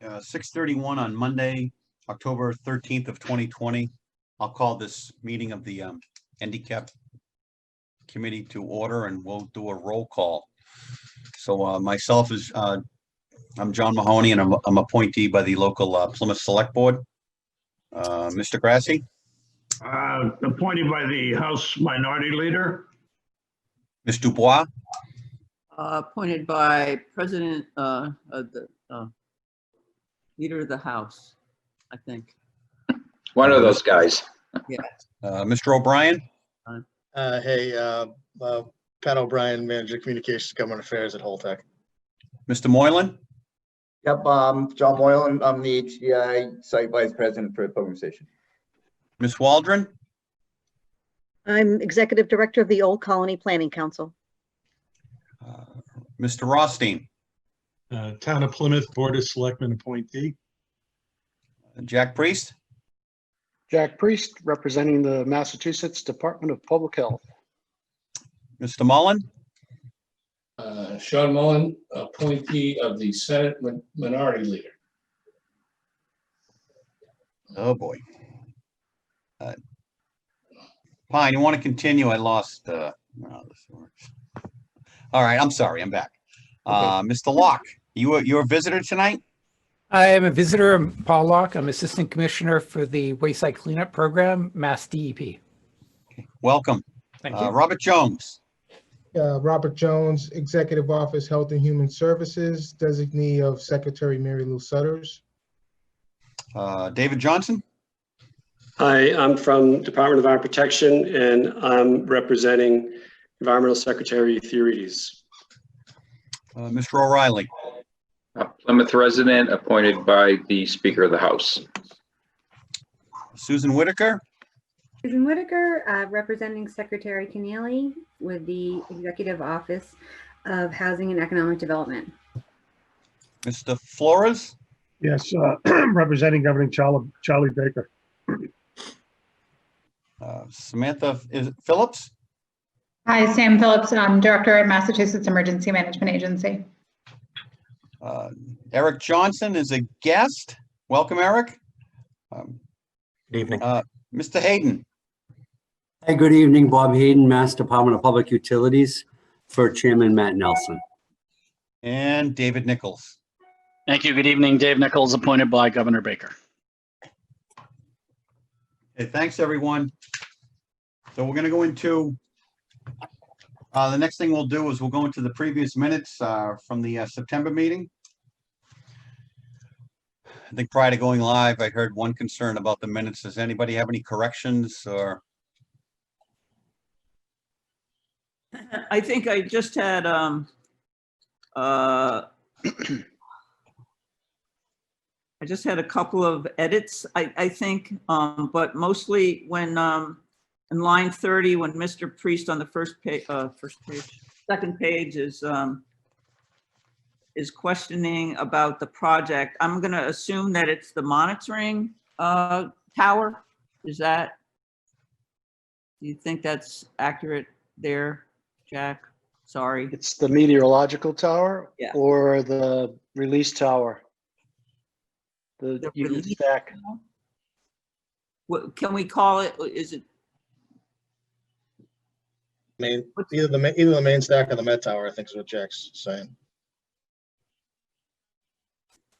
6:31 on Monday, October 13th of 2020. I'll call this meeting of the NDCAP committee to order, and we'll do a roll call. So myself is, I'm John Mahoney, and I'm appointee by the local Plymouth Select Board. Mr. Grassi? Appointed by the House Minority Leader. Ms. Dubois? Appointed by President, the Leader of the House, I think. One of those guys. Yeah. Mr. O'Brien? Pat O'Brien, Manager of Communications, Government Affairs at Holtec. Mr. Moylan? Yep, John Moylan. I'm the HDI Site Vice President for the Pilgrim Station. Ms. Waldron? I'm Executive Director of the Old Colony Planning Council. Mr. Rothstein? Town of Plymouth Board of Selectmen appointee. Jack Priest? Jack Priest, representing the Massachusetts Department of Public Health. Mr. Mullen? Sean Mullen, appointee of the Senate Minority Leader. Oh, boy. Pine, you want to continue? I lost. No, this works. All right, I'm sorry. I'm back. Mr. Locke, you're a visitor tonight? I am a visitor. I'm Paul Locke. I'm Assistant Commissioner for the Wayside Cleanup Program, Mass DEP. Okay, welcome. Thank you. Robert Jones. Robert Jones, Executive Office, Health and Human Services, designee of Secretary Mary Lou Sutters. David Johnson. Hi, I'm from Department of Environmental Protection, and I'm representing Environmental Secretary Theoretes. Mr. O'Reilly. Plymouth resident appointed by the Speaker of the House. Susan Whitaker. Susan Whitaker, representing Secretary Keneally with the Executive Office of Housing and Economic Development. Mr. Flores. Yes, representing Governor Charlie Baker. Samantha Phillips. Hi, Sam Phillips. I'm Director at Massachusetts Emergency Management Agency. Eric Johnson is a guest. Welcome, Eric. Good evening. Mr. Hayden. Hey, good evening. Bob Hayden, Mass Department of Public Utilities, for Chairman Matt Nelson. And David Nichols. Thank you. Good evening. Dave Nichols, appointed by Governor Baker. Hey, thanks, everyone. So we're going to go into the next thing we'll do is we'll go into the previous minutes from the September meeting. I think prior to going live, I heard one concern about the minutes. Does anybody have any corrections or? I think I just had I just had a couple of edits, I think, but mostly when in line 30, when Mr. Priest on the second page is questioning about the project. I'm going to assume that it's the monitoring tower. Do you think that's accurate there, Jack? Sorry. It's the meteorological tower, yeah, or the release tower? The unit stack. What can we call it? Is it Either the main stack or the Met Tower, I think is what Jack's saying.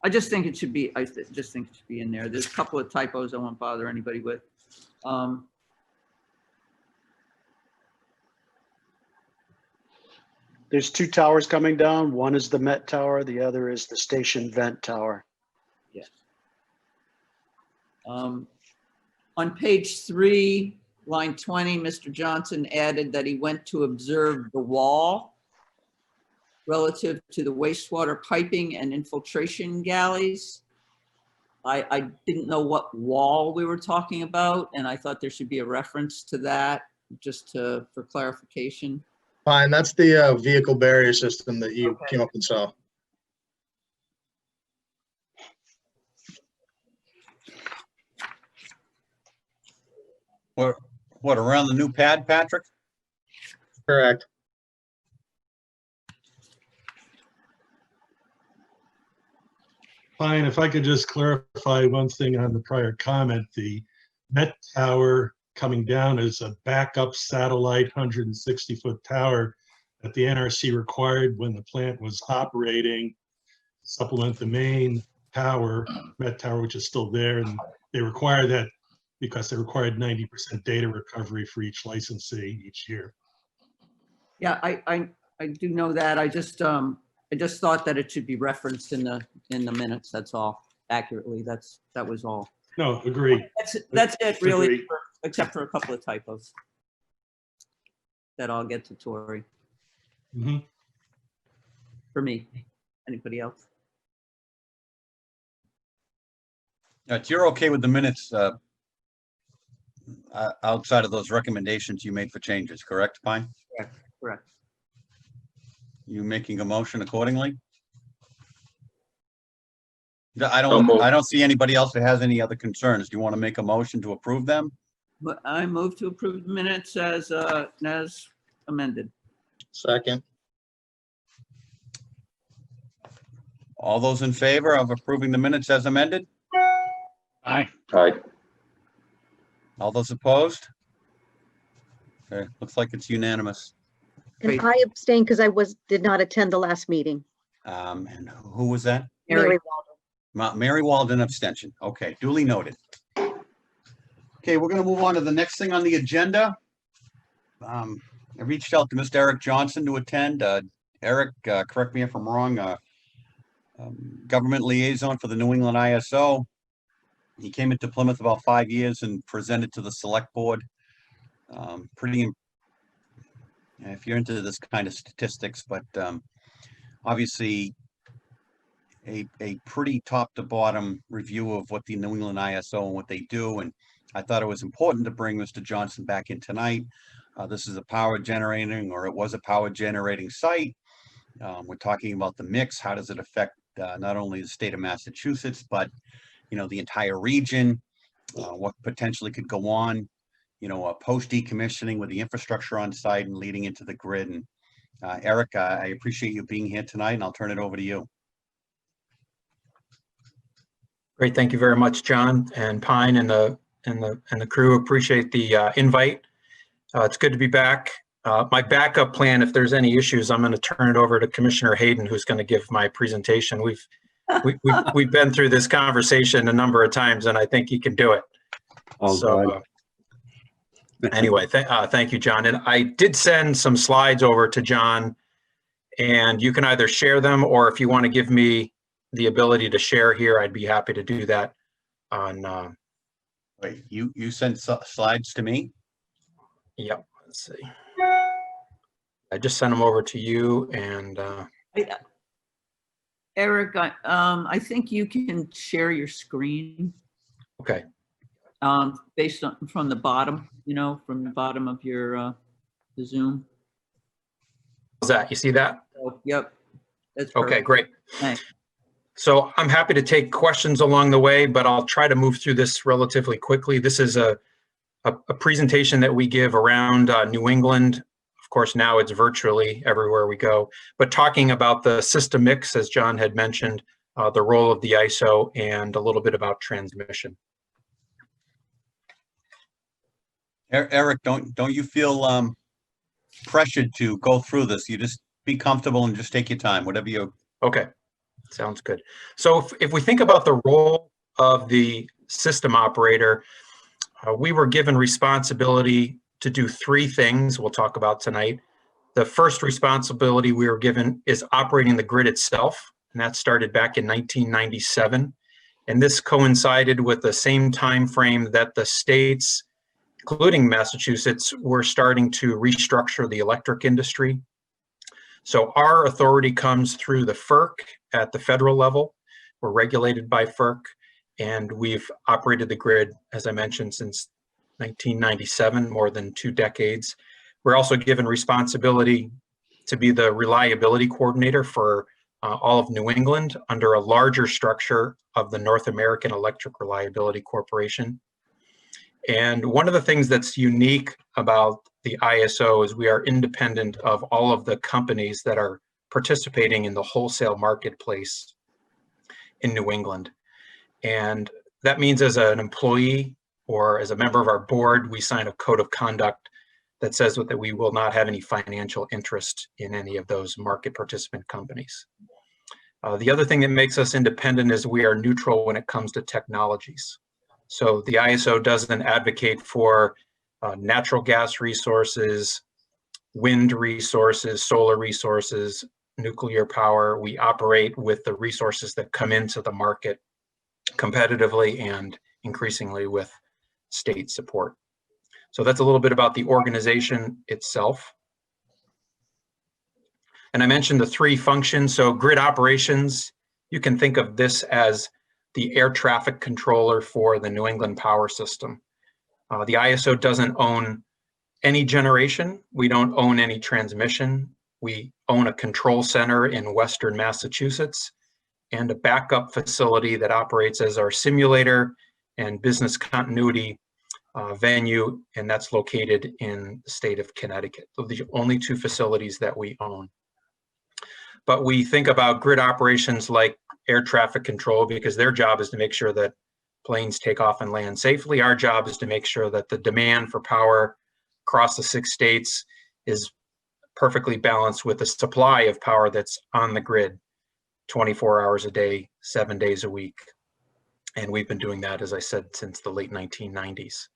I just think it should be. I just think it should be in there. There's a couple of typos I won't bother anybody with. There's two towers coming down. One is the Met Tower. The other is the station vent tower. Yes. On page 3, line 20, Mr. Johnson added that he went to observe the wall relative to the wastewater piping and infiltration galleys. I didn't know what wall we were talking about, and I thought there should be a reference to that just for clarification. Fine, that's the vehicle barrier system that you came up and saw. What, around the new pad, Patrick? Correct. Fine, if I could just clarify one thing on the prior comment, the Met Tower coming down is a backup satellite 160-foot tower that the NRC required when the plant was operating, supplement the main tower, Met Tower, which is still there. And they require that because they required 90% data recovery for each licensee each year. Yeah, I do know that. I just thought that it should be referenced in the minutes. That's all, accurately. That was all. No, agree. That's it really, Agree. except for a couple of typos that I'll get to Tori. Mhm. For me. Anybody else? You're okay with the minutes outside of those recommendations you made for changes, correct, Pine? Correct. You making a motion accordingly? I So moved. don't see anybody else that has any other concerns. Do you want to make a motion to approve them? But I move to approve the minutes as amended. Second. All those in favor of approving the minutes as amended? Aye. Aye. All those opposed? Okay, looks like it's unanimous. And I abstained because I did not attend the last meeting. And who was that? Mary Mary Walden abstention. Okay, duly noted. Okay, we're going to move on to the next thing on the agenda. I reached out to Mr. Eric Johnson to attend. Eric, correct me if I'm wrong, government liaison for the New England ISO. He came into Plymouth about 5 years and presented to the select board. If you're into this kind of statistics, but obviously a pretty top to bottom review of what the New England ISO and what they do. And I thought it was important to bring Mr. Johnson back in tonight. This is a power generating, or it was a power generating site. We're talking about the mix. How does it affect not only the state of Massachusetts, but the entire region? What potentially could go on? Post decommissioning with the infrastructure on site and leading into the grid. And Eric, I appreciate you being here tonight, and I'll turn it over to you. Great, thank you very much, John and Pine and the crew. Appreciate the invite. It's good to be back. My backup plan, if there's any issues, I'm going to turn it over to Commissioner Hayden, who's going to give my presentation. We've been through this conversation a number of times, and I think he can do it. Anyway, thank you, John. And I did send some slides over to John, and you can either share them, or if you want to give me the ability to share here, I'd be happy to do that. Wait, you sent slides to me? Yep. Let's see. I just sent them over to you, and Eric, I think you can share your screen. Okay. Based on from the bottom, from the bottom of your the Zoom. How's that? You see that? Oh, yep. That's okay. Perfect. Great. Thanks. So I'm happy to take questions along the way, but I'll try to move through this relatively quickly. This is a presentation that we give around New England. Of course, now it's virtually everywhere we go, but talking about the system mix, as John had mentioned, the role of the ISO, and a little bit about transmission. Eric, don't you feel pressured to go through this? You just be comfortable and just take your time, whatever you. Okay, sounds good. So if we think about the role of the system operator, we were given responsibility to do three things we'll talk about tonight. The first responsibility we were given is operating the grid itself, and that started back in 1997. And this coincided with the same time frame that the states, including Massachusetts, were starting to restructure the electric industry. So our authority comes through the FERC at the federal level. We're regulated by FERC, and we've operated the grid, as I mentioned, since 1997, more than 2 decades. We're also given responsibility to be the reliability coordinator for all of New England under a larger structure of the North American Electric Reliability Corporation. And one of the things that's unique about the ISO is we are independent of all of the companies that are participating in the wholesale marketplace. in New England. And that means as an employee or as a member of our board, we sign a code of conduct that says that we will not have any financial interest in any of those market participant companies. The other thing that makes us independent is we are neutral when it comes to technologies. So the ISO doesn't advocate for natural gas resources, wind resources, solar resources, nuclear power. We operate with the resources that come into the market competitively and increasingly with state support. So that's a little bit about the organization itself. And I mentioned the three functions. So grid operations, you can think of this as the air traffic controller for the New England power system. The ISO doesn't own any generation. We don't own any transmission. We own a control center in Western Massachusetts and a backup facility that operates as our simulator and business continuity venue, and that's located in the state of Connecticut. So the only two facilities that we own. But we think about grid operations like air traffic control because their job is to make sure that planes take off and land safely. Our job is to make sure that the demand for power across the 6 states is perfectly balanced with the supply of power that's on the grid 24 hours a day, 7 days a week. And we've been doing that, as I said, since the late 1990s.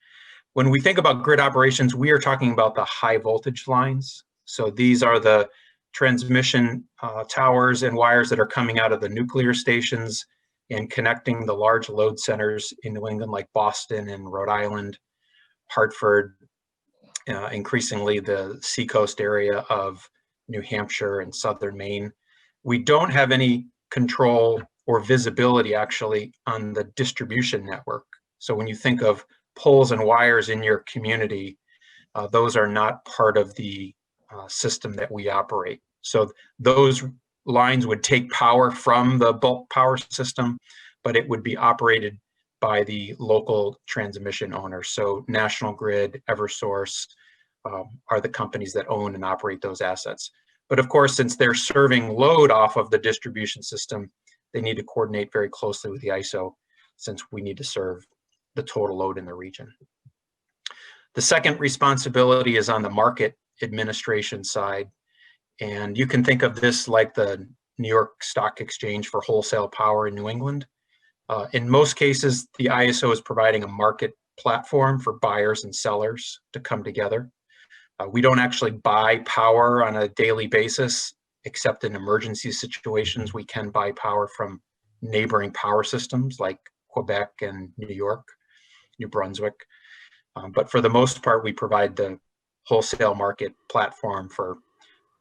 When we think about grid operations, we are talking about the high voltage lines. So these are the transmission towers and wires that are coming out of the nuclear stations and connecting the large load centers in New England like Boston and Rhode Island, Hartford, increasingly the seacoast area of New Hampshire and southern Maine. We don't have any control or visibility actually on the distribution network. So when you think of poles and wires in your community, those are not part of the system that we operate. So those lines would take power from the bulk power system, but it would be operated by the local transmission owners. So National Grid, Eversource are the companies that own and operate those assets. But of course, since they're serving load off of the distribution system, they need to coordinate very closely with the ISO since we need to serve the total load in the region. The second responsibility is on the market administration side. And you can think of this like the New York Stock Exchange for wholesale power in New England. In most cases, the ISO is providing a market platform for buyers and sellers to come together. We don't actually buy power on a daily basis, except in emergency situations. We can buy power from neighboring power systems like Quebec and New York, New Brunswick. But for the most part, we provide the wholesale market platform for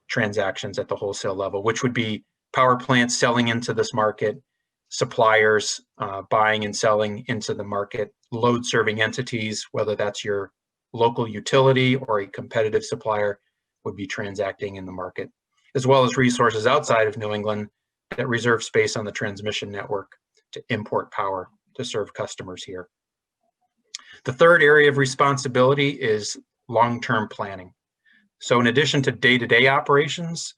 transactions at the wholesale level, which would be power plants selling into this market, suppliers buying and selling into the market, load serving entities, whether that's your local utility or a competitive supplier, would be transacting in the market, as well as resources outside of New England that reserve space on the transmission network to import power to serve customers here. The third area of responsibility is long-term planning. So in addition to day-to-day operations,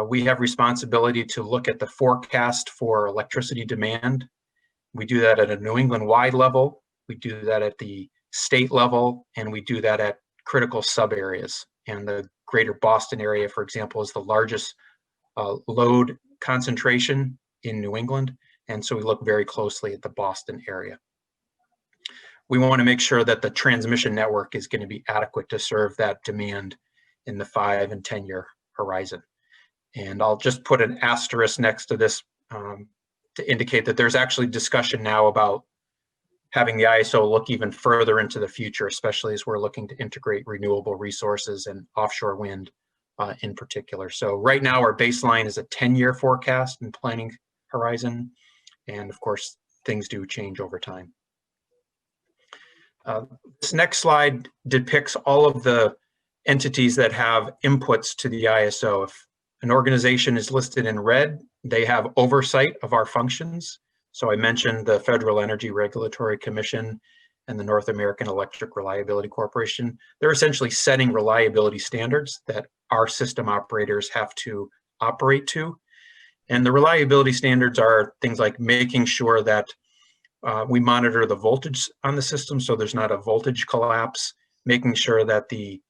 we have responsibility to look at the forecast for electricity demand. We do that at a New England-wide level. We do that at the state level, and we do that at critical sub-areas. And the greater Boston area, for example, is the largest load concentration in New England. And so we look very closely at the Boston area. We want to make sure that the transmission network is going to be adequate to serve that demand in the 5 and 10-year horizon. And I'll just put an asterisk next to this to indicate that there's actually discussion now about having the ISO look even further into the future, especially as we're looking to integrate renewable resources and offshore wind in particular. So right now our baseline is a 10-year forecast and planning horizon. And of course, things do change over time. This next slide depicts all of the entities that have inputs to the ISO. If an organization is listed in red, they have oversight of our functions. So I mentioned the Federal Energy Regulatory Commission and the North American Electric Reliability Corporation. They're essentially setting reliability standards that our system operators have to operate to. And the reliability standards are things like making sure that we monitor the voltage on the system so there's not a voltage collapse, making sure that the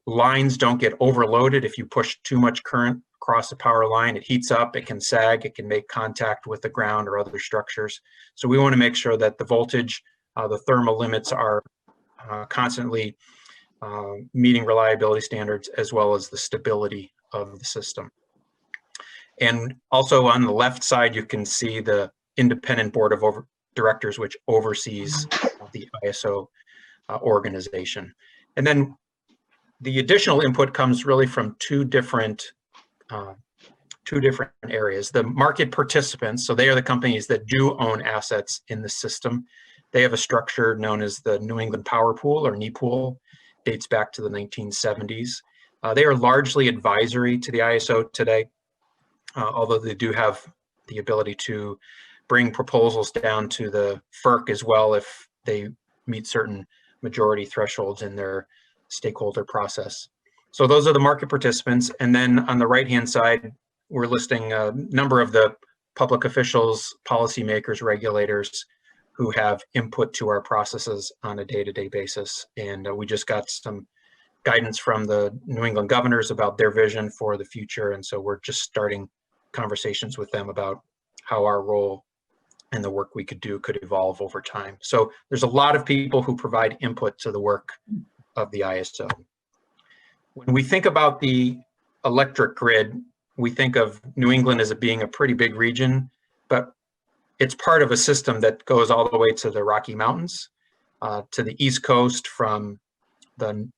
lines don't get overloaded. If you push too much current across the power line, it heats up, it can sag, it can make contact with the ground or other structures. So we want to make sure that the voltage, the thermal limits are constantly meeting reliability standards, as well as the stability of the system. And also on the left side, you can see the independent board of directors, which oversees the ISO organization. And then the additional input comes really from two different areas. The market participants, so they are the companies that do own assets in the system. They have a structure known as the New England Power Pool, or NEPOOL, dates back to the 1970s. They are largely advisory to the ISO today, although they do have the ability to bring proposals down to the FERC as well if they meet certain majority thresholds in their stakeholder process. So those are the market participants. And then on the right-hand side, we're listing a number of the public officials, policymakers, regulators who have input to our processes on a day-to-day basis. And we just got some guidance from the New England governors about their vision for the future. And so we're just starting conversations with them about how our role and the work we could do could evolve over time. So there's a lot of people who provide input to the work of the ISO. When we think about the electric grid, we think of New England as being a pretty big region, but it's part of a system that goes all the way to the Rocky Mountains, to the East Coast, from the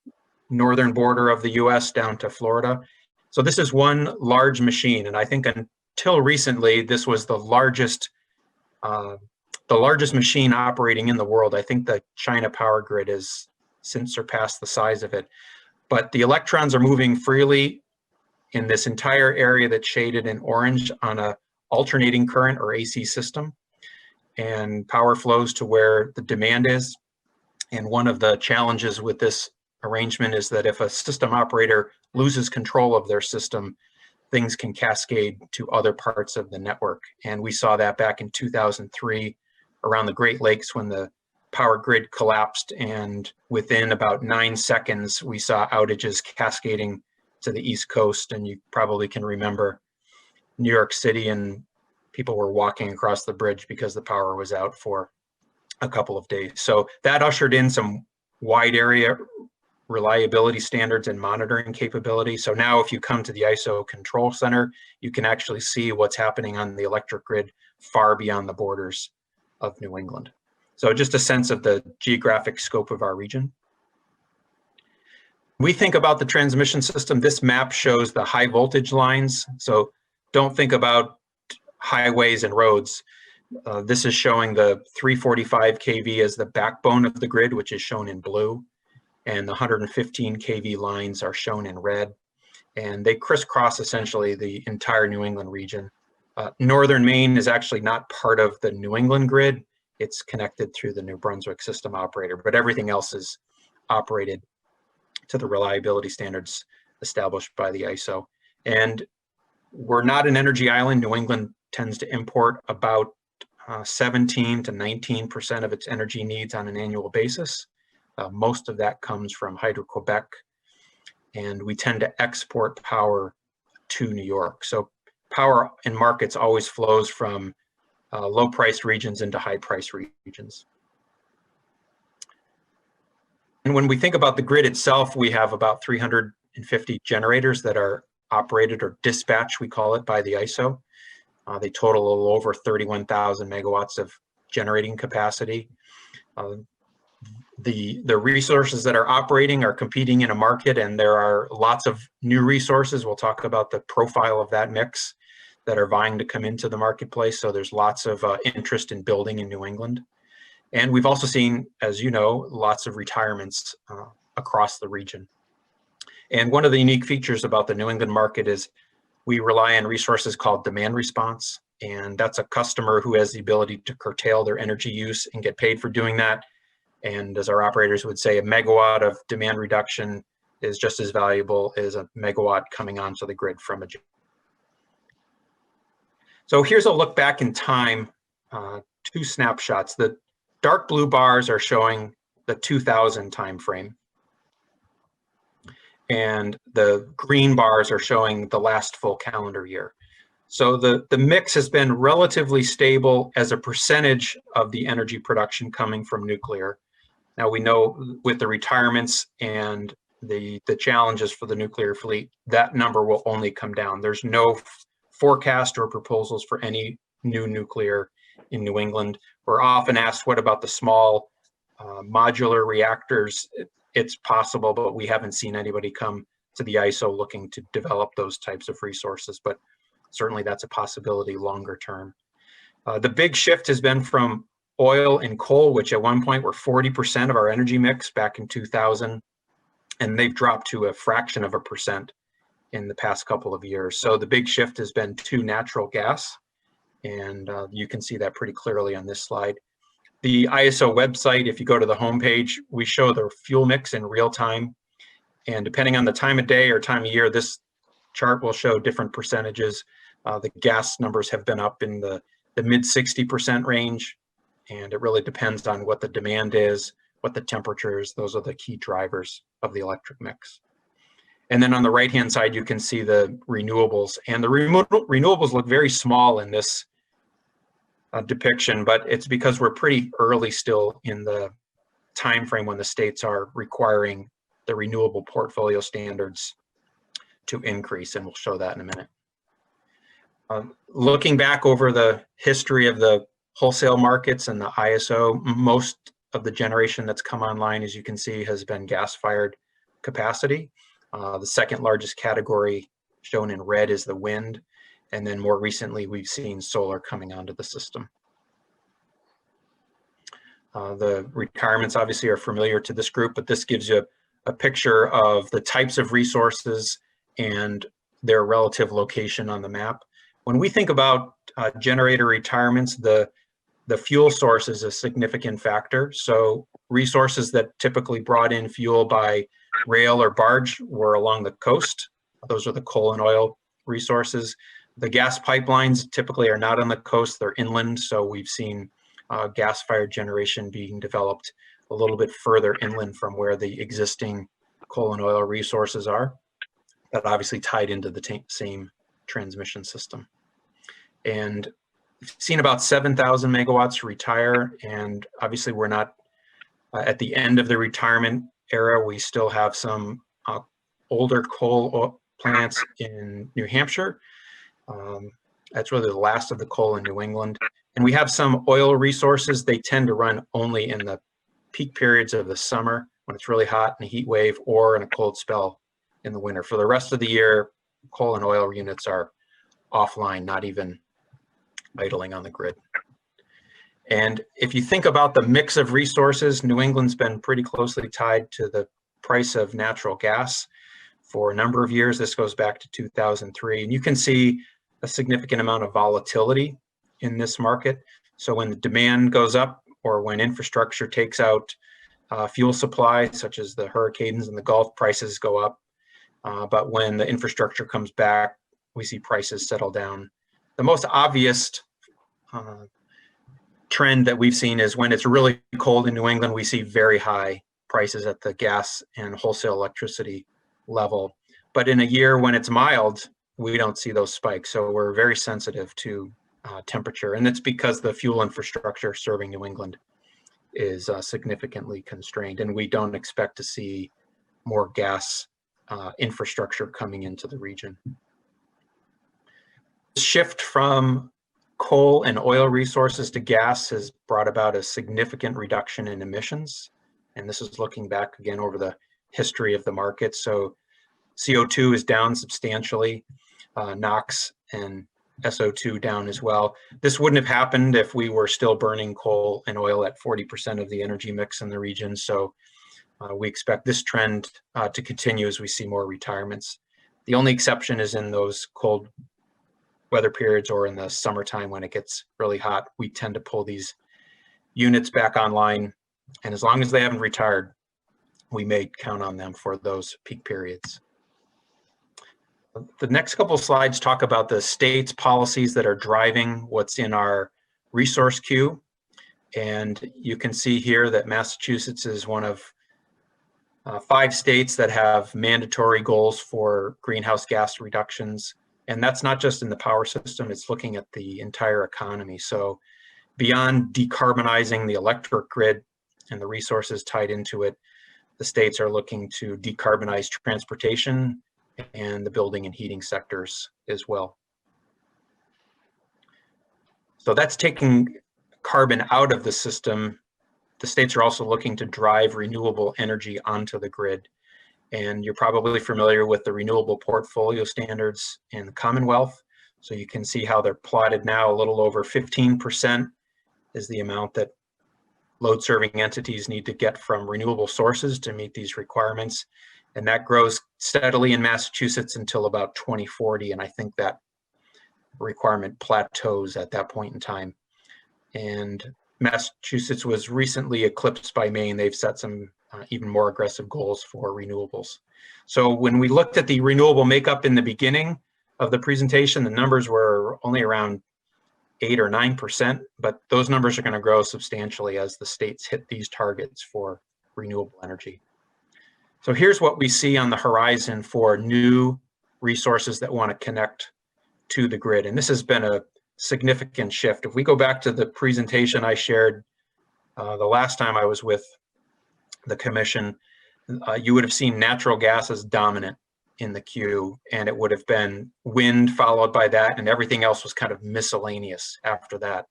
northern border of the US down to Florida. So this is one large machine, and I think until recently, this was the largest machine operating in the world. I think the China power grid has since surpassed the size of it. But the electrons are moving freely in this entire area that's shaded in orange on a alternating current or AC system, and power flows to where the demand is. And one of the challenges with this arrangement is that if a system operator loses control of their system, things can cascade to other parts of the network. And we saw that back in 2003 around the Great Lakes when the power grid collapsed, and within about 9 seconds, we saw outages cascading to the East Coast. And you probably can remember New York City, and people were walking across the bridge because the power was out for a couple of days. So that ushered in some wide area reliability standards and monitoring capability. So now if you come to the ISO Control Center, you can actually see what's happening on the electric grid far beyond the borders of New England. So just a sense of the geographic scope of our region. We think about the transmission system. This map shows the high voltage lines. So don't think about highways and roads. This is showing the 345 kV as the backbone of the grid, which is shown in blue. And the 115 kV lines are shown in red. And they crisscross essentially the entire New England region. Northern Maine is actually not part of the New England grid. It's connected through the New Brunswick system operator, but everything else is operated to the reliability standards established by the ISO. And we're not an energy island. New England tends to import about 17 to 19% of its energy needs on an annual basis. Most of that comes from Hydro-Quebec, and we tend to export power to New York. So power in markets always flows from low-priced regions into high-priced regions. And when we think about the grid itself, we have about 350 generators that are operated, or dispatched, we call it, by the ISO. They total a little over 31,000 megawatts of generating capacity. The resources that are operating are competing in a market, and there are lots of new resources. We'll talk about the profile of that mix that are vying to come into the marketplace. So there's lots of interest in building in New England. And we've also seen, as you know, lots of retirements across the region. And one of the unique features about the New England market is we rely on resources called demand response. And that's a customer who has the ability to curtail their energy use and get paid for doing that. And as our operators would say, a megawatt of demand reduction is just as valuable as a megawatt coming onto the grid from a. So here's a look back in time, 2 snapshots. The dark blue bars are showing the 2000 timeframe, and the green bars are showing the last full calendar year. So the mix has been relatively stable as a percentage of the energy production coming from nuclear. Now we know with the retirements and the challenges for the nuclear fleet, that number will only come down. There's no forecast or proposals for any new nuclear in New England. We're often asked, what about the small modular reactors? It's possible, but we haven't seen anybody come to the ISO looking to develop those types of resources, but certainly that's a possibility longer term. The big shift has been from oil and coal, which at one point were 40% of our energy mix back in 2000, and they've dropped to a fraction of a percent in the past couple of years. So the big shift has been to natural gas, and you can see that pretty clearly on this slide. The ISO website, if you go to the homepage, we show the fuel mix in real time, and depending on the time of day or time of year, this chart will show different percentages. The gas numbers have been up in the mid 60% range, and it really depends on what the demand is, what the temperature is. Those are the key drivers of the electric mix. And then on the right-hand side, you can see the renewables, and the renewables look very small in this depiction, but it's because we're pretty early still in the time frame when the states are requiring the renewable portfolio standards to increase, and we'll show that in a minute. Looking back over the history of the wholesale markets and the ISO, most of the generation that's come online, as you can see, has been gas-fired capacity. The second largest category shown in red is the wind, and then more recently we've seen solar coming onto the system. The retirements obviously are familiar to this group, but this gives you a picture of the types of resources and their relative location on the map. When we think about generator retirements, the fuel source is a significant factor. So resources that typically brought in fuel by rail or barge were along the coast. Those are the coal and oil resources. The gas pipelines typically are not on the coast, they're inland. So we've seen gas-fired generation being developed a little bit further inland from where the existing coal and oil resources are, but obviously tied into the same transmission system. And we've seen about 7,000 megawatts retire, and obviously we're not at the end of the retirement era. We still have some older coal plants in New Hampshire. That's really the last of the coal in New England. And we have some oil resources. They tend to run only in the peak periods of the summer when it's really hot in a heat wave, or in a cold spell in the winter. For the rest of the year, coal and oil units are offline, not even idling on the grid. And if you think about the mix of resources, New England's been pretty closely tied to the price of natural gas for a number of years. This goes back to 2003, and you can see a significant amount of volatility in this market. So when the demand goes up, or when infrastructure takes out fuel supply, such as the hurricanes in the Gulf, prices go up. But when the infrastructure comes back, we see prices settle down. The most obvious trend that we've seen is when it's really cold in New England, we see very high prices at the gas and wholesale electricity level. But in a year when it's mild, we don't see those spikes. So we're very sensitive to temperature, and it's because the fuel infrastructure serving New England is significantly constrained, and we don't expect to see more gas infrastructure coming into the region. The shift from coal and oil resources to gas has brought about a significant reduction in emissions, and this is looking back again over the history of the market. So CO2 is down substantially, NOx and SO2 down as well. This wouldn't have happened if we were still burning coal and oil at 40% of the energy mix in the region. So we expect this trend to continue as we see more retirements. The only exception is in those cold weather periods or in the summertime when it gets really hot. We tend to pull these units back online, and as long as they haven't retired, we may count on them for those peak periods. The next couple of slides talk about the state's policies that are driving what's in our resource queue. And you can see here that Massachusetts is one of 5 states that have mandatory goals for greenhouse gas reductions. And that's not just in the power system, it's looking at the entire economy. So beyond decarbonizing the electric grid and the resources tied into it, the states are looking to decarbonize transportation and the building and heating sectors as well. So that's taking carbon out of the system. The states are also looking to drive renewable energy onto the grid. And you're probably familiar with the renewable portfolio standards in the Commonwealth. So you can see how they're plotted now. A little over 15% is the amount that load serving entities need to get from renewable sources to meet these requirements. And that grows steadily in Massachusetts until about 2040. And I think that requirement plateaus at that point in time. And Massachusetts was recently eclipsed by Maine. They've set some even more aggressive goals for renewables. So when we looked at the renewable makeup in the beginning of the presentation, the numbers were only around 8 or 9%, but those numbers are going to grow substantially as the states hit these targets for renewable energy. So here's what we see on the horizon for new resources that want to connect to the grid. And this has been a significant shift. If we go back to the presentation I shared the last time I was with the commission, you would have seen natural gas as dominant in the queue, and it would have been wind followed by that, and everything else was kind of miscellaneous after that.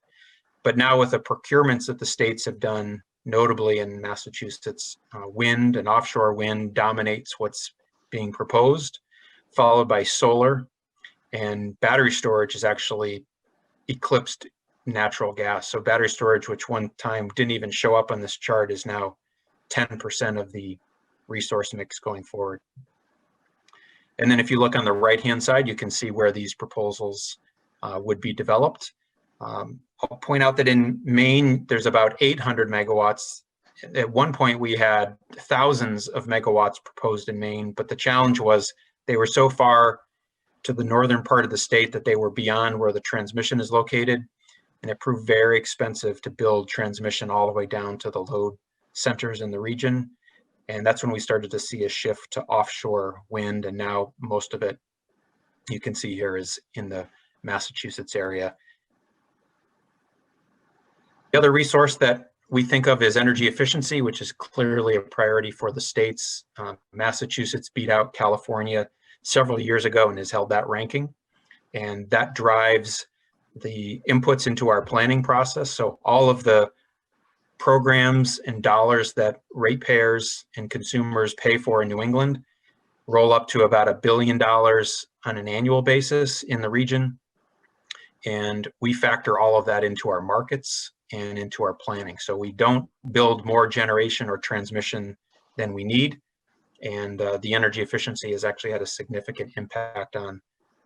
But now with the procurements that the states have done, notably in Massachusetts, wind and offshore wind dominates what's being proposed, followed by solar, and battery storage is actually eclipsed natural gas. So battery storage, which one time didn't even show up on this chart, is now 10% of the resource mix going forward. And then if you look on the right-hand side, you can see where these proposals would be developed. I'll point out that in Maine, there's about 800 megawatts. At one point, we had thousands of megawatts proposed in Maine, but the challenge was they were so far to the northern part of the state that they were beyond where the transmission is located, and it proved very expensive to build transmission all the way down to the load centers in the region. And that's when we started to see a shift to offshore wind, and now most of it you can see here is in the Massachusetts area. The other resource that we think of is energy efficiency, which is clearly a priority for the states. Massachusetts beat out California several years ago and has held that ranking. And that drives the inputs into our planning process. So all of the programs and dollars that ratepayers and consumers pay for in New England roll up to about $1 billion on an annual basis in the region. And we factor all of that into our markets and into our planning. So we don't build more generation or transmission than we need. And the energy efficiency has actually had a significant impact on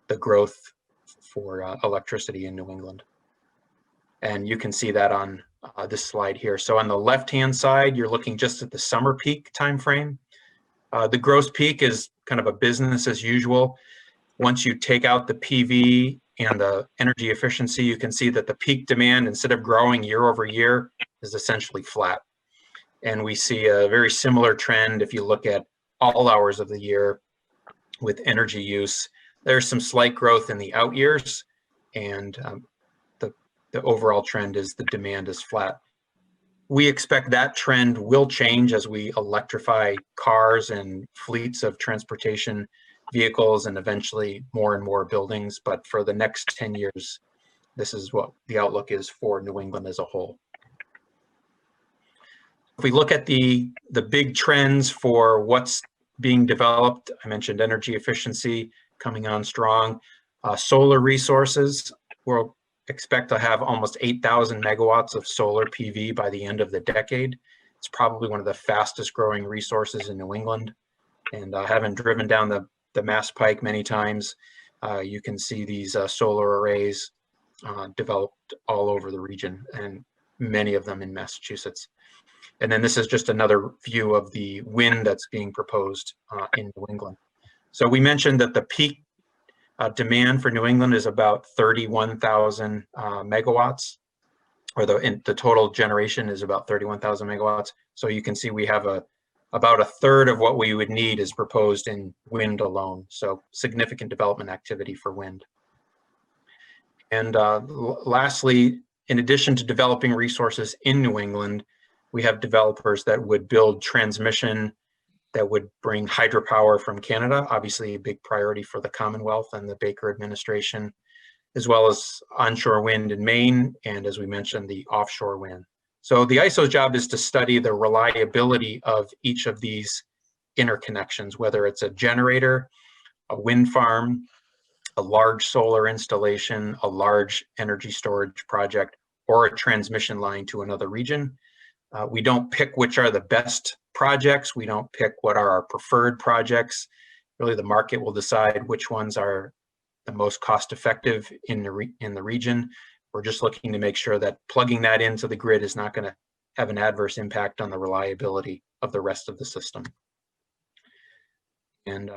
the growth for electricity in New England. And you can see that on this slide here. So on the left-hand side, you're looking just at the summer peak time frame. The gross peak is kind of a business as usual. Once you take out the PV and the energy efficiency, you can see that the peak demand, instead of growing year over year, is essentially flat. And we see a very similar trend if you look at all hours of the year with energy use. There's some slight growth in the out years, and the overall trend is the demand is flat. We expect that trend will change as we electrify cars and fleets of transportation vehicles and eventually more and more buildings. But for the next 10 years, this is what the outlook is for New England as a whole. If we look at the big trends for what's being developed, I mentioned energy efficiency coming on strong. Solar resources, we'll expect to have almost 8,000 megawatts of solar PV by the end of the decade. It's probably one of the fastest growing resources in New England. And having driven down the Mass Pike many times, you can see these solar arrays developed all over the region, and many of them in Massachusetts. And then this is just another view of the wind that's being proposed in New England. So we mentioned that the peak Demand for New England is about 31,000 megawatts, or the total generation is about 31,000 megawatts. So you can see we have about a third of what we would need is proposed in wind alone. So significant development activity for wind. And lastly, in addition to developing resources in New England, we have developers that would build transmission, that would bring hydropower from Canada, obviously a big priority for the Commonwealth and the Baker administration, as well as onshore wind in Maine, and as we mentioned, the offshore wind. So the ISO's job is to study the reliability of each of these interconnections, whether it's a generator, a wind farm, a large solar installation, a large energy storage project, or a transmission line to another region. We don't pick which are the best projects. We don't pick what are our preferred projects. Really, the market will decide which ones are the most cost effective in the region. We're just looking to make sure that plugging that into the grid is not going to have an adverse impact on the reliability of the rest of the system. And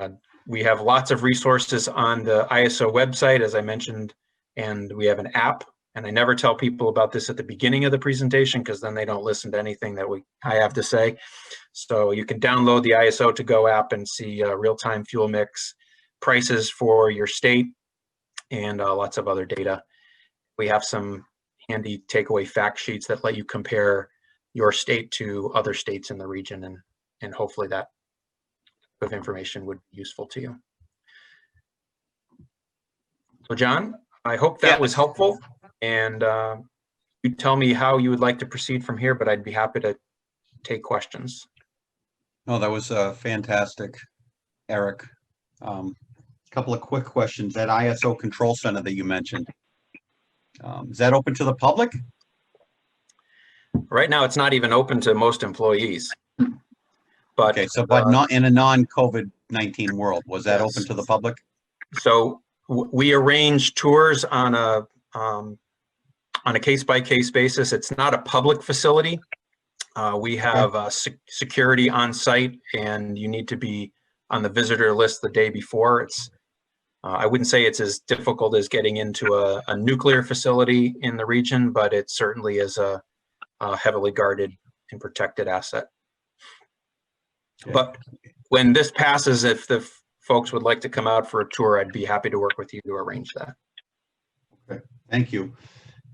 we have lots of resources on the ISO website, as I mentioned, and we have an app. And I never tell people about this at the beginning of the presentation because then they don't listen to anything that I have to say. So you can download the ISO To Go app and see real-time fuel mix, prices for your state, and lots of other data. We have some handy takeaway fact sheets that let you compare your state to other states in the region, and hopefully that of information would be useful to you. So John, I hope that was helpful. And you tell me how you would like to proceed from here, but I'd be happy to take questions. No, that was fantastic, Eric. A couple of quick questions. That ISO control center that you mentioned, is that open to the public? Right now, it's not even open to most employees. But okay, so but not in a non-COVID-19 world, was that open to the public? So we arrange tours on a case-by-case basis. It's not a public facility. We have security on site, and you need to be on the visitor list the day before. It's I wouldn't say it's as difficult as getting into a nuclear facility in the region, but it certainly is a heavily guarded and protected asset. Okay. But when this passes, if the folks would like to come out for a tour, I'd be happy to work with you to arrange that. Okay, thank you.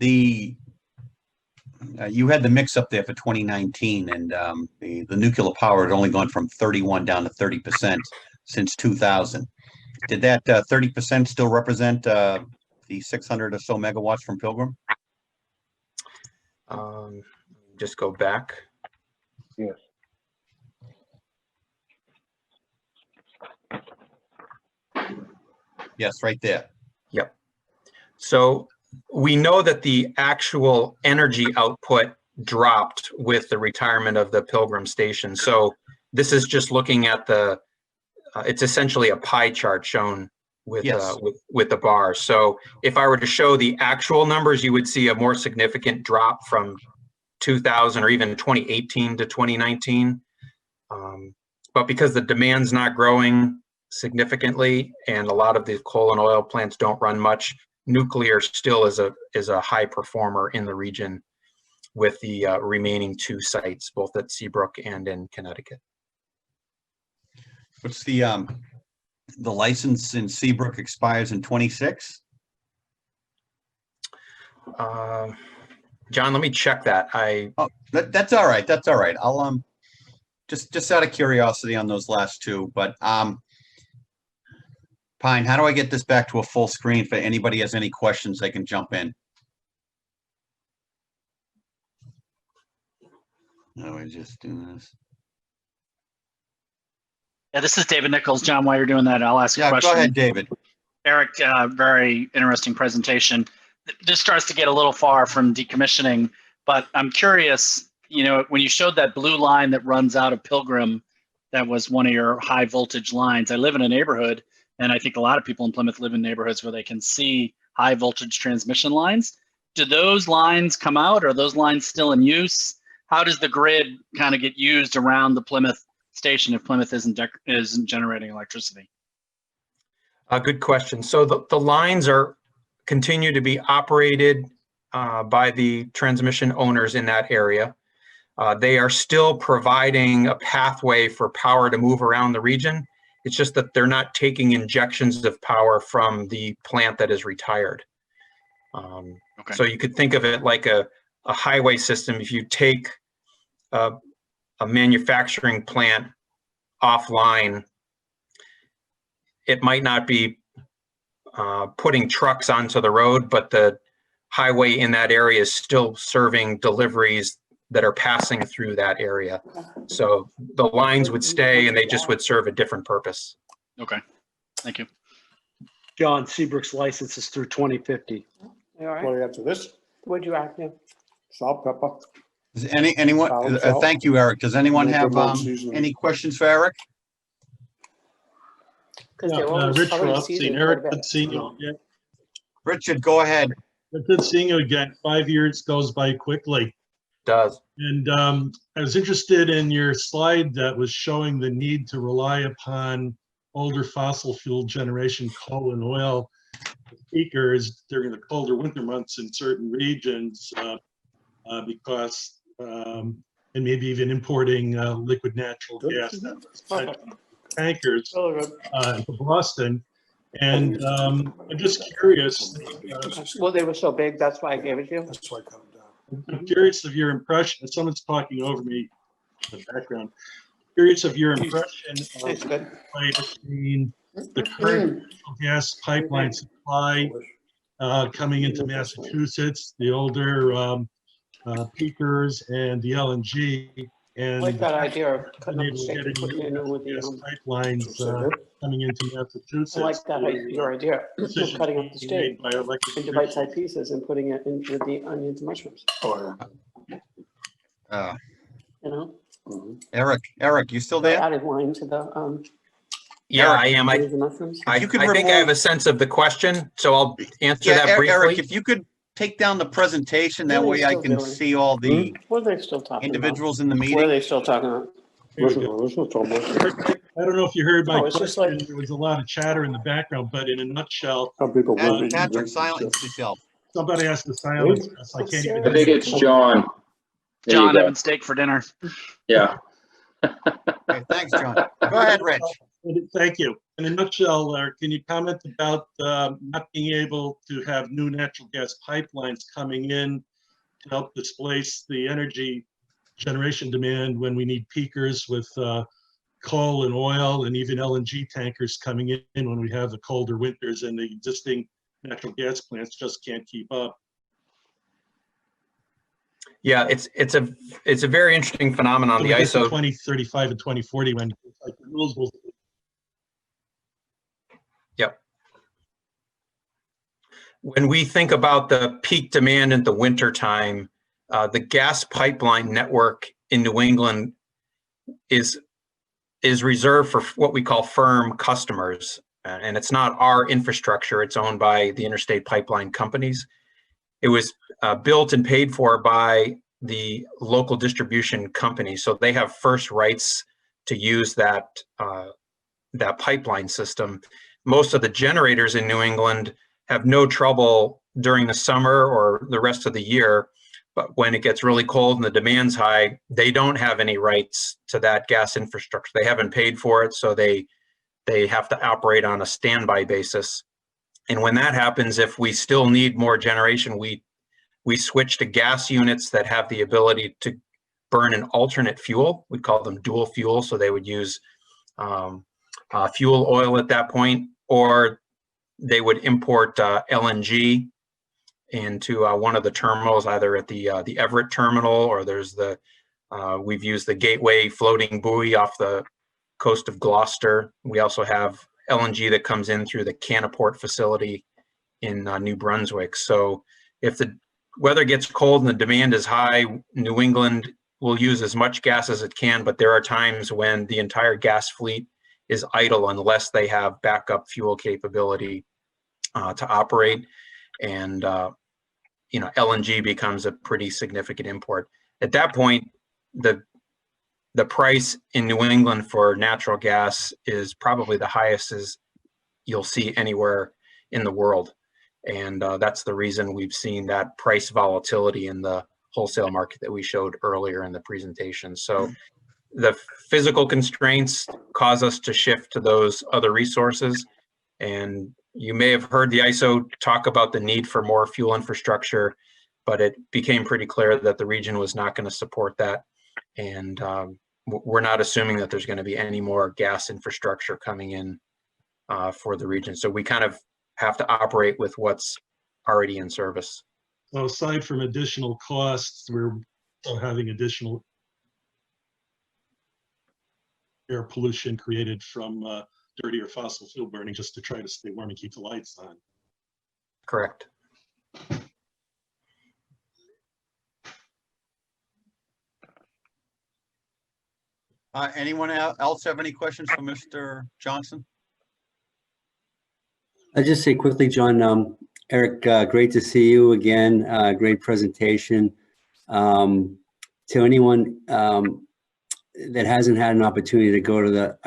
You had the mix up there for 2019, and the nuclear power had only gone from 31 down to 30% since 2000. Did that 30% still represent the 600 or so megawatts from Pilgrim? Just go back. Yes. Yes, right there. Yep. So we know that the actual energy output dropped with the retirement of the Pilgrim station. So this is just looking at the, it's essentially a pie chart shown with, with the bars. So if I were to show the actual numbers, you would see a more significant drop from 2000 or even 2018 to 2019. But because the demand's not growing significantly and a lot of the coal and oil plants don't run much, nuclear still is a high performer in the region with the remaining 2 sites, both at Seabrook and in Connecticut. What's the license in Seabrook expires in 26? John, let me check that. That's all right. That's all right. I'll just out of curiosity on those last 2, but Pine, how do I get this back to a full screen? For anybody has any questions, they can jump in. No, we're just doing this. Yeah, this is David Nichols. John, while you're doing that, I'll ask a question. Go ahead, David. Eric, very interesting presentation. This starts to get a little far from decommissioning, but I'm curious, you know, when you showed that blue line that runs out of Pilgrim, that was one of your high voltage lines. I live in a neighborhood, and I think a lot of people in Plymouth live in neighborhoods where they can see high voltage transmission lines. Do those lines come out? Are those lines still in use? How does the grid kind of get used around the Plymouth station if Plymouth isn't generating electricity? Good question. So the lines continue to be operated by the transmission owners in that area. They are still providing a pathway for power to move around the region. It's just that they're not taking injections of power from the plant that is retired. So you could think of it like a highway system. If you take a manufacturing plant offline, it might not be putting trucks onto the road, but the highway in that area is still serving deliveries that are passing through that area. So the lines would stay and they just would serve a different purpose. Okay, thank you. John, Seabrook's license is through 2050. All right. What do you have to this? What'd you ask him? Salt, pepper. Does anyone, thank you, Eric. Does anyone have any questions for Eric? Rich Rothstein, Eric, good seeing you again. Richard, go ahead. Good seeing you again. 5 years goes by quickly. Does. And I was interested in your slide that was showing the need to rely upon older fossil fuel generation, coal and oil peakers during the colder winter months in certain regions because, and maybe even importing liquid natural gas tankers to Boston. And I'm just curious. Well, they were so big, that's why I gave it to you. That's why I come down. I'm curious of your impression. Someone's talking over me in the background. Curious of your impression of the play between the current gas pipeline supply coming into Massachusetts, the older peakers, and the LNG. And I like that idea of cutting up the able to state get and putting it in with gas the, pipelines coming into Massachusetts. I like that, your idea, of Decision cutting up the being state made by elected into bite-sized pieces and putting it in with the onions and mushrooms, Oh, Uh, you know? Eric, you still I there? added wine to the, Yeah, I am. I onions and mushrooms. think you could I remove- have a sense of the question, so I'll answer Yeah, that briefly. Eric, if you could take down the presentation, that way I can see all the What are they still talking about? individuals in the What are meeting. they still talking about? I don't know if you heard my No, it's just question. like- There was a lot of chatter in the background, but in a nutshell, Patrick, silence yourself. somebody has to silence us. I can't even. I think it's John. There you John, go. having steak for dinner. Yeah. Okay, thanks, John. Go ahead, Rich. Thank you. In a nutshell, can you comment about not being able to have new natural gas pipelines coming in to help displace the energy generation demand when we need peakers with coal and oil and even LNG tankers coming in when we have the colder winters and the existing natural gas plants just can't keep up? Yeah, it's a very interesting phenomenon. The ISO 2035 and 2040 when like, the rules will. Yep. When we think about the peak demand in the winter time, the gas pipeline network in New England is reserved for what we call firm customers, and it's not our infrastructure. It's owned by the interstate pipeline companies. It was built and paid for by the local distribution company, so they have first rights to use that that pipeline system. Most of the generators in New England have no trouble during the summer or the rest of the year, but when it gets really cold and the demand's high, they don't have any rights to that gas infrastructure. They haven't paid for it, so they have to operate on a standby basis. And when that happens, if we still need more generation, we switch to gas units that have the ability to burn an alternate fuel. We call them dual fuel, so they would use fuel oil at that point, or they would import LNG into one of the terminals, either at the Everett terminal, or there's the we've used the Gateway floating buoy off the coast of Gloucester. We also have LNG that comes in through the Canaport facility in New Brunswick. So if the weather gets cold and the demand is high, New England will use as much gas as it can, but there are times when the entire gas fleet is idle unless they have backup fuel capability to operate. And you know, LNG becomes a pretty significant import. At that point, the price in New England for natural gas is probably the highest you'll see anywhere in the world. And that's the reason we've seen that price volatility in the wholesale market that we showed earlier in the presentation. So the physical constraints cause us to shift to those other resources. And you may have heard the ISO talk about the need for more fuel infrastructure, but it became pretty clear that the region was not going to support that. And we're not assuming that there's going to be any more gas infrastructure coming in for the region. So we kind of have to operate with what's already in service. So aside from additional costs, we're having additional air pollution created from dirtier fossil fuel burning just to try to stay warm and keep the lights on. Correct. Anyone else have any questions for Mr. Johnson? I'll just say quickly, John, Eric, great to see you again. Great presentation. To anyone that hasn't had an opportunity to go to the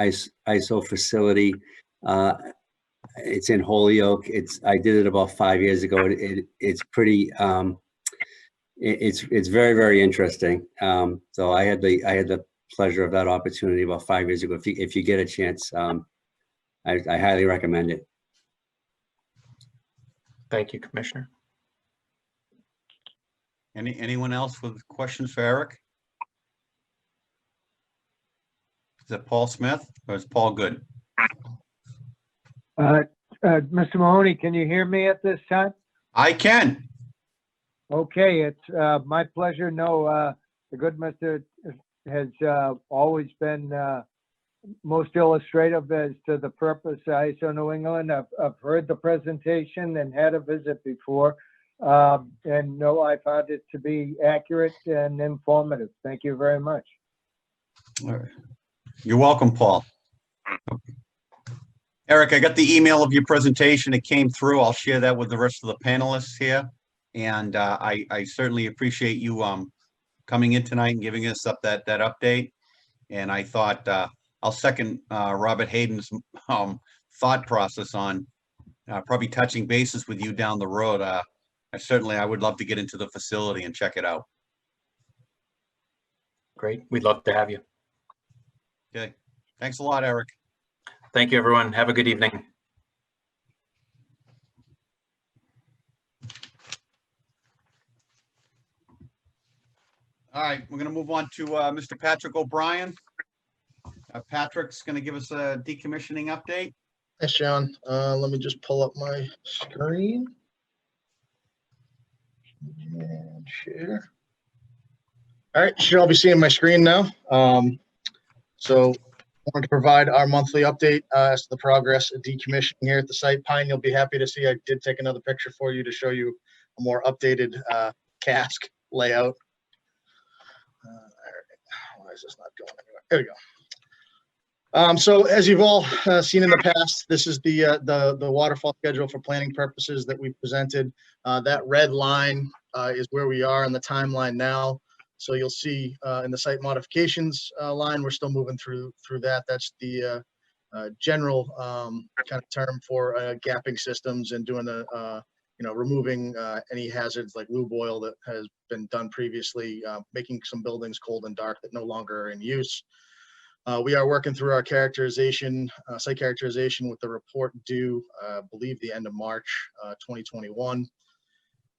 ISO facility, it's in Holyoke. I did it about 5 years ago. It's pretty. It's very, very interesting. So I had the pleasure of that opportunity about 5 years ago. If you get a chance, I highly recommend it. Thank you, Commissioner. Anyone else with questions for Eric? Is it Paul Smith or is Paul good? Mr. Mahoney, can you hear me at this time? I can. Okay, it's my pleasure. No, the good Mr. has always been most illustrative as to the purpose of ISO New England. I've heard the presentation and had a visit before, and no, I found it to be accurate and informative. Thank you very much. All right. You're welcome, Paul. Eric, I got the email of your presentation. It came through. I'll share that with the rest of the panelists here. And I certainly appreciate you coming in tonight and giving us that update. And I thought I'll second Robert Hayden's thought process on probably touching bases with you down the road. I would love to get into the facility and check it out. Great. We'd love to have you. Okay. Thanks a lot, Eric. Thank you, everyone. Have a good evening. All right, we're going to move on to Mr. Patrick O'Brien. Patrick's going to give us a decommissioning update. Thanks, John. Let me just pull up my screen and share. All right, you should all be seeing my screen now. So I wanted to provide our monthly update as to the progress of decommissioning here at the site. Pine, you'll be happy to see I did take another picture for you to show you a more updated cask layout. Why is this not going anywhere? There we go. So as you've all seen in the past, this is the waterfall schedule for planning purposes that we presented. That red line is where we are in the timeline now. So you'll see in the site modifications line, we're still moving through that. That's the general kind of term for gapping systems and doing removing any hazards like lube oil that has been done previously, making some buildings cold and dark that no longer are in use. We are working through our characterization, site characterization with the report due, I believe, the end of March 2021.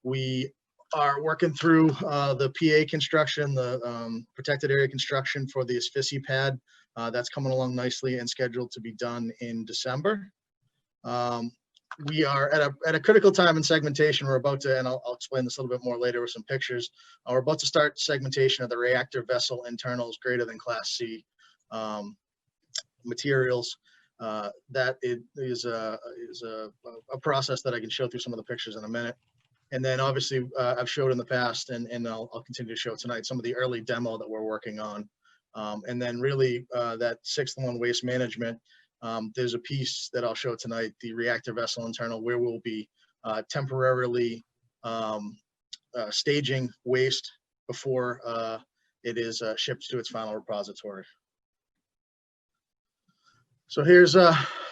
We are working through the PA construction, the protected area construction for the asphyxia pad. That's coming along nicely and scheduled to be done in December. We are at a critical time in segmentation. We're about to, and I'll explain this a little bit more later with some pictures. We're about to start segmentation of the reactor vessel internals greater than Class C materials. That is a process that I can show through some of the pictures in a minute. And then obviously I've showed in the past, and I'll continue to show tonight, some of the early demo that we're working on. And then really that sixth one, waste management. There's a piece that I'll show tonight, the reactor vessel internal, where we'll be temporarily staging waste before it is shipped to its final repository. So here's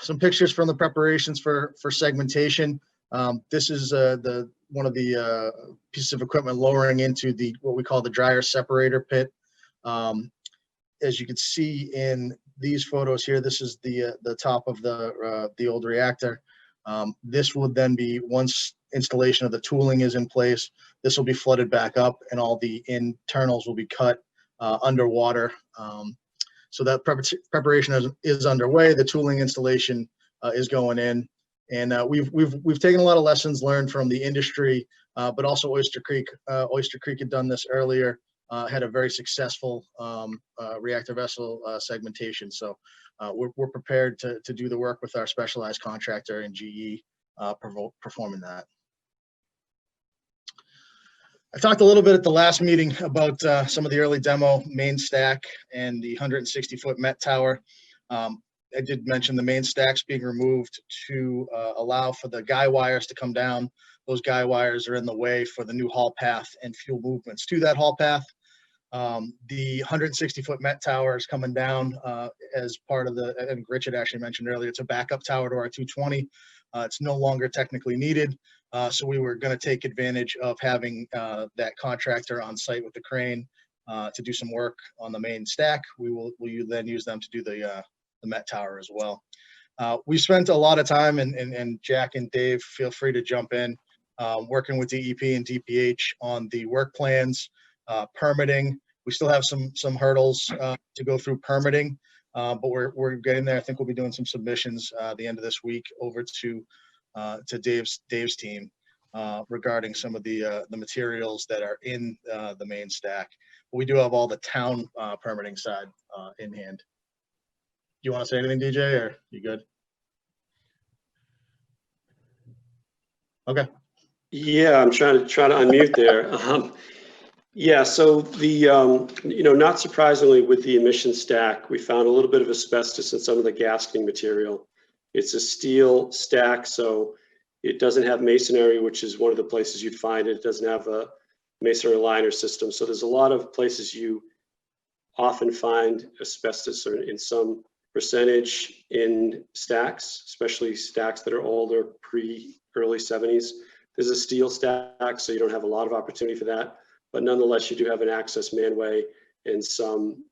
some pictures from the preparations for segmentation. This is one of the pieces of equipment lowering into what we call the dryer separator pit. As you can see in these photos here, this is the top of the old reactor. This would then be, once installation of the tooling is in place, this will be flooded back up and all the internals will be cut underwater. So that preparation is underway. The tooling installation is going in, and we've taken a lot of lessons learned from the industry, but also Oyster Creek. Oyster Creek had done this earlier, had a very successful reactor vessel segmentation. So we're prepared to do the work with our specialized contractor in GE performing that. I talked a little bit at the last meeting about some of the early demo main stack and the 160-foot Met Tower. I did mention the main stacks being removed to allow for the guy wires to come down. Those guy wires are in the way for the new haul path and fuel movements to that haul path. The 160-foot Met Tower is coming down as part of I think Rich had actually mentioned earlier, it's a backup tower to our 220. It's no longer technically needed. So we were going to take advantage of having that contractor on site with the crane to do some work on the main stack. We'll then use them to do the Met Tower as well. We spent a lot of time, and Jack and Dave, feel free to jump in, working with DEP and DPH on the work plans, permitting. We still have some hurdles to go through permitting, but we're getting there. I think we'll be doing some submissions at the end of this week over to Dave's team regarding some of the materials that are in the main stack. But we do have all the town permitting side in hand. Do you want to say anything, DJ, or you good? Okay. Yeah, I'm trying to unmute there. Yeah, so not surprisingly with the emission stack, we found a little bit of asbestos in some of the gasketing material. It's a steel stack, so it doesn't have masonry, which is one of the places you'd find it. It doesn't have a masonry liner system. So there's a lot of places you often find asbestos or in some percentage in stacks, especially stacks that are older, early 70s. There's a steel stack, so you don't have a lot of opportunity for that. But nonetheless, you do have an access manway and some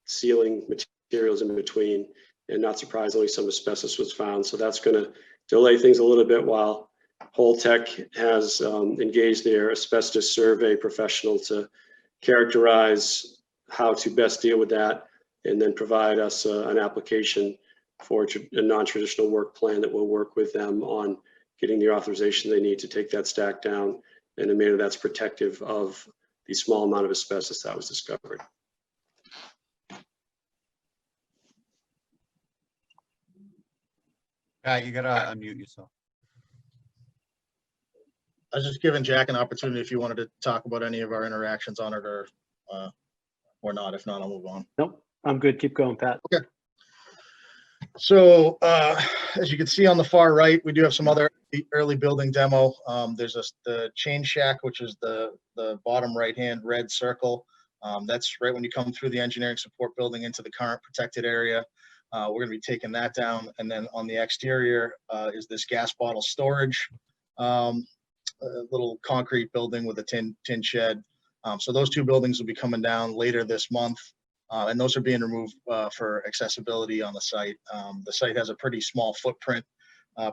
sealing materials in between. And not surprisingly, some asbestos was found. So that's going to delay things a little bit while Holtec has engaged their asbestos survey professional to characterize how to best deal with that and then provide us an application for a non-traditional work plan that will work with them on getting the authorization they need to take that stack down in a manner that's protective of the small amount of asbestos that was discovered. You gotta unmute yourself. I was just giving Jack an opportunity if you wanted to talk about any of our interactions on it or not. If not, I'll move on. Nope, I'm good. Keep going, Pat. Okay. So as you can see on the far right, we do have some other early building demo. There's the chain shack, which is the bottom right-hand red circle. That's right when you come through the engineering support building into the current protected area. We're going to be taking that down. And then on the exterior is this gas bottle storage, a little concrete building with a tin shed. So those two buildings will be coming down later this month. And those are being removed for accessibility on the site. The site has a pretty small footprint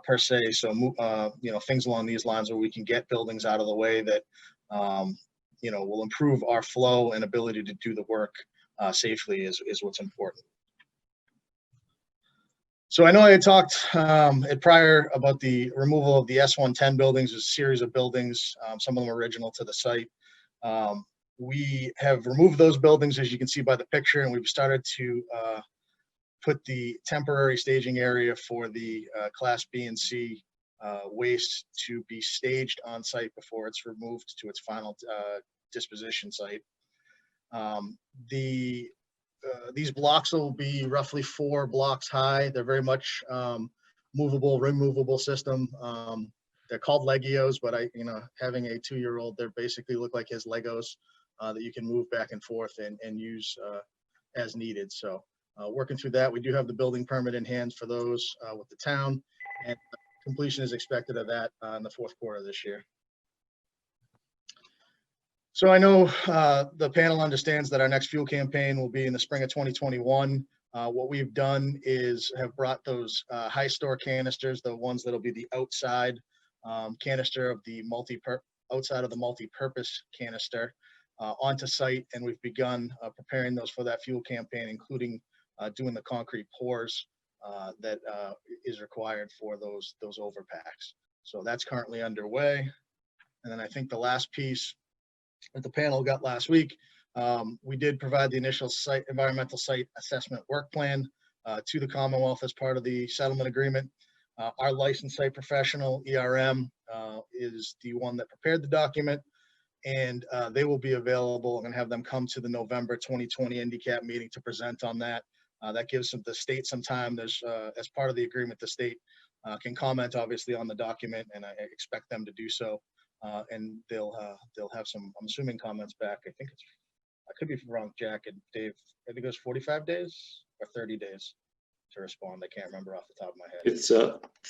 per se. So, things along these lines where we can get buildings out of the way that, will improve our flow and ability to do the work safely is what's important. So I know I had talked at prior about the removal of the S110 buildings, a series of buildings, some of them original to the site. We have removed those buildings, as you can see by the picture, and we've started to put the temporary staging area for the Class B and C waste to be staged on site before it's removed to its final disposition site. These blocks will be roughly 4 blocks high. They're very much movable, removable system. They're called Legios, but having a 2-year-old, they basically look like his Legos that you can move back and forth and use as needed. So working through that. We do have the building permit in hand for those with the town, and completion is expected of that in the fourth quarter of this year. So I know the panel understands that our next fuel campaign will be in the spring of 2021. What we've done is have brought those high store canisters, the ones that'll be the outside canister of the outside of the multi-purpose canister, onto site, and we've begun preparing those for that fuel campaign, including doing the concrete pours that is required for those overpacks. So that's currently underway. And then I think the last piece that the panel got last week, we did provide the initial environmental site assessment work plan to the Commonwealth as part of the settlement agreement. Our licensed site professional, ERM, is the one that prepared the document, and they will be available. I'm going to have them come to the November 2020 NDCAP meeting to present on that. That gives the state some time. There's, as part of the agreement, the state can comment obviously on the document, and I expect them to do so. And they'll have some, I'm assuming, comments back. I think I could be wrong, Jack and Dave. I think it was 45 days or 30 days to respond. I can't remember off the top of my head. It's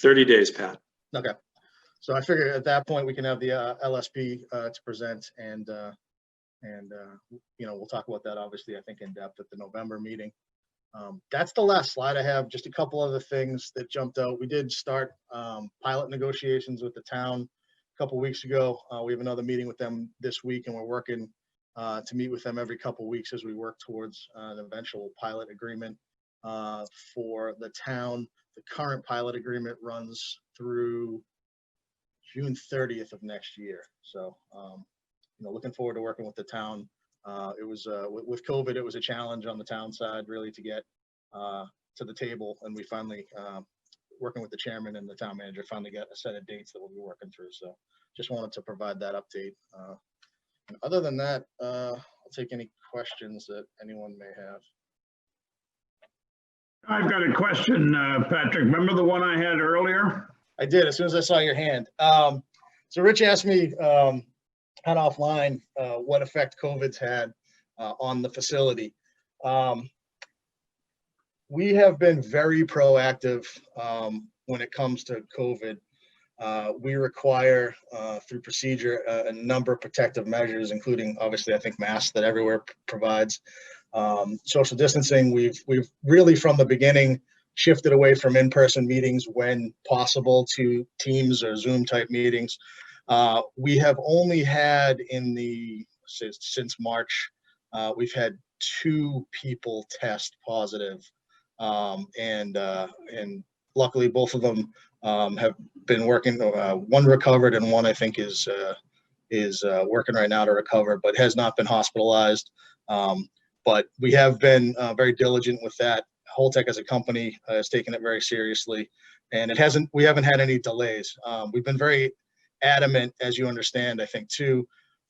30 days, Pat. Okay. So I figure at that point we can have the LSP to present, and we'll talk about that obviously, I think, in depth at the November meeting. That's the last slide I have. Just a couple other things that jumped out. We did start pilot negotiations with the town a couple weeks ago. We have another meeting with them this week, and we're working to meet with them every couple weeks as we work towards an eventual pilot agreement for the town. The current pilot agreement runs through June 30th of next year. So, looking forward to working with the town. It was with COVID, it was a challenge on the town side really to get to the table, and we finally, working with the chairman and the town manager, finally got a set of dates that we'll be working through. So just wanted to provide that update. And other than that, I'll take any questions that anyone may have. I've got a question, Patrick. Remember the one I had earlier? I did, as soon as I saw your hand. So Rich asked me kind of offline what effect COVID's had on the facility. We have been very proactive when it comes to COVID. We require through procedure a number of protective measures, including obviously I think masks that everywhere provides. Social distancing, we've really from the beginning shifted away from in-person meetings when possible to Teams or Zoom type meetings. We have only had since March, we've had 2 people test positive, and luckily both of them have been working. One recovered, and one I think is working right now to recover, but has not been hospitalized. But we have been very diligent with that. Holtec as a company has taken it very seriously, and we haven't had any delays. We've been very adamant, as you understand, I think too.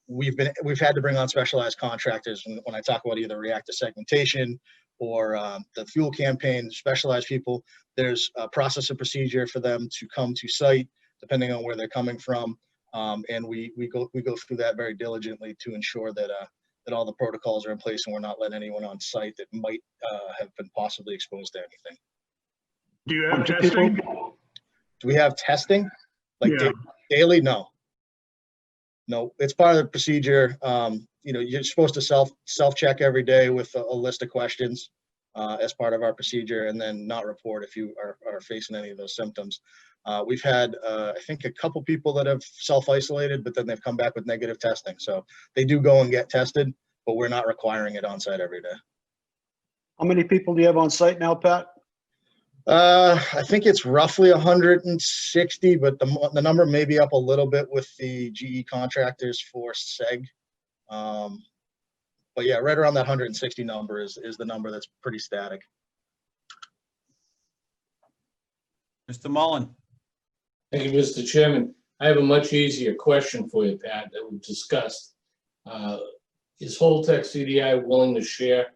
We've had to bring on specialized contractors. When I talk about either reactor segmentation or the fuel campaign, specialized people, there's a process and procedure for them to come to site, depending on where they're coming from. And we go through that very diligently to ensure that all the protocols are in place and we're not letting anyone on site that might have been possibly exposed to anything. Do you have testing? Do we have testing? Like daily? No, it's part of the procedure. You're supposed to self-check every day with a list of questions as part of our procedure, and then not report if you are facing any of those symptoms. We've had, I think, a couple people that have self-isolated, but then they've come back with negative testing. So they do go and get tested, but we're not requiring it on site every day. How many people do you have on site now, Pat? I think it's roughly 160, but the number may be up a little bit with the GE contractors for SEG. But yeah, right around that 160 number is the number that's pretty static. Mr. Mullen. Thank you, Mr. Chairman. I have a much easier question for you, Pat, that we've discussed. Is Holtec CDI willing to share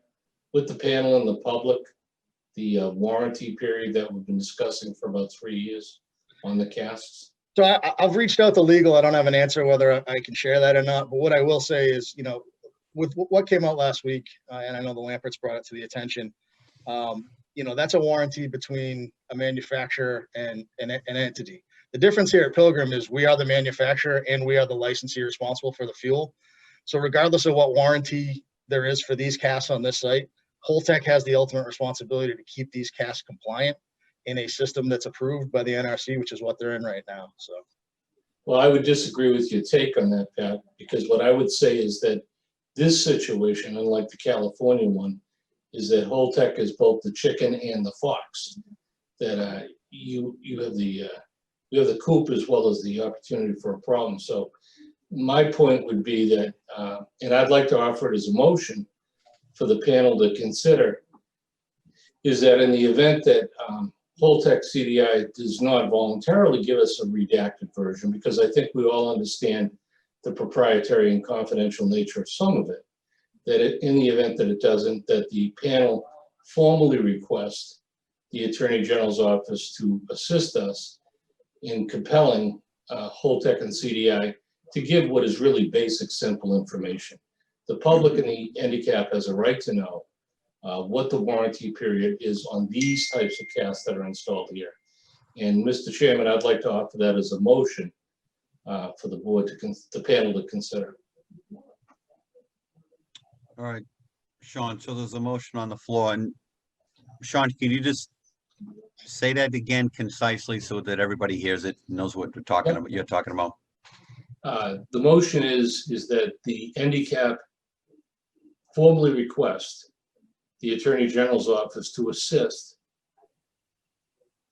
with the panel and the public the warranty period that we've been discussing for about 3 years on the casks? So I've reached out to legal. I don't have an answer whether I can share that or not. But what I will say is, with what came out last week, and I know the Lamperts brought it to the attention, That's a warranty between a manufacturer and an entity. The difference here at Pilgrim is we are the manufacturer and we are the licensee responsible for the fuel. So regardless of what warranty there is for these casks on this site, Holtec has the ultimate responsibility to keep these casks compliant in a system that's approved by the NRC, which is what they're in right now. So, Well, I would disagree with your take on that, Pat, because what I would say is that this situation, unlike the California one, is that Holtec is both the chicken and the fox. That you have the coop as well as the opportunity for a problem. So my point would be that, and I'd like to offer it as a motion for the panel to consider, is that in the event that Holtec CDI does not voluntarily give us a redacted version, because I think we all understand the proprietary and confidential nature of some of it, that in the event that it doesn't, that the panel formally request the Attorney General's office to assist us in compelling Holtec and CDI to give what is really basic, simple information. The public and the NDCAP has a right to know what the warranty period is on these types of casks that are installed here. And Mr. Chairman, I'd like to offer that as a motion for the board the panel to consider. All right, Sean, so there's a motion on the floor, and Sean, can you just say that again concisely so that everybody hears it, knows what we're talking about, you're talking about? The motion is that the NDCAP formally request the Attorney General's office to assist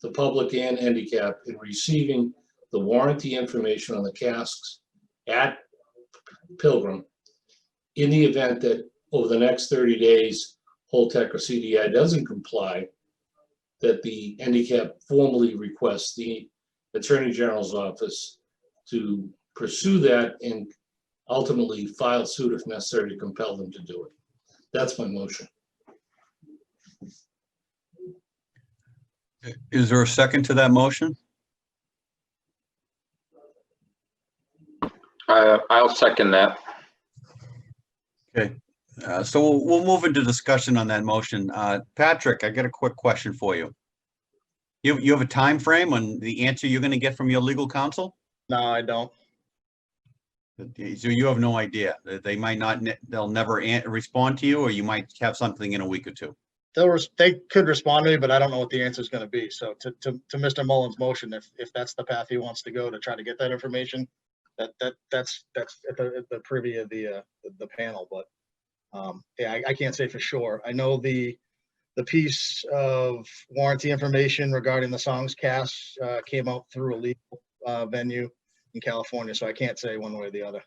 the public and NDCAP in receiving the warranty information on the casks at Pilgrim in the event that over the next 30 days, Holtec or CDI doesn't comply, that the NDCAP formally requests the Attorney General's office to pursue that and ultimately file suit if necessary to compel them to do it. That's my motion. Is there a second to that motion? I'll second that. Okay, so we'll move into discussion on that motion. Patrick, I got a quick question for you. You have a time frame on the answer you're going to get from your legal counsel? no, I don't. So you have no idea. They might not, they'll never respond to you, or you might have something in a week or two. They could respond to me, but I don't know what the answer is going to be. So to Mr. Mullins' motion, if that's the path he wants to go to try to get that information, that's at the privy of the panel. But yeah, I can't say for sure. I know the piece of warranty information regarding the songs cast came out through a legal venue in California, so I can't say one way or the other.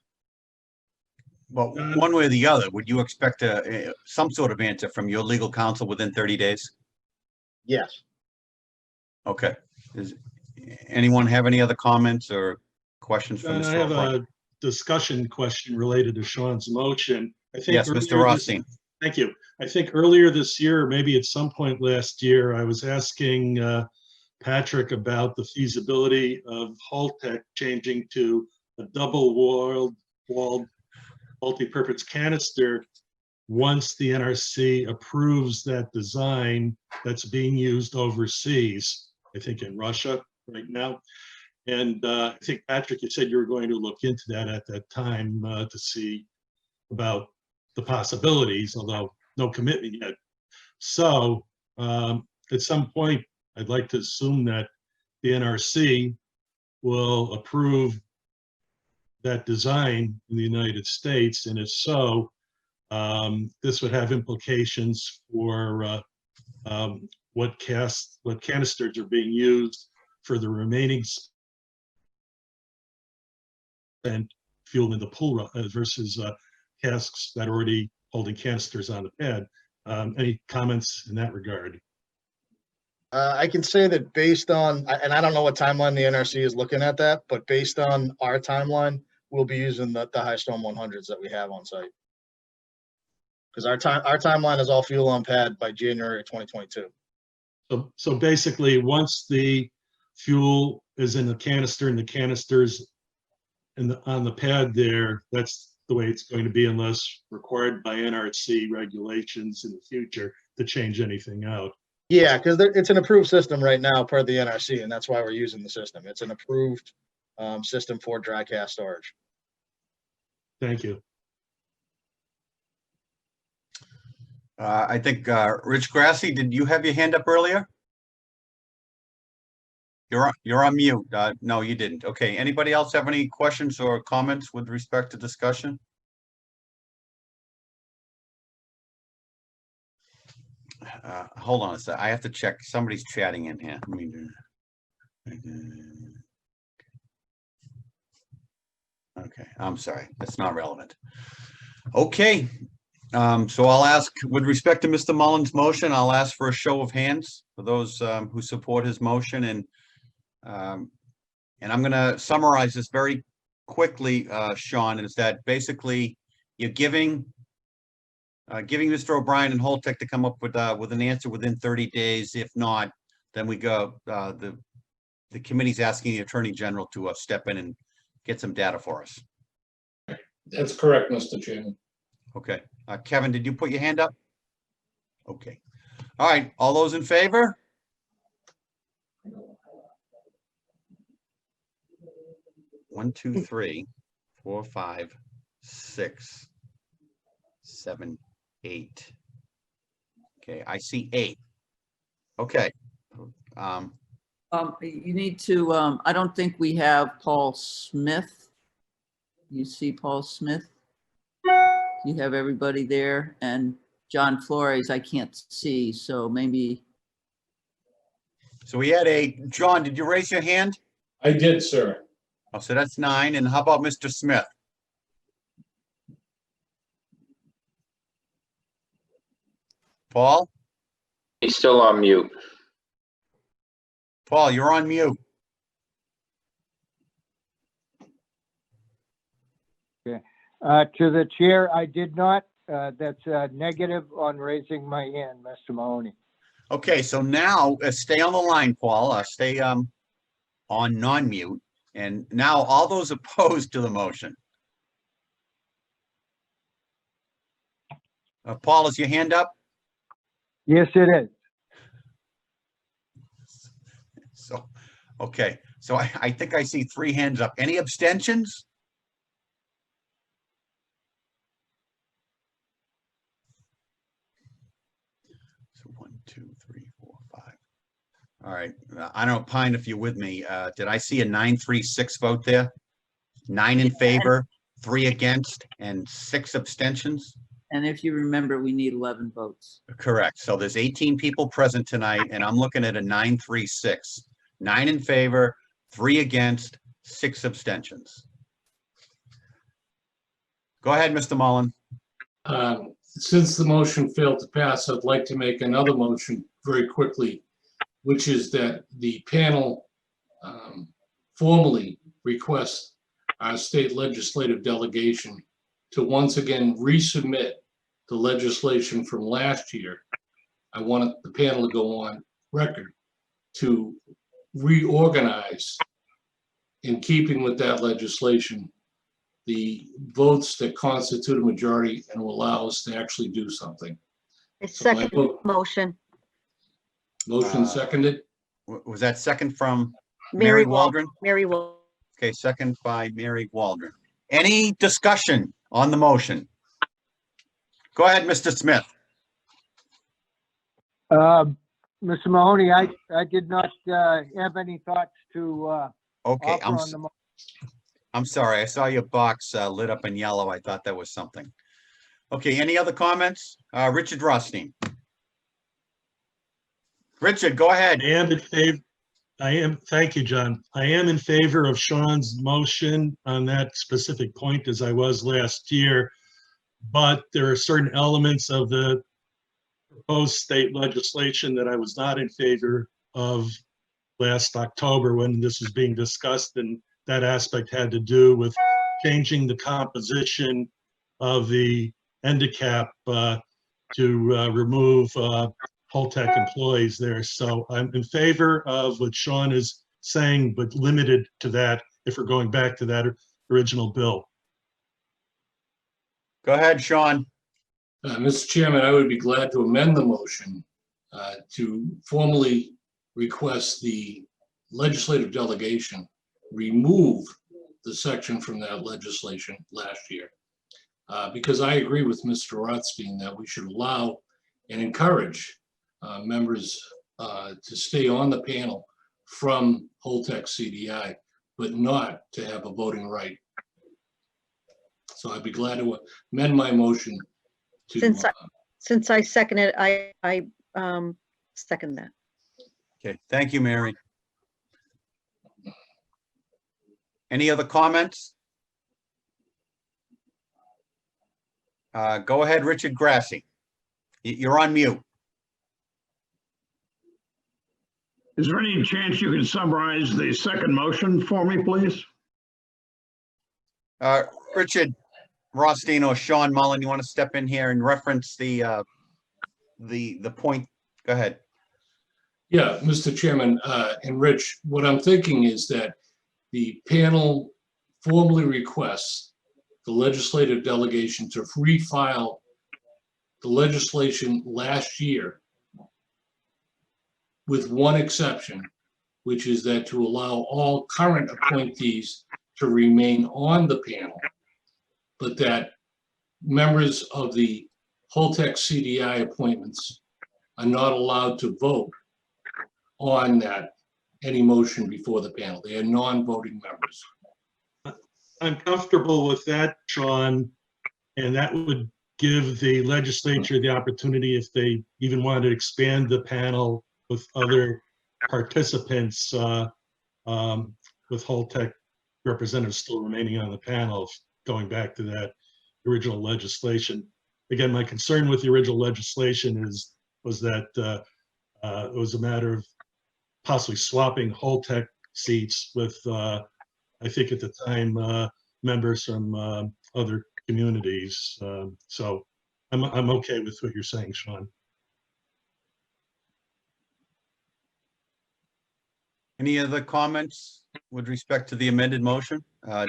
Well, one way or the other, would you expect some sort of answer from your legal counsel within 30 days? Yes. Okay. Does anyone have any other comments or questions from I Mr. have O'Brien? a discussion question related to Sean's motion. I think Yes, Mr. Rothstein. Thank you. I think earlier this year, or maybe at some point last year, I was asking Patrick about the feasibility of Holtec changing to a double-walled multi-purpose canister once the NRC approves that design that's being used overseas, I think in Russia right now. And I think, Patrick, you said you were going to look into that at that time to see about the possibilities, although no commitment yet. So at some point, I'd like to assume that the NRC will approve that design in the United States, and if so, this would have implications for what canisters are being used for the remaining spent fuel in the pool versus casks that are already holding canisters on the pad. Any comments in that regard? I can say that based on, and I don't know what timeline the NRC is looking at that, but based on our timeline, we'll be using the high storm 100s that we have on site. Because our timeline is all fuel on pad by January 2022. So basically, once the fuel is in the canister and the canisters on the pad there, that's the way it's going to be unless required by NRC regulations in the future to change anything out. Yeah, because it's an approved system right now per the NRC, and that's why we're using the system. It's an approved system for dry cask storage. Thank you. I think, Rich Grassi, did you have your hand up earlier? You're on mute. No, you didn't. Okay, anybody else have any questions or comments with respect to discussion? Hold on a sec. I have to check. Somebody's chatting in here. Let me do. Okay, I'm sorry. That's not relevant. Okay, so I'll ask, with respect to Mr. Mullins' motion, I'll ask for a show of hands for those who support his motion, and I'm going to summarize this very quickly, Sean, is that basically you're giving Mr. O'Brien and Holtec to come up with an answer within 30 days. If not, then we go, the committee's asking the Attorney General to step in and get some data for us. That's correct, Mr. Chairman. Okay. Kevin, did you put your hand up? Okay. All right. All those in favor? One, two, 3, 4, 5, 6, 7, 8. Okay, I see 8. Okay. You need to, I don't think we have Paul Smith. You see Paul Smith? You have everybody there, and John Flores, I can't see, so maybe. So we had John, did you raise your hand? I did, sir. Oh, so that's 9. And how about Mr. Smith? Paul? He's still on mute. Paul, you're on mute. Okay. To the chair, I did not. That's a negative on raising my hand, Mr. Mahoney. Okay, so now stay on the line, Paul. Stay on non-mute. And now all those opposed to the motion. Paul, is your hand up? Yes, it is. So, okay. So I think I see 3 hands up. Any abstentions? So 1, 2, 3, 4, 5. All right. I don't know, Pine, if you're with me. Did I see a 9-3-6 vote there? 9 in favor, 3 against, and 6 abstentions? And if you remember, we need 11 votes. Correct. So there's 18 people present tonight, and I'm looking at a 9-3-6. 9 in favor, 3 against, 6 abstentions. Go ahead, Mr. Mullen. Since the motion failed to pass, I'd like to make another motion very quickly, which is that the panel formally request our state legislative delegation to once again resubmit the legislation from last year. I want the panel to go on record to reorganize, in keeping with that legislation, the votes that constitute a majority and will allow us to actually do something. A second motion. Motion seconded. Was that second from Mary Mary Waldron? Mary Waldron. Okay, second by Mary Waldron. Any discussion on the motion? Go ahead, Mr. Smith. Mr. Mahoney, I did not have any thoughts to Okay, offer on the motion. I'm sorry. I saw your box lit up in yellow. I thought that was something. Okay, any other comments? Richard Rothstein. Richard, go ahead. I am in favor. Thank you, John. I am in favor of Sean's motion on that specific point, as I was last year, but there are certain elements of the proposed state legislation that I was not in favor of last October when this was being discussed, and that aspect had to do with changing the composition of the NDCAP to remove Holtec employees there. So I'm in favor of what Sean is saying, but limited to that if we're going back to that original bill. Go ahead, Sean. Mr. Chairman, I would be glad to amend the motion to formally request the legislative delegation remove the section from that legislation last year. Because I agree with Mr. Rothstein that we should allow and encourage members to stay on the panel from Holtec CDI, but not to have a voting right. So I'd be glad to amend my motion to. Since I second it, I second that. Okay, thank you, Mary. Any other comments? Go ahead, Richard Grassi. You're on mute. Is there any chance you can summarize the second motion for me, please? Richard Rothstein or Sean Mullen, you want to step in here and reference the point? Go ahead. Yeah, Mr. Chairman, and Rich, what I'm thinking is that the panel formally requests the legislative delegation to refile the legislation last year with one exception, which is that to allow all current appointees to remain on the panel, but that members of the Holtec CDI appointments are not allowed to vote on that, any motion before the panel. They are non-voting members. I'm comfortable with that, Sean, and that would give the legislature the opportunity, if they even wanted to expand the panel with other participants, with Holtec representatives still remaining on the panel, going back to that original legislation. Again, my concern with the original legislation was that it was a matter of possibly swapping Holtec seats with, I think at the time, members from other communities. So I'm okay with what you're saying, Sean. Any other comments with respect to the amended motion?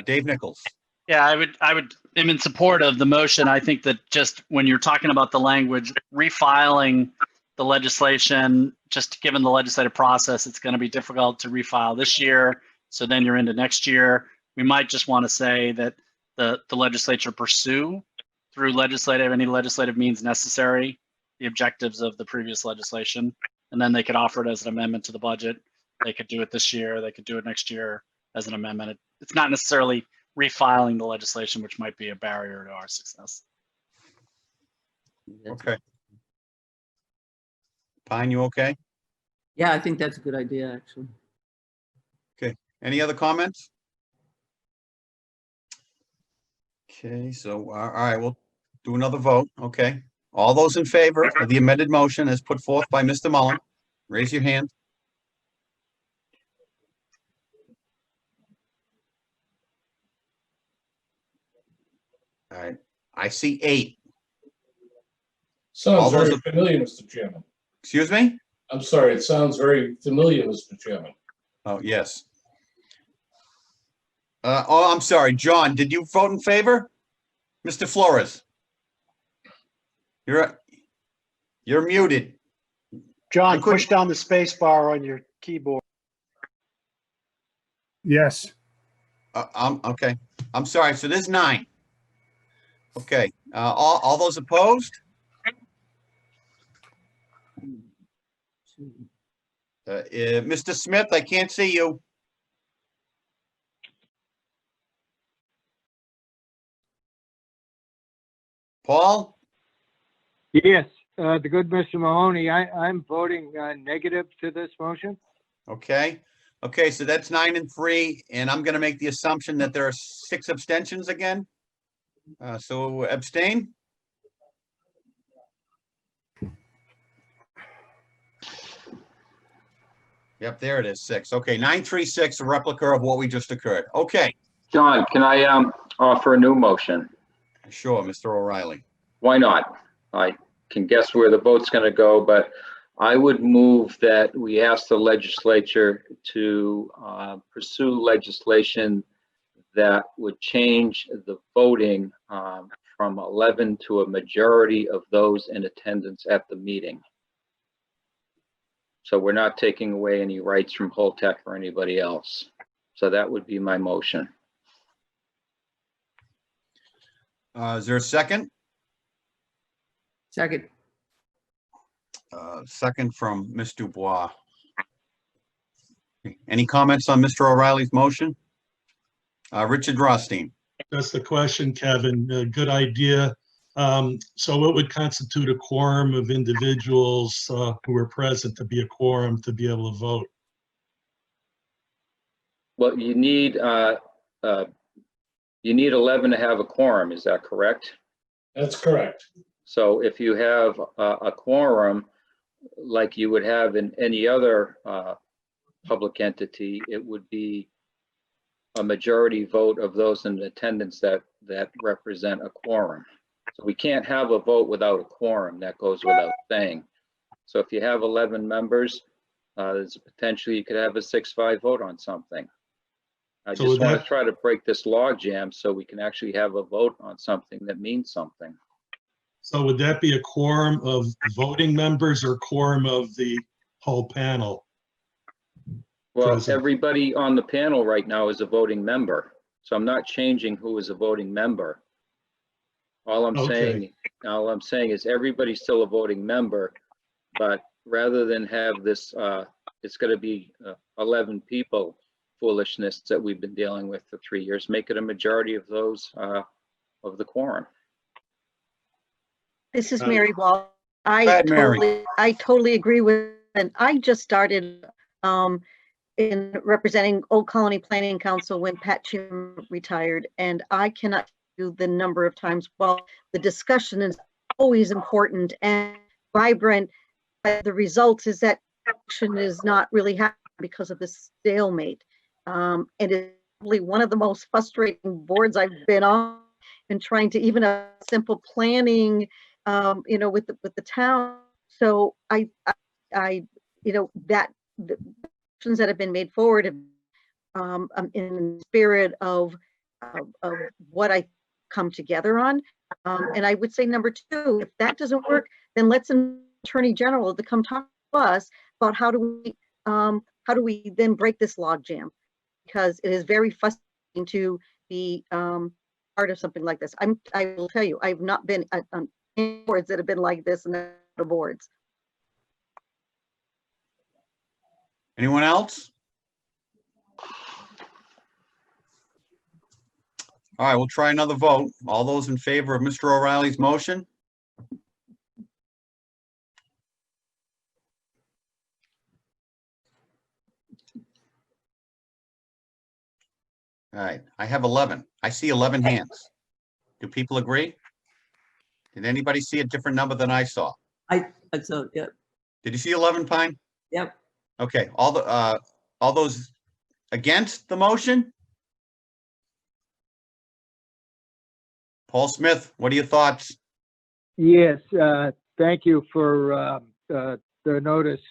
Dave Nichols. Yeah, I would am in support of the motion. I think that just when you're talking about the language, refiling the legislation, just given the legislative process, it's going to be difficult to refile this year. So then you're into next year. We might just want to say that the legislature pursue through any legislative means necessary the objectives of the previous legislation, and then they could offer it as an amendment to the budget. They could do it this year. They could do it next year as an amendment. It's not necessarily refiling the legislation, which might be a barrier to our success. Okay. Pine, you okay? Yeah, I think that's a good idea, actually. Okay. Any other comments? Okay, so all right, we'll do another vote. Okay. All those in favor of the amended motion as put forth by Mr. Mullen, raise your hand. All right, I see 8. Sounds very familiar, Mr. Chairman. Excuse me? I'm sorry, it sounds very familiar, Mr. Chairman. Oh, yes. Oh, I'm sorry, John, did you vote in favor? Mr. Flores? You're muted. John, push down the space bar on your keyboard. Yes. Okay. I'm sorry. So there's 9. Okay. All those opposed? Mr. Smith, I can't see you. Paul? Yes, the good Mr. Mahoney, I'm voting negative to this motion. Okay. Okay, so that's 9 and 3, and I'm going to make the assumption that there are 6 abstentions again. So abstain? Yep, there it is, 6. Okay, 936, a replica of what we just occurred. Okay. John, can I offer a new motion? Sure, Mr. O'Reilly. Why not? I can guess where the vote's going to go, but I would move that we ask the legislature to pursue legislation that would change the voting from 11 to a majority of those in attendance at the meeting. So we're not taking away any rights from Holtec or anybody else. So that would be my motion. Is there a second? Second. Second from Ms. Dubois. Any comments on Mr. O'Reilly's motion? Richard Rothstein. That's the question, Kevin. Good idea. So what would constitute a quorum of individuals who are present to be a quorum to be able to vote? Well, you need 11 to have a quorum, is that correct? That's correct. So if you have a quorum, like you would have in any other public entity, it would be a majority vote of those in attendance that represent a quorum. So we can't have a vote without a quorum. That goes without saying. So if you have 11 members, there's a potential you could have a 6-5 vote on something. I So just would want that- to try to break this log jam so we can actually have a vote on something that means something. So would that be a quorum of voting members or quorum of the whole panel? Well, Present. everybody on the panel right now is a voting member, so I'm not changing who is a voting member. All I'm saying is everybody's still a voting member, but rather than have this, it's going to be 11 people foolishness that we've been dealing with for 3 years, make it a majority of those of the quorum. This is Mary Wall. Go ahead, Mary. I totally agree with, and I just started in representing Old Colony Planning Council when Pat Chim retired, and I cannot do the number of times. Well, the discussion is always important and vibrant, but the result is that action is not really happening because of this stalemate. And it's probably one of the most frustrating boards I've been on, and trying to even a simple planning, with the town. So I that the actions that have been made forward in the spirit of what I come together on. And I would say number 2, if that doesn't work, then let's an Attorney General to come talk to us about how do we then break this logjam, because it is very frustrating to be part of something like this. I will tell you, I've not been on boards that have been like this, and the boards. Anyone else? All right, we'll try another vote. All those in favor of Mr. O'Reilly's motion? All right, I have 11. I see 11 hands. Do people agree? Did anybody see a different number than I saw? I saw, yep. Did you see 11, Pine? Yep. Okay, all those against the motion? Paul Smith, what are your thoughts? Yes, thank you for the notice,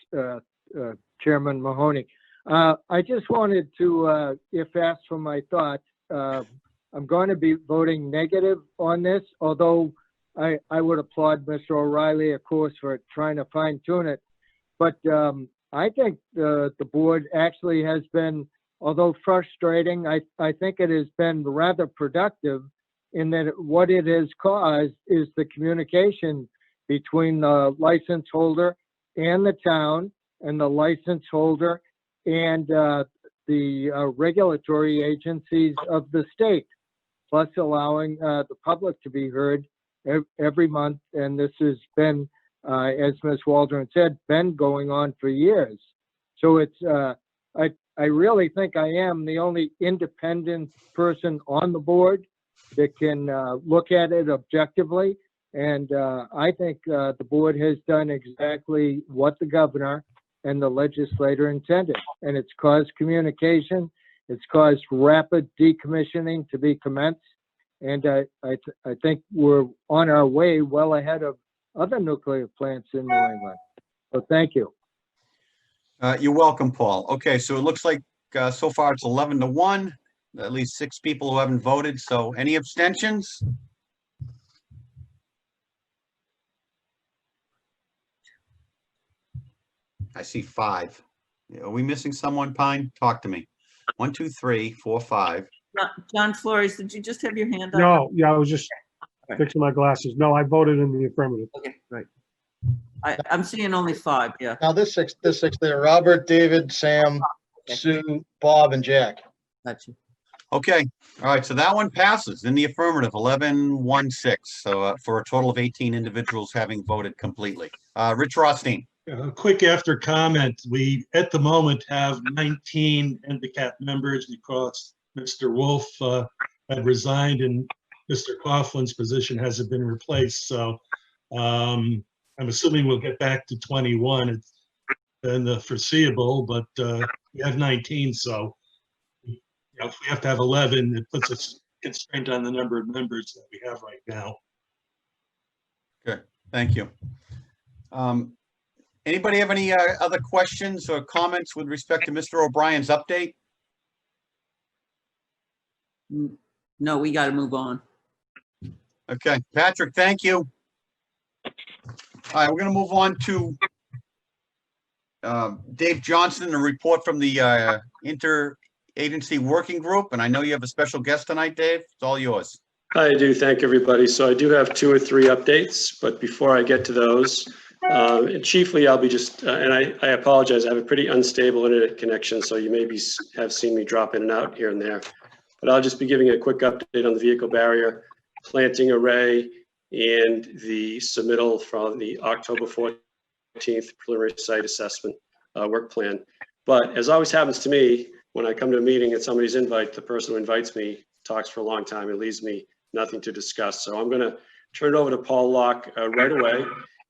Chairman Mahoney. I just wanted to, if asked for my thoughts, I'm going to be voting negative on this, although I would applaud Mr. O'Reilly, of course, for trying to fine tune it. But I think the board actually has been, although frustrating, I think it has been rather productive in that what it has caused is the communication between the license holder and the town, and the license holder and the regulatory agencies of the state, plus allowing the public to be heard every month. And this has been, as Ms. Waldron said, been going on for years. So it's, I really think I am the only independent person on the board that can look at it objectively. And I think the board has done exactly what the governor and the legislator intended. And it's caused communication. It's caused rapid decommissioning to be commenced. And I think we're on our way well ahead of other nuclear plants in New England. So thank you. You're welcome, Paul. Okay, so it looks like so far it's 11-1, at least 6 people who haven't voted. So any abstentions? I see 5. Are we missing someone, Pine? Talk to me. 1, 2, 3, 4, 5. John Flores, did you just have your hand up? No, yeah, I was just fixing my glasses. No, I voted in the affirmative. Okay. Right. I'm seeing only 5, yeah. Now this six there, Robert, David, Sam, Sue, Bob, and Jack. Gotcha. Okay, all right, so that one passes in the affirmative, 11-1-6. So for a total of 18 individuals having voted completely. Rich Rothstein. A quick after comment. We, at the moment, have 19 NDCAP members because Mr. Wolf had resigned and Mr. Coughlin's position hasn't been replaced. So I'm assuming we'll get back to 21 in the foreseeable, but we have 19, so if we have to have 11, it puts us constraint on the number of members that we have right now. Good, thank you. Anybody have any other questions or comments with respect to Mr. O'Brien's update? No, we got to move on. Okay, Patrick, thank you. All right, we're going to move on to Dave Johnson, a report from the Interagency Working Group. And I know you have a special guest tonight, Dave. It's all yours. I do. Thank everybody. So I do have 2 or 3 updates, but before I get to those, chiefly I'll be just, and I apologize, I have a pretty unstable internet connection, so you may have seen me drop in and out here and there. But I'll just be giving a quick update on the vehicle barrier planting array and the submittal from the October 14th preliminary site assessment work plan. But as always happens to me, when I come to a meeting at somebody's invite, the person who invites me talks for a long time and leaves me nothing to discuss. So I'm going to turn it over to Paul Locke right away.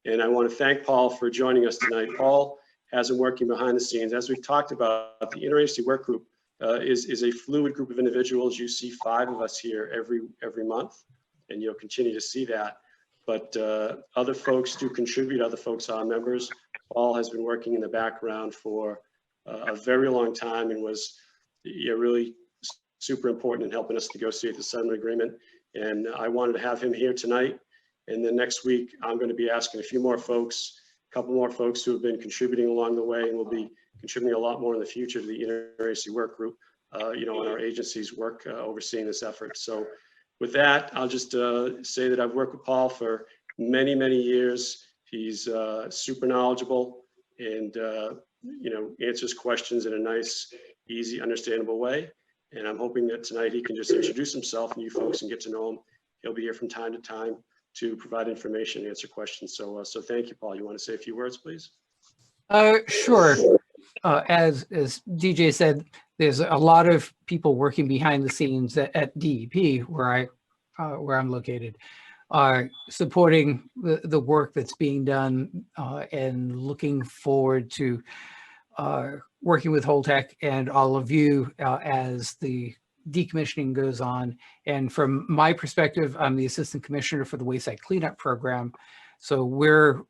And I want to thank Paul for joining us tonight. Paul has been working behind the scenes. As we've talked about, the Interagency Work Group is a fluid group of individuals. You see 5 of us here every month, and you'll continue to see that. But other folks do contribute, other folks are members. Paul has been working in the background for a very long time and was really super important in helping us negotiate the settlement agreement. And I wanted to have him here tonight. And then next week, I'm going to be asking a few more folks, a couple more folks who have been contributing along the way and will be contributing a lot more in the future to the Interagency Work Group, on our agency's work overseeing this effort. So with that, I'll just say that I've worked with Paul for many, many years. He's super knowledgeable and, answers questions in a nice, easy, understandable way. And I'm hoping that tonight he can just introduce himself and you folks and get to know him. He'll be here from time to time to provide information and answer questions. So thank you, Paul. You want to say a few words, please? Sure. As DJ said, there's a lot of people working behind the scenes at DEP where I'm located, supporting the work that's being done and looking forward to working with Holtec and all of you as the decommissioning goes on. And from my perspective, I'm the assistant commissioner for the Wayside Cleanup Program. So we're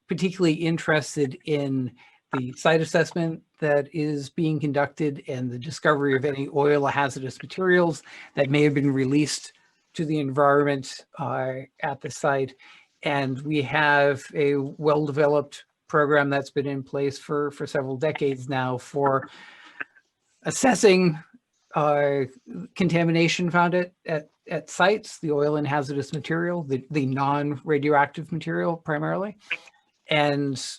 particularly interested in the site assessment that is being conducted and the discovery of any oil or hazardous materials that may have been released to the environment at the site. And we have a well-developed program that's been in place for several decades now for assessing contamination found at sites, the oil and hazardous material, the non-radioactive material primarily, and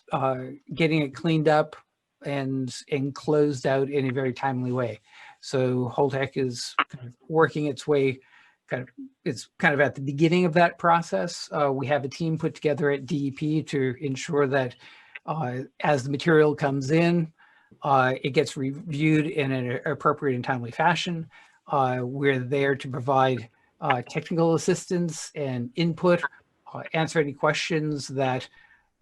getting it cleaned up and closed out in a very timely way. So Holtec is kind of working its way, it's kind of at the beginning of that process. We have a team put together at DEP to ensure that as the material comes in, it gets reviewed in an appropriate and timely fashion. We're there to provide technical assistance and input, answer any questions that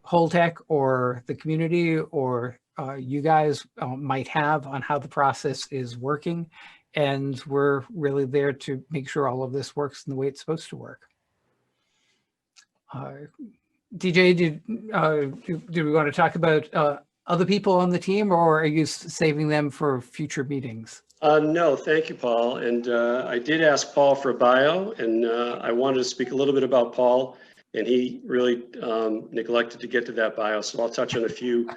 Holtec or the community or you guys might have on how the process is working. And we're really there to make sure all of this works in the way it's supposed to work. DJ, do we want to talk about other people on the team, or are you saving them for future meetings? No, thank you, Paul. And I did ask Paul for a bio, and I wanted to speak a little bit about Paul, and he really neglected to get to that bio. So I'll touch on a few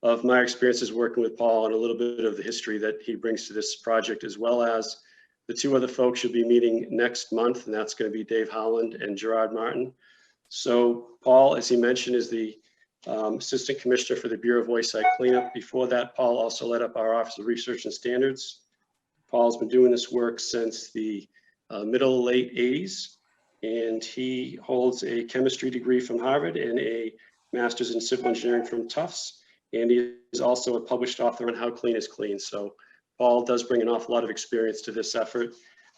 of my experiences working with Paul and a little bit of the history that he brings to this project, as well as the two other folks you'll be meeting next month, and that's going to be Dave Howland and Gerard Martin. So Paul, as he mentioned, is the Assistant Commissioner for the Bureau of Wayside Cleanup. Before that, Paul also led up our Office of Research and Standards. Paul's been doing this work since the middle late 80s, and he holds a chemistry degree from Harvard and a master's in civil engineering from Tufts. And he is also a published author on How Clean is Clean. So Paul does bring an awful lot of experience to this effort.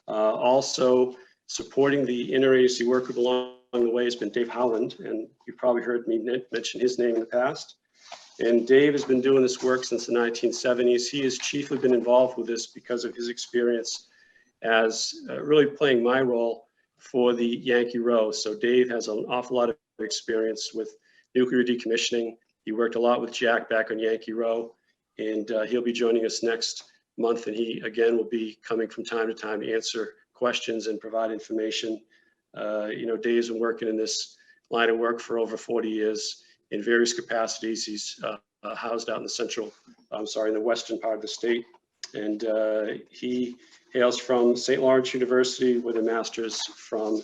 Also supporting the interagency work group along the way has been Dave Howland, and you've probably heard me mention his name in the past. And Dave has been doing this work since the 1970s. He has chiefly been involved with this because of his experience as really playing my role for the Yankee Row. So Dave has an awful lot of experience with nuclear decommissioning. He worked a lot with Jack back on Yankee Row, and he'll be joining us next month. And he, again, will be coming from time to time to answer questions and provide information. You know, Dave's been working in this line of work for over 40 years in various capacities. He's housed out in the western part of the state. And he hails from St. Lawrence University with a master's from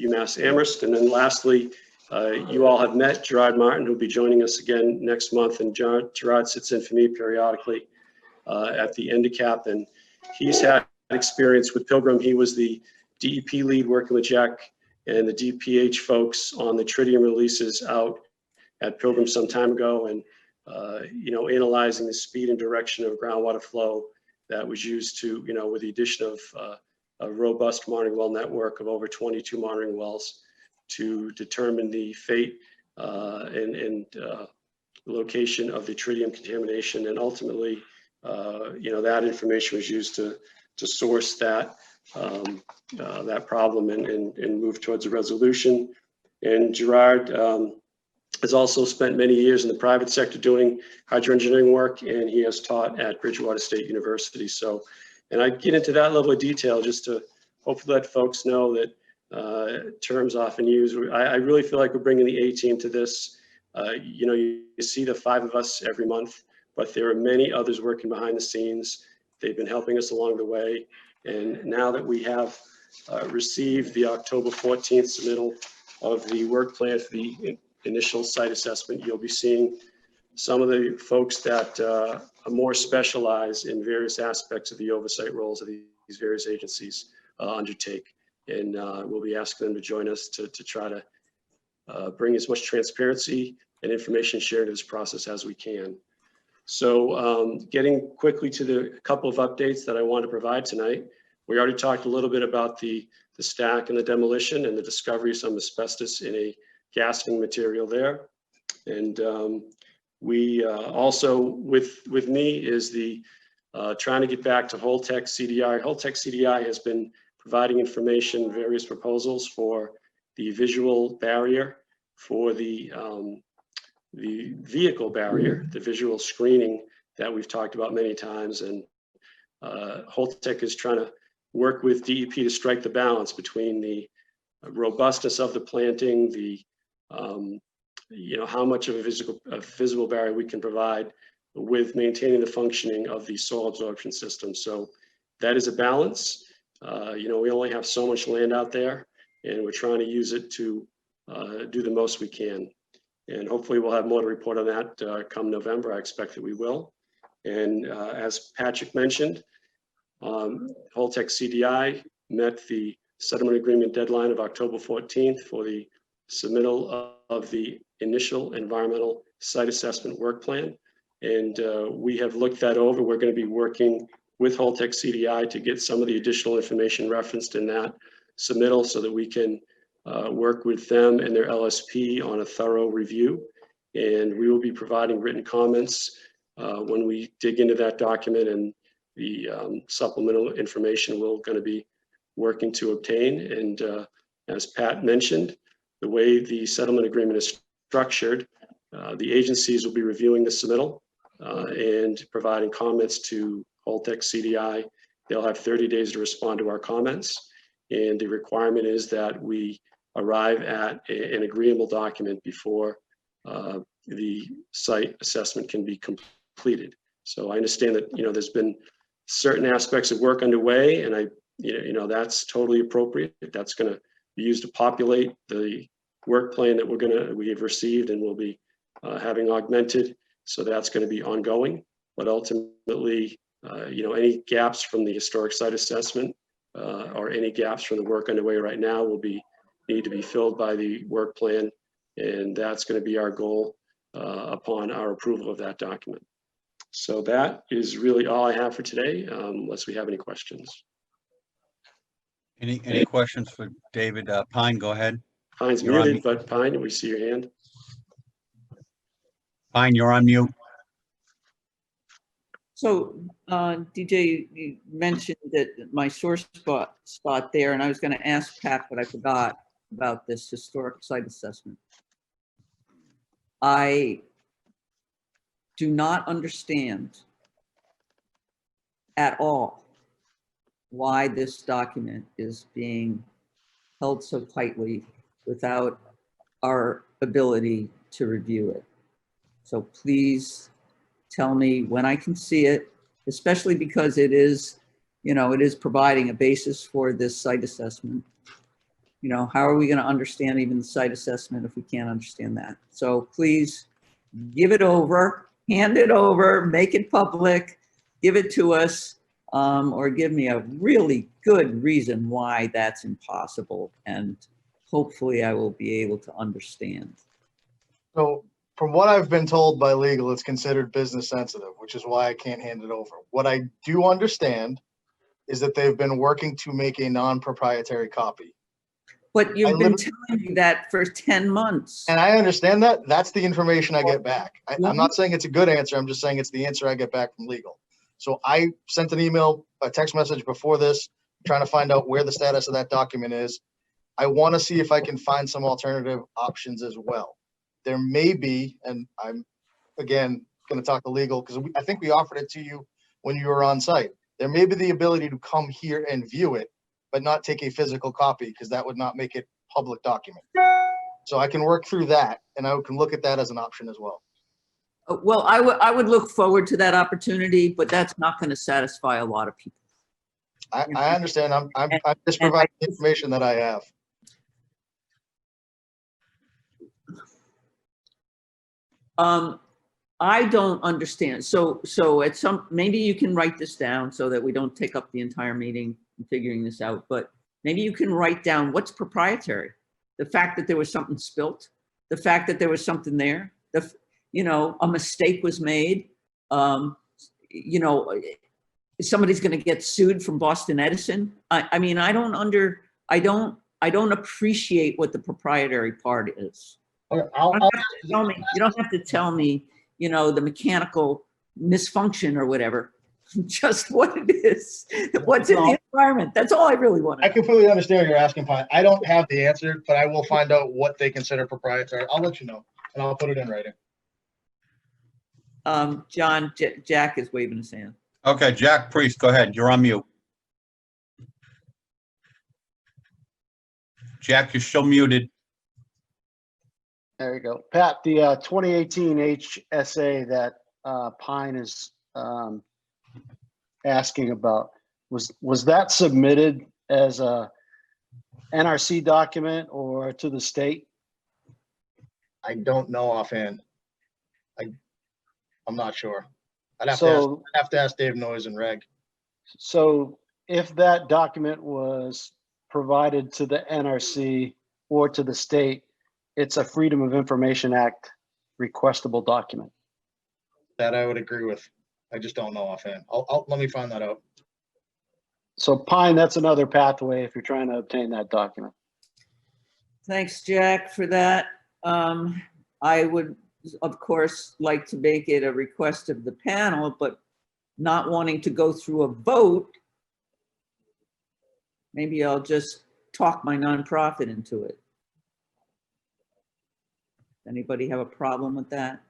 UMass Amherst. And then lastly, you all have met Gerard Martin, who'll be joining us again next month. And Gerard sits in for me periodically at the NDCAP, and he's had experience with Pilgrim. He was the DEP lead working with Jack and the DPH folks on the tritium releases out at Pilgrim some time ago, and you know, analyzing the speed and direction of groundwater flow that was used to, you know, with the addition of a robust monitoring well network of over 22 monitoring wells to determine the fate and location of the tritium contamination. And ultimately, you know, that information was used to source that that problem and move towards a resolution. And Gerard has also spent many years in the private sector doing hydroengineering work, and he has taught at Bridgewater State University. So, and I get into that level of detail just to hopefully let folks know that terms often used. I really feel like we're bringing the A-team to this. You know, you see the 5 of us every month, but there are many others working behind the scenes. They've been helping us along the way. And now that we have received the October 14th submittal of the work plan for the initial site assessment, you'll be seeing some of the folks that are more specialized in various aspects of the oversight roles of these various agencies undertake. And we'll be asking them to join us to try to bring as much transparency and information shared in this process as we can. So getting quickly to the couple of updates that I want to provide tonight. We already talked a little bit about the stack and the demolition and the discovery of some asbestos in a gasketing material there. And we also, with me, is the trying to get back to Holtec CDI. Holtec CDI has been providing information, various proposals for the visual barrier, for the vehicle barrier, the visual screening that we've talked about many times. And Holtec is trying to work with DEP to strike the balance between the robustness of the planting, the you know, how much of a visible barrier we can provide with maintaining the functioning of the soil absorption system. So that is a balance. You know, we only have so much land out there, and we're trying to use it to do the most we can. And hopefully we'll have more to report on that come November. I expect that we will. And as Patrick mentioned, Holtec CDI met the settlement agreement deadline of October 14th for the submittal of the initial environmental site assessment work plan. And we have looked that over. We're going to be working with Holtec CDI to get some of the additional information referenced in that submittal so that we can work with them and their LSP on a thorough review. And we will be providing written comments when we dig into that document and the supplemental information we're going to be working to obtain. And as Pat mentioned, the way the settlement agreement is structured, the agencies will be reviewing the submittal and providing comments to Holtec CDI. They'll have 30 days to respond to our comments. And the requirement is that we arrive at an agreeable document before the site assessment can be completed. So I understand that, there's been certain aspects of work underway, and that's totally appropriate. That's going to be used to populate the work plan that we have received and will be having augmented. So that's going to be ongoing. But ultimately, any gaps from the historic site assessment or any gaps from the work underway right now will need to be filled by the work plan, and that's going to be our goal upon our approval of that document. So that is really all I have for today, unless we have any questions. Any questions for David? Pine, go ahead. Pine's You're on muted, mute. but Pine, we see your hand. Pine, you're on mute. So, DJ, you mentioned that my sore spot there, and I was going to ask Pat, but I forgot about this historic site assessment. I do not understand at all why this document is being held so tightly without our ability to review it. So please tell me when I can see it, especially because it is, it is providing a basis for this site assessment. How are we going to understand even the site assessment if we can't understand that? So please give it over, hand it over, make it public, give it to us, or give me a really good reason why that's impossible. And hopefully I will be able to understand. So from what I've been told by legal, it's considered business sensitive, which is why I can't hand it over. What I do understand is that they've been working to make a non-proprietary copy. But you've been telling me that for 10 months. And I understand that. That's the information I get back. I'm not saying it's a good answer. I'm just saying it's the answer I get back from legal. So I sent an email, a text message before this, trying to find out where the status of that document is. I want to see if I can find some alternative options as well. There may be, and I'm, again, going to talk to legal because I think we offered it to you when you were on site. There may be the ability to come here and view it, but not take a physical copy because that would not make it public document. So I can work through that, and I can look at that as an option as well. Well, I would look forward to that opportunity, but that's not going to satisfy a lot of people. I understand. I'm just providing the information that I have. I don't understand. So at maybe you can write this down so that we don't take up the entire meeting in figuring this out, but maybe you can write down what's proprietary. The fact that there was something spilt, the fact that there was something there, a mistake was made. Somebody's going to get sued from Boston Edison. I mean, I don't appreciate what the proprietary part is. Okay, You don't have to tell me, the mechanical misfunction or whatever, just what it is, what's in the environment. That's all I really want to know. I completely understand what you're asking, Pine. I don't have the answer, but I will find out what they consider proprietary. I'll let you know, and I'll put it in writing. John, Jack is waving his hand. Okay, Jack Priest, go ahead. You're on mute. Jack, you're still muted. There you go. Pat, the 2018 HSA that Pine is asking about, was that submitted as a NRC document or to the state? I don't know offhand. I'm not sure. I'd have to ask Dave Noyes and Reg. So if that document was provided to the NRC or to the state, it's a Freedom of Information Act requestable document. That I would agree with. I just don't know offhand. Let me find that out. So Pine, that's another pathway if you're trying to obtain that document. Thanks, Jack, for that. I would, of course, like to make it a request of the panel, but not wanting to go through a vote, maybe I'll just talk my nonprofit into it. Anybody have a problem with that?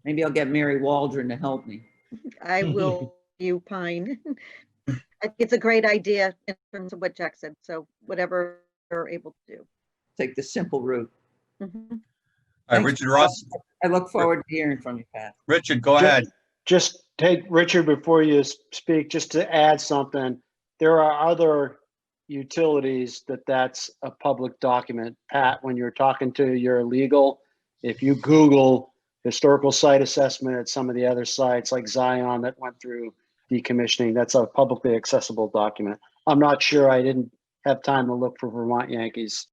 Maybe I'll get Mary Waldron to help me. I will, you Pine. I think it's a great idea in terms of what Jack said. So whatever you're able to do. Take the simple route. Mhm. All right, Richard Ross. I look forward to hearing from you, Pat. Richard, go ahead. Just take, Richard, before you speak, just to add something, there are other utilities that's a public document. Pat, when you're talking to your legal, if you Google historical site assessment at some of the other sites like Zion that went through decommissioning, that's a publicly accessible document. I'm not sure, I didn't have time to look for Vermont Yankees.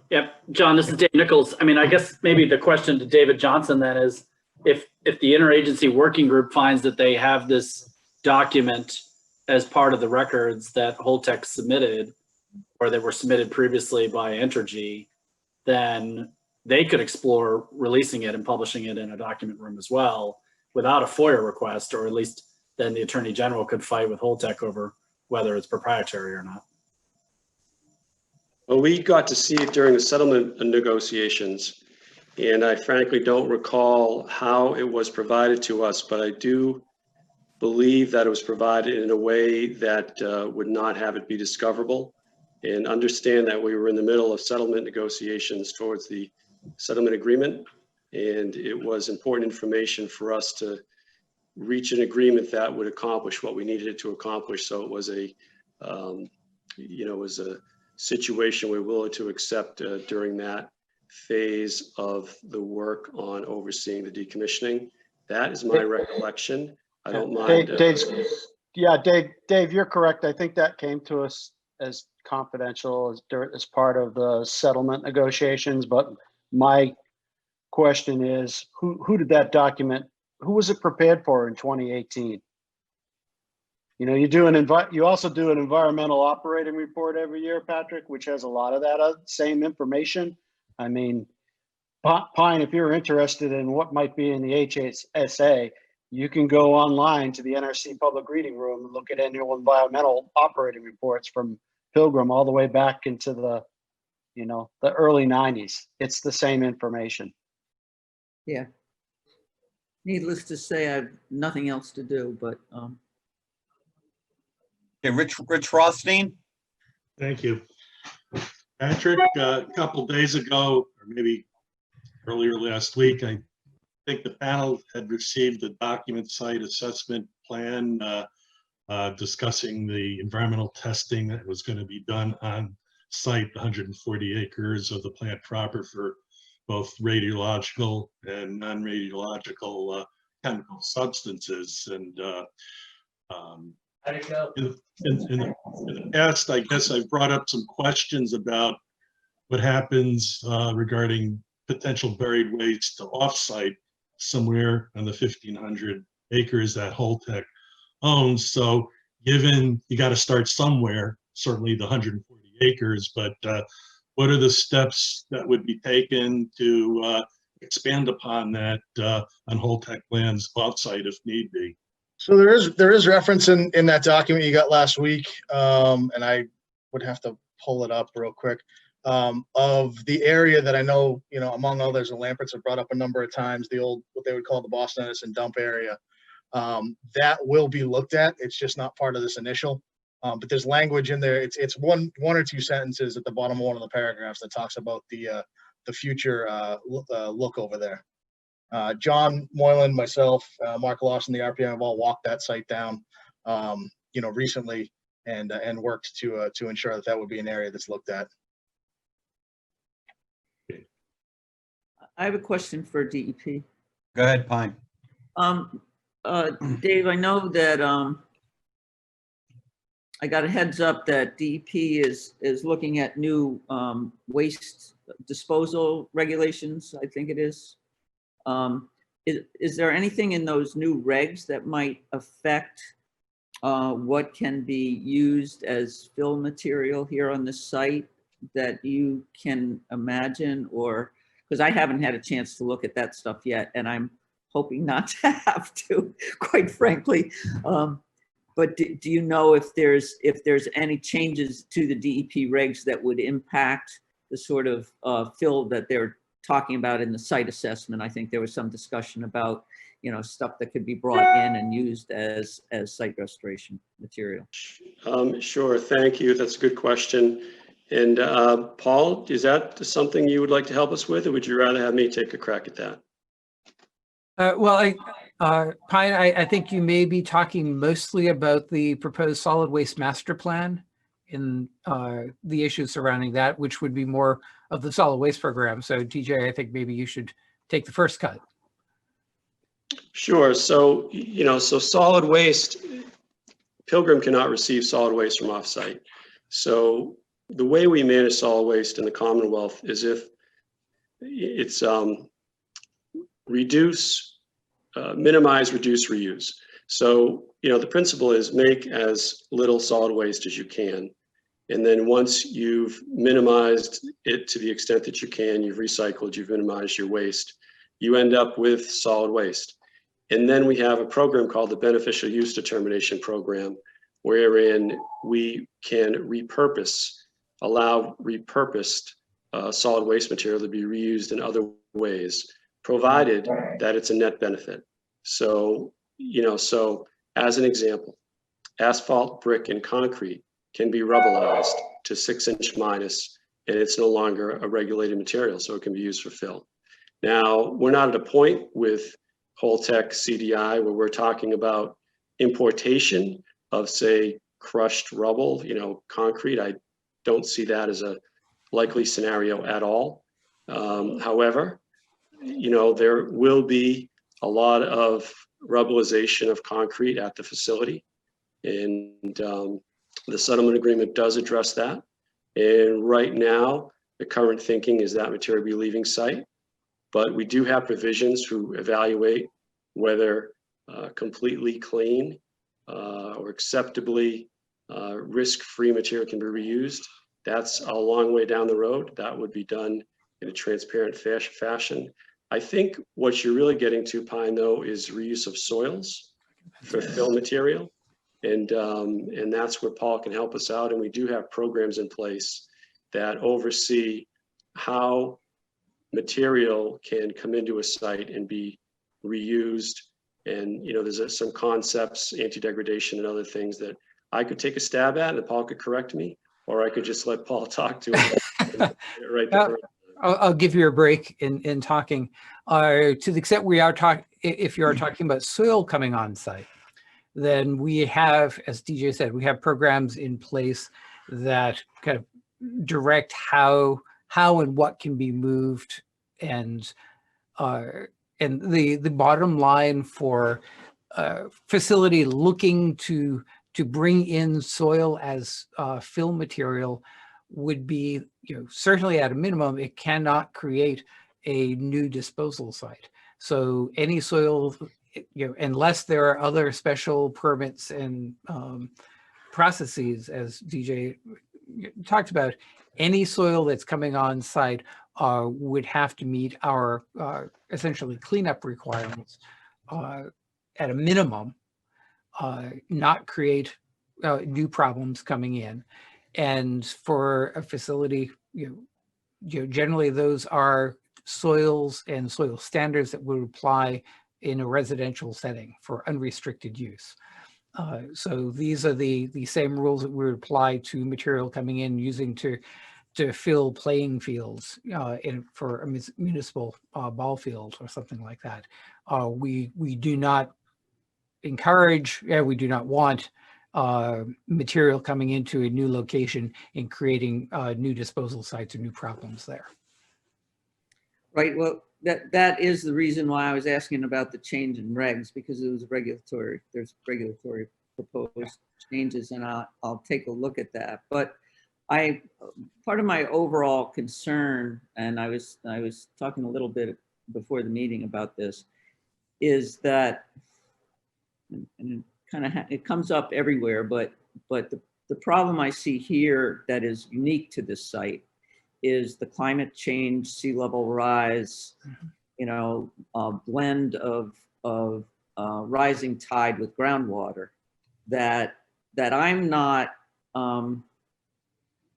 Yep, John, this is Dave Nichols. I mean, I guess maybe the question to David Johnson then is, if the interagency working group finds that they have this document as part of the records that Holtec submitted, or that were submitted previously by Entergy, then they could explore releasing it and publishing it in a document room as well without a FOIA request, or at least then the Attorney General could fight with Holtec over whether it's proprietary or not. Well, we got to see it during the settlement negotiations, and I frankly don't recall how it was provided to us, but I do believe that it was provided in a way that would not have it be discoverable, and understand that we were in the middle of settlement negotiations towards the settlement agreement, and it was important information for us to reach an agreement that would accomplish what we needed it to accomplish. So it was a, it was a situation we're willing to accept during that phase of the work on overseeing the decommissioning. That is my recollection. I don't mind. Dave, you're correct. I think that came to us as confidential as part of the settlement negotiations. But my question is, who did that document? Who was it prepared for in 2018? You know, you also do an environmental operating report every year, Patrick, which has a lot of that same information. I mean, Pine, if you're interested in what might be in the HSA, you can go online to the NRC public reading room and look at annual environmental operating reports from Pilgrim all the way back into the early 90s. It's the same information. Yeah. Needless to say, I have nothing else to do, but Okay, Rich Rothstein. Thank you. Patrick, a couple days ago, or maybe earlier last week, I think the panel had received a document site assessment plan discussing the environmental testing that was going to be done on site, 140 acres of the plant proper, for both radiological and non-radiological chemical substances. And in the past, I guess I've brought up some questions about what happens regarding potential buried waste to offsite somewhere on the 1,500 acres that Holtec owns. So given you got to start somewhere, certainly the 140 acres, but what are the steps that would be taken to expand upon that on Holtec lands offsite if need be? So there is reference in that document you got last week, and I would have to pull it up real quick, of the area that I know, among others, the Lamperts have brought up a number of times, the old, what they would call the Boston Edison dump area. That will be looked at. It's just not part of this initial, but there's language in there. It's one or two sentences at the bottom of one of the paragraphs that talks about the future look over there. John Moylan, myself, Mark Lawson, the RPM have all walked that site down, recently, and worked to ensure that would be an area that's looked at. I have a question for DEP. Go ahead, Pine. Dave, I know that I got a heads up that DEP is looking at new waste disposal regulations, I think it is. Is there anything in those new regs that might affect what can be used as fill material here on the site that you can imagine? Or, because I haven't had a chance to look at that stuff yet, and I'm hoping not to have to, quite frankly. But do you know if there's any changes to the DEP regs that would impact the sort of fill that they're talking about in the site assessment? I think there was some discussion about, stuff that could be brought in and used as site restoration material. Sure, thank you. That's a good question. And Paul, is that something you would like to help us with, or would you rather have me take a crack at that? Well, Pine, I think you may be talking mostly about the proposed solid waste master plan in the issues surrounding that, which would be more of the solid waste program. So TJ, I think maybe you should take the first cut. Sure. So, so solid waste, Pilgrim cannot receive solid waste from offsite. So the way we manage solid waste in the Commonwealth is if it's reduce, minimize, reduce, reuse. So, the principle is make as little solid waste as you can. And then once you've minimized it to the extent that you can, you've recycled, you've minimized your waste, you end up with solid waste. And then we have a program called the Beneficial Use Determination Program, wherein we can allow repurposed solid waste material to be reused in other ways, provided that it's a net benefit. So, so as an example, asphalt, brick, and concrete can be rubblized to 6-inch minus, and it's no longer a regulated material, so it can be used for fill. Now, we're not at a point with Holtec CDI where we're talking about importation of, say, crushed rubble, concrete. I don't see that as a likely scenario at all. However, there will be a lot of rubblization of concrete at the facility, and the settlement agreement does address that. And right now, the current thinking is that material be leaving site, but we do have provisions to evaluate whether completely clean or acceptably risk-free material can be reused. That's a long way down the road. That would be done in a transparent fashion. I think what you're really getting to, Pine, though, is reuse of soils for fill material. And that's where Paul can help us out. And we do have programs in place that oversee how material can come into a site and be reused. And, there's some concepts, anti-degradation and other things that I could take a stab at and Paul could correct me, or I could just let Paul talk to him. I'll give you a break in talking. To the extent we are talking, if you are talking about soil coming on site, then we have, as DJ said, we have programs in place that kind of direct how and what can be moved, and the bottom line for a facility looking to bring in soil as fill material would be, certainly at a minimum, it cannot create a new disposal site. So any soil, unless there are other special permits and processes, as DJ talked about, any soil that's coming on site would have to meet our essentially cleanup requirements at a minimum, not create new problems coming in. And for a facility, generally those are soils and soil standards that would apply in a residential setting for unrestricted use. So these are the same rules that we would apply to material coming in using to fill playing fields for a municipal ball field or something like that. We do not encourage, we do not want material coming into a new location and creating new disposal sites or new problems there. Right. Well, that is the reason why I was asking about the change in regs, because it was there's regulatory proposed changes, and I'll take a look at that. But part of my overall concern, and I was talking a little bit before the meeting about this, is that, and it comes up everywhere, but the problem I see here that is unique to this site is the climate change, sea level rise, blend of rising tide with groundwater that I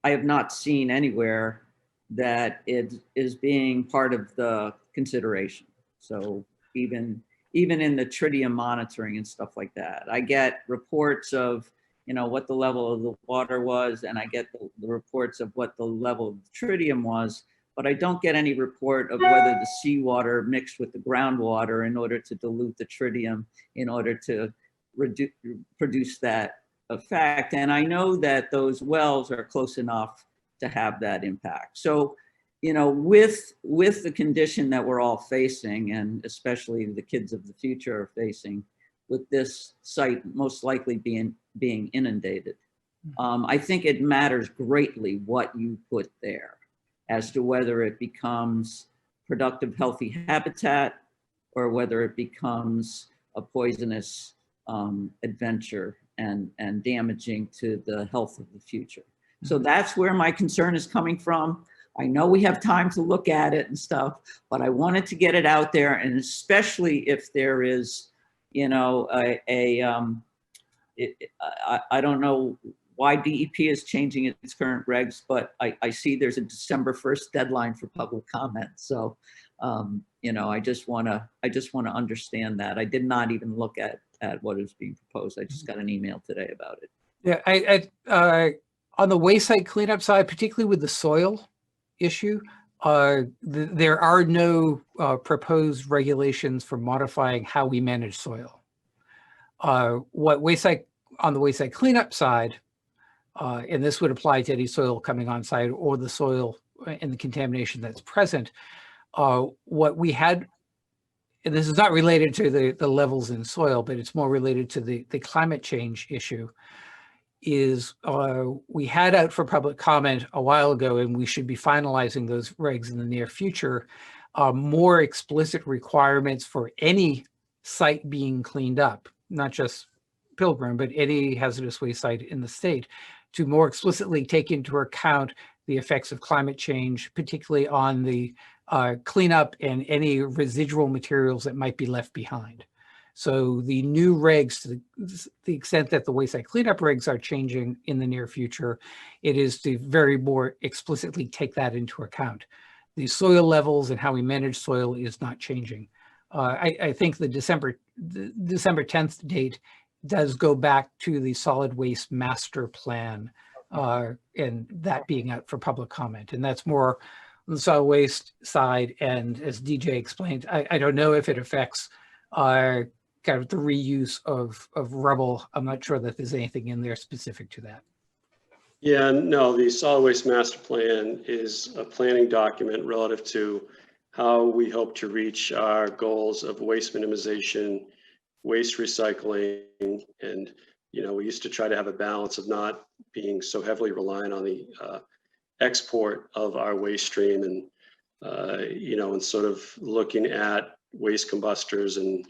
have not seen anywhere that it is being part of the consideration. So even in the tritium monitoring and stuff like that, I get reports of what the level of the water was, and I get the reports of what the level of tritium was, but I don't get any report of whether the seawater mixed with the groundwater in order to dilute the tritium in order to produce that effect. And I know that those wells are close enough to have that impact. So, with the condition that we're all facing, and especially the kids of the future are facing, with this site most likely being inundated, I think it matters greatly what you put there as to whether it becomes productive, healthy habitat or whether it becomes a poisonous adventure and damaging to the health of the future. So that's where my concern is coming from. I know we have time to look at it and stuff, but I wanted to get it out there, and especially if there is, I don't know why DEP is changing its current regs, but I see there's a December 1st deadline for public comment. So, I just want to understand that. I did not even look at what is being proposed. I just got an email today about it. Yeah, on the waste site cleanup side, particularly with the soil issue, there are no proposed regulations for modifying how we manage soil. On the waste site cleanup side, and this would apply to any soil coming on site or the soil and the contamination that's present, what we had, and this is not related to the levels in soil, but it's more related to the climate change issue, is we had out for public comment a while ago, and we should be finalizing those regs in the near future, more explicit requirements for any site being cleaned up, not just Pilgrim, but any hazardous waste site in the state, to more explicitly take into account the effects of climate change, particularly on the cleanup and any residual materials that might be left behind. So the new regs, to the extent that the waste site cleanup regs are changing in the near future, it is to very more explicitly take that into account. The soil levels and how we manage soil is not changing. I think the December 10th date does go back to the solid waste master plan and that being out for public comment. And that's more on the solid waste side. And as DJ explained, I don't know if it affects kind of the reuse of rubble. I'm not sure that there's anything in there specific to that. Yeah, no, the solid waste master plan is a planning document relative to how we hope to reach our goals of waste minimization, waste recycling, and we used to try to have a balance of not being so heavily reliant on the export of our waste stream, and and sort of looking at waste combustors and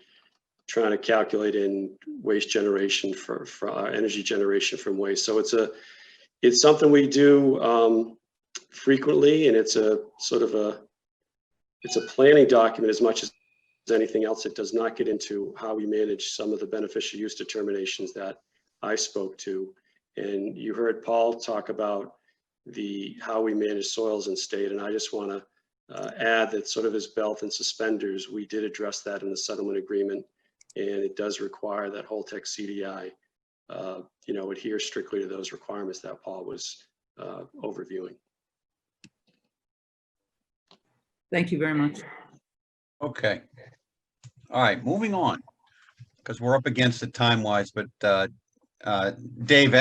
trying to calculate in waste generation for our energy generation from waste. So it's something we do frequently, and it's a sort of it's a planning document as much as anything else. It does not get into how we manage some of the beneficial use determinations that I spoke to. And you heard Paul talk about how we manage soils in state, and I just want to add that sort of as belt and suspenders, we did address that in the settlement agreement, and it does require that Holtec CDI adhere strictly to those requirements that Paul was overviewing. Thank you very much. Okay. All right, moving on, because we're up against it time-wise, but Dave,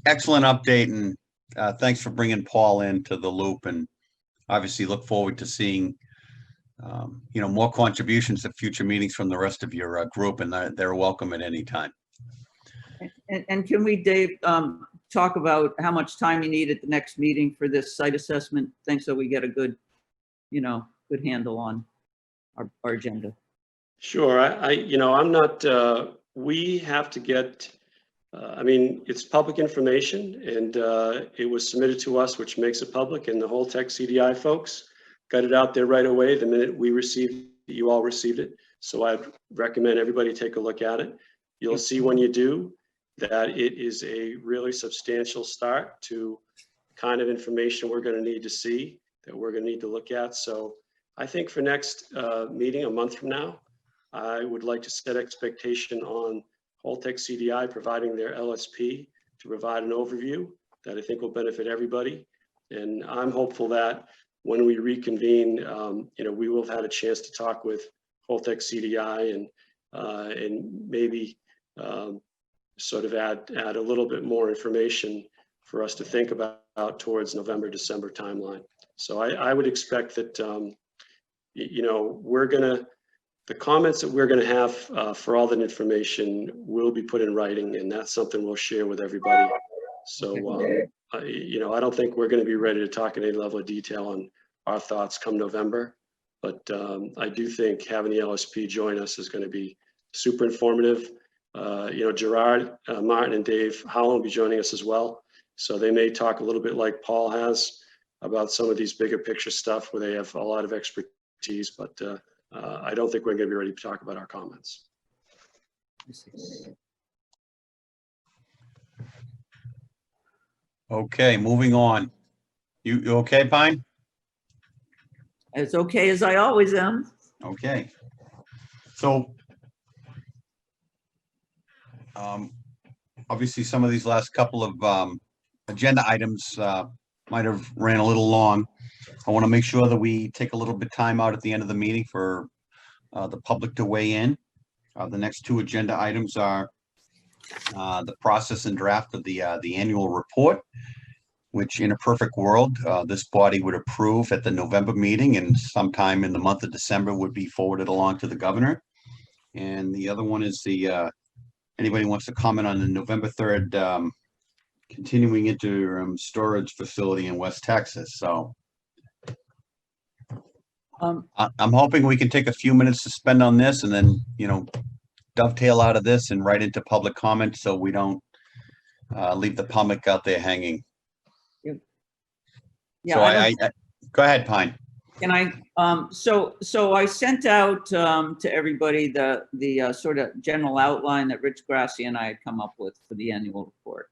excellent update, and thanks for bringing Paul into the loop, and obviously look forward to seeing more contributions at future meetings from the rest of your group, and they're welcome at any time. And can we, Dave, talk about how much time you need at the next meeting for this site assessment thing, so we get a good, good handle on our agenda? Sure. I'm not, we have to get, it's public information, and it was submitted to us, which makes it public, and the Holtec CDI folks got it out there right away the minute we received it, you all received it. So I'd recommend everybody take a look at it. You'll see when you do that it is a really substantial start to kind of information we're going to need to see, that we're going to need to look at. So I think for next meeting a month from now, I would like to set expectation on Holtec CDI providing their LSP to provide an overview that I think will benefit everybody. And I'm hopeful that when we reconvene, we will have had a chance to talk with Holtec CDI and maybe sort of add a little bit more information for us to think about towards November, December timeline. So I would expect that, the comments that we're gonna have for all that information will be put in writing, and that's something we'll share with everybody. So, I don't think we're gonna be ready to talk in any level of detail on our thoughts come November, but I do think having the LSP join us is gonna be super informative. Gerard, Martin, and Dave Howland will be joining us as well. So they may talk a little bit like Paul has about some of these bigger picture stuff where they have a lot of expertise, but I don't think we're going to be ready to talk about our comments. Okay, moving on. You okay, Pine? As okay as I always am. Okay. So obviously some of these last couple of agenda items might have ran a little long. I want to make sure that we take a little bit time out at the end of the meeting for the public to weigh in. The next two agenda items are the process and draft of the annual report, which in a perfect world, this body would approve at the November meeting, and sometime in the month of December would be forwarded along to the governor. And the other one is the anybody wants to comment on the November 3rd continuing interim storage facility in West Texas. So I'm hoping we can take a few minutes to spend on this and then, dovetail out of this and right into public comment so we don't leave the public out there hanging. Yeah. So I go ahead, Pine. Can I, so I sent out to everybody the sort of general outline that Rich Grassi and I had come up with for the annual report.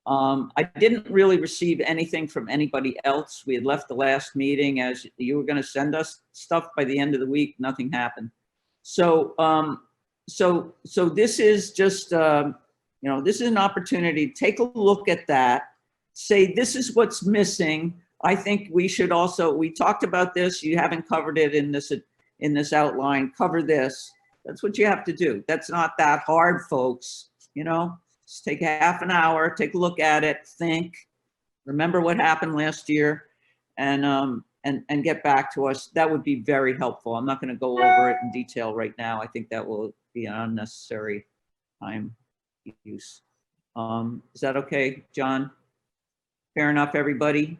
I didn't really receive anything from anybody else. We had left the last meeting as you were going to send us stuff by the end of the week. Nothing happened. So, so this is just, this is an opportunity to take a look at that, say, this is what's missing. I think we should also, we talked about this. You haven't covered it in this outline, cover this. That's what you have to do. That's not that hard, folks, Just take a half an hour, take a look at it, think, remember what happened last year, and get back to us. That would be very helpful. I'm not going to go over it in detail right now. I think that will be an unnecessary time use. Is that okay, John? Fair enough, everybody?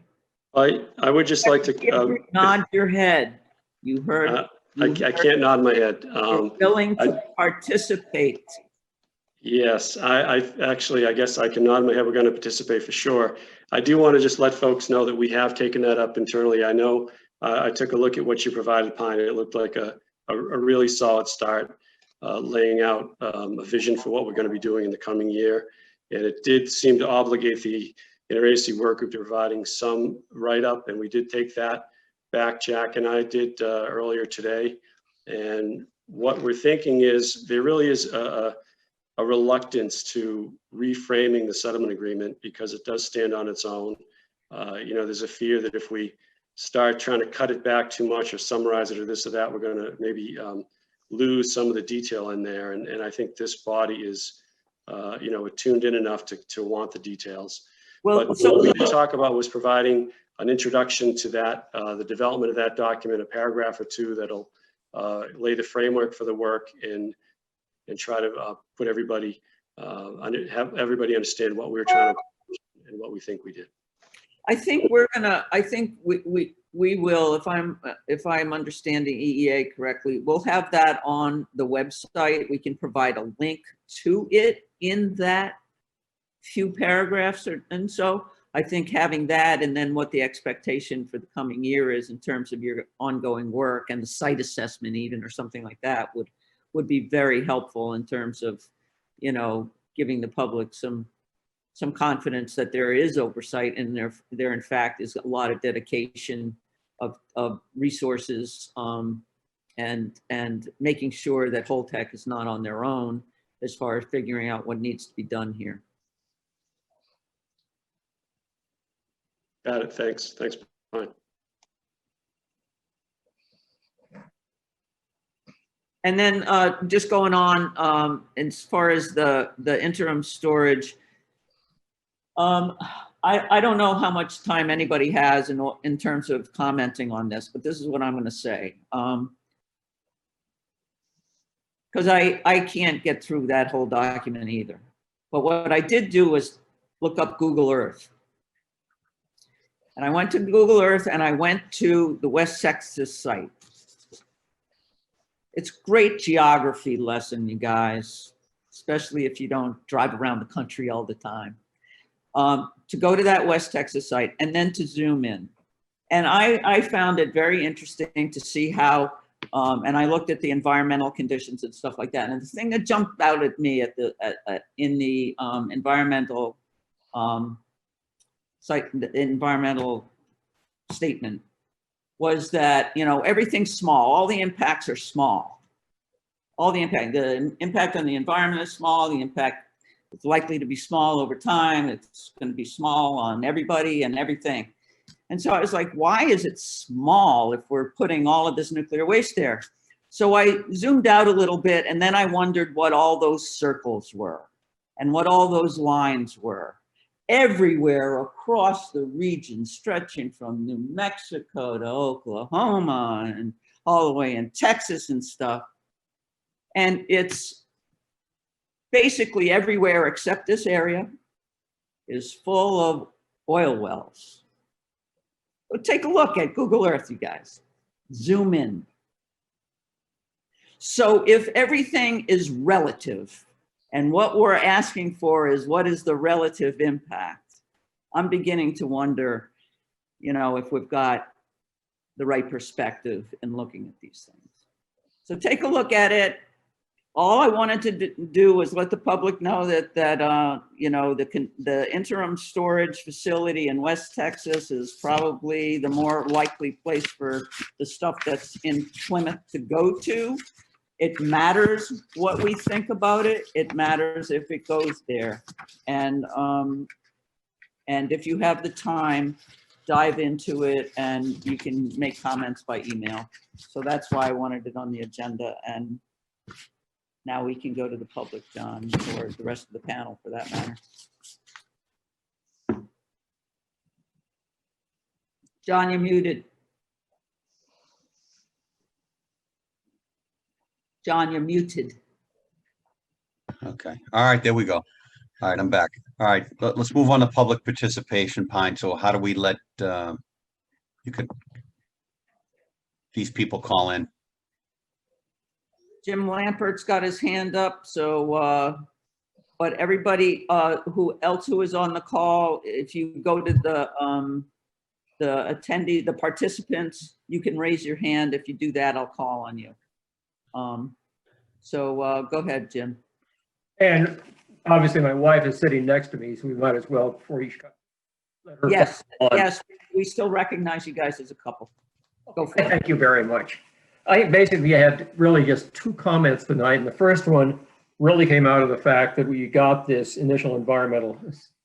I would just like to nod your head. You heard. I can't nod my head. Willing to participate. Yes, I guess I can nod my head. We're going to participate for sure. I do want to just let folks know that we have taken that up internally. I know I took a look at what you provided, Pine, and it looked like a really solid start, laying out a vision for what we're going to be doing in the coming year. And it did seem to obligate the interagency work group to providing some write-up, and we did take that back. Jack and I did earlier today. And what we're thinking is there really is a reluctance to reframing the settlement agreement because it does stand on its own. There's a fear that if we start trying to cut it back too much or summarize it or this or that, we're going to maybe lose some of the detail in there. And I think this body is, tuned in enough to want the details. Well, but what we did talk about was providing an introduction to that, the development of that document, a paragraph or two that'll lay the framework for the work and try to put everybody, have everybody understand what we're trying to and what we think we did. I think we will, if I'm understanding EEA correctly, we'll have that on the website. We can provide a link to it in that few paragraphs, and so I think having that and then what the expectation for the coming year is in terms of your ongoing work and the site assessment even or something like that would be very helpful in terms of, giving the public some confidence that there is oversight and there in fact is a lot of dedication of resources and making sure that Holtec is not on their own as far as figuring out what needs to be done here. Got it. Thanks. Thanks. Fine. And then just going on, as far as the interim storage, I don't know how much time anybody has in terms of commenting on this, but this is what I'm going to say. Because I can't get through that whole document either. But what I did do was look up Google Earth. And I went to Google Earth and I went to the West Texas site. It's great geography lesson, you guys, especially if you don't drive around the country all the time. To go to that West Texas site and then to zoom in. And I found it very interesting to see how, and I looked at the environmental conditions and stuff like that. And the thing that jumped out at me in the environmental environmental statement was that, you know, everything's small. All the impacts are small. All the impact on the environment is small. The impact is likely to be small over time. It's going to be small on everybody and everything. And so I was like, why is it small if we're putting all of this nuclear waste there? So I zoomed out a little bit and then I wondered what all those circles were and what all those lines were. Everywhere across the region, stretching from New Mexico to Oklahoma and all the way in Texas and stuff. And it's basically everywhere except this area is full of oil wells. So take a look at Google Earth, you guys. Zoom in. So if everything is relative, and what we're asking for is what is the relative impact, I'm beginning to wonder, you know, if we've got the right perspective in looking at these things. So take a look at it. All I wanted to do was let the public know that you know, the interim storage facility in West Texas is probably the more likely place for the stuff that's in Plymouth to go to. It matters what we think about it. It matters if it goes there. And if you have the time, dive into it and you can make comments by email. So that's why I wanted it on the agenda. And now we can go to the public, John, or the rest of the panel for that matter. John, you're muted. John, you're muted. Okay. All right, there we go. All right, I'm back. All right, let's move on to public participation, Pine. So how do we let these people call in? Jim Lampert's got his hand up, so but everybody who is on the call, if you go to the attendee, the participants, you can raise your hand. If you do that, I'll call on you. So go ahead, Jim. And obviously my wife is sitting next to me, so we might as well before you let her. Yes, yes, we still recognize you guys as a couple. Go for it. Thank you very much. I basically had really just two comments tonight, and the first one really came out of the fact that we got this initial environmental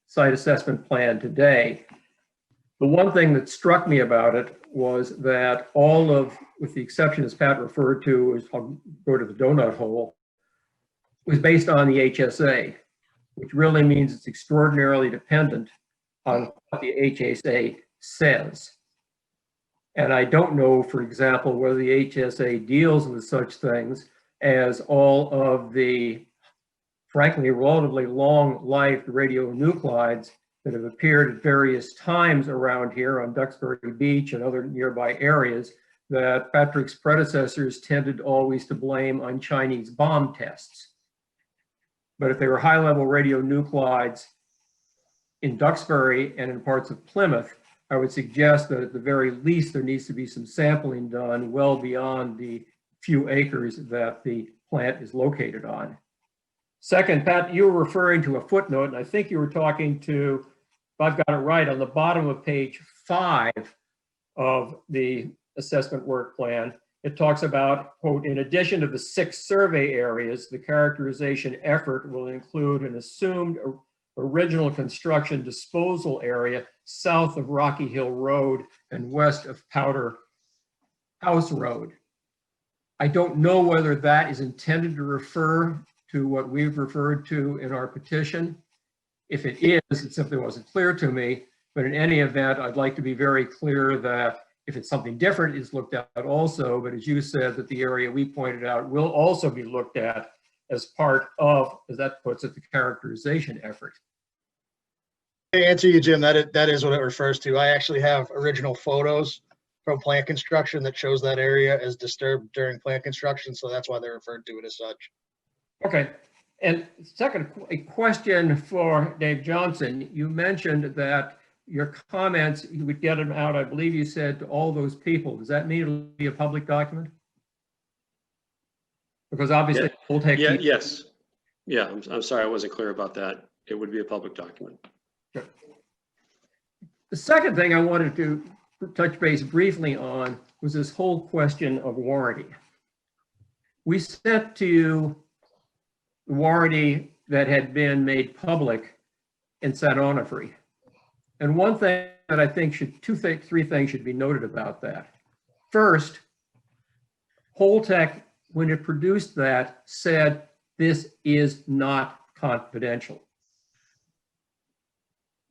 site assessment plan today. The one thing that struck me about it was that all of, with the exception as Pat referred to, is I'll go to the donut hole, was based on the HSA, which really means it's extraordinarily dependent on what the HSA says. And I don't know, for example, whether the HSA deals with such things as all of the, frankly, relatively long-lived radionuclides that have appeared at various times around here on Duxbury Beach and other nearby areas that Patrick's predecessors tended always to blame on Chinese bomb tests. But if they were high-level radionuclides in Duxbury and in parts of Plymouth, I would suggest that at the very least there needs to be some sampling done well beyond the few acres that the plant is located on. Second, Pat, you were referring to a footnote, and I think you were talking to, if I've got it right, on the bottom of page 5 of the assessment work plan. It talks about, quote, in addition to the 6 survey areas, the characterization effort will include an assumed original construction disposal area south of Rocky Hill Road and west of Powder House Road. I don't know whether that is intended to refer to what we've referred to in our petition. If it is, it simply wasn't clear to me. But in any event, I'd like to be very clear that if it's something different, it's looked at also. But as you said, that the area we pointed out will also be looked at as part of, as that puts it, the characterization effort. To answer you, Jim, that is what it refers to. I actually have original photos from plant construction that shows that area as disturbed during plant construction, so that's why they referred to it as such. Okay, and second, a question for Dave Johnson. You mentioned that your comments, you would get them out, I believe you said, to all those people. Does that mean it'll be a public document? Because obviously, we'll take. Yes. Yeah, I'm sorry, I wasn't clear about that. It would be a public document. Sure. The second thing I wanted to touch base briefly on was this whole question of warranty. We sent to you the warranty that had been made public in St. Onofre. And one thing that I think three things should be noted about that. First, Holtec, when it produced that, said this is not confidential.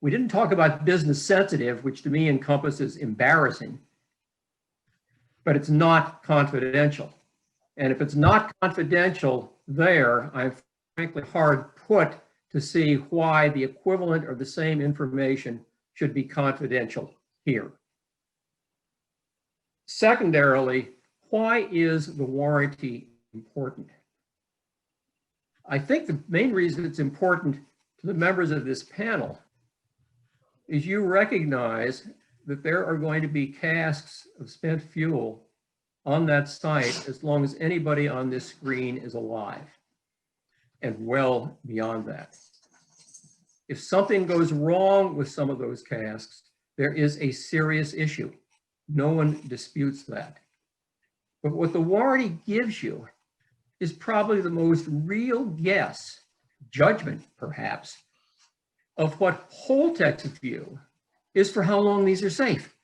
We didn't talk about business sensitive, which to me encompasses embarrassing, but it's not confidential. And if it's not confidential there, I'm frankly hard put to see why the equivalent or the same information should be confidential here. Secondarily, why is the warranty important? I think the main reason it's important to the members of this panel is you recognize that there are going to be casks of spent fuel on that site as long as anybody on this screen is alive, and well beyond that. If something goes wrong with some of those casks, there is a serious issue. No one disputes that. But what the warranty gives you is probably the most real guess, judgment perhaps, of what Holtec's view is for how long these are safe.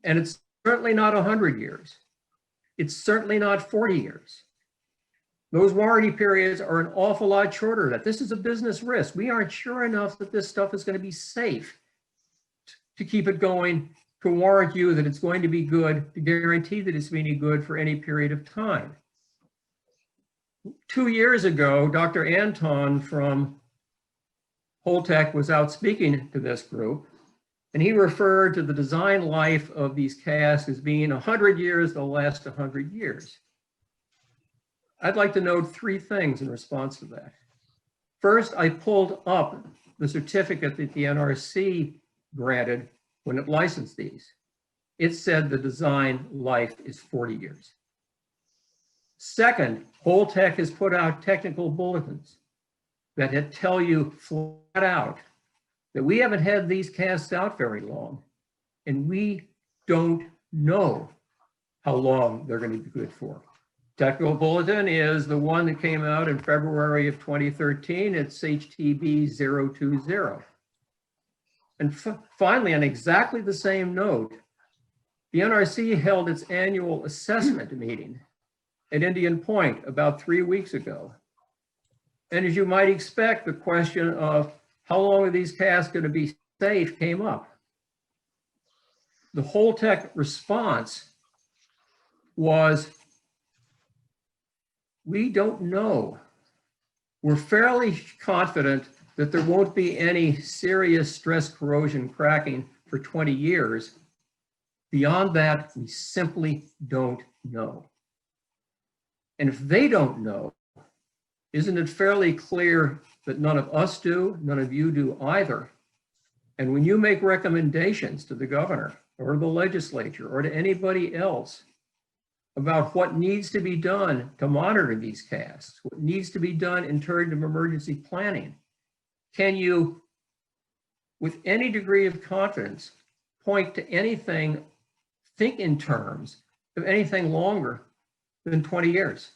And it's certainly not 100 years. It's certainly not 40 years. Those warranty periods are an awful lot shorter. That this is a business risk. We aren't sure enough that this stuff is going to be safe to keep it going, to warrant you that it's going to be good, to guarantee that it's going to be good for any period of time. 2 years ago, Dr. Anton from Holtec was out speaking to this group, and he referred to the design life of these casks as being 100 years, they'll last 100 years. I'd like to note three things in response to that. First, I pulled up the certificate that the NRC granted when it licensed these. It said the design life is 40 years. Second, Holtec has put out technical bulletins that tell you flat out that we haven't had these casks out very long, and we don't know how long they're going to be good for. Technical bulletin is the one that came out in February of 2013. It's HTB 020. And finally, on exactly the same note, the NRC held its annual assessment meeting at Indian Point about 3 weeks ago. And as you might expect, the question of how long are these casks going to be safe came up. The Holtec response was, we don't know. We're fairly confident that there won't be any serious stress corrosion cracking for 20 years. Beyond that, we simply don't know. And if they don't know, isn't it fairly clear that none of us do, none of you do either? And when you make recommendations to the governor or the legislature or to anybody else about what needs to be done to monitor these casks, what needs to be done in terms of emergency planning, can you, with any degree of confidence, point to anything, think in terms of anything longer than 20 years?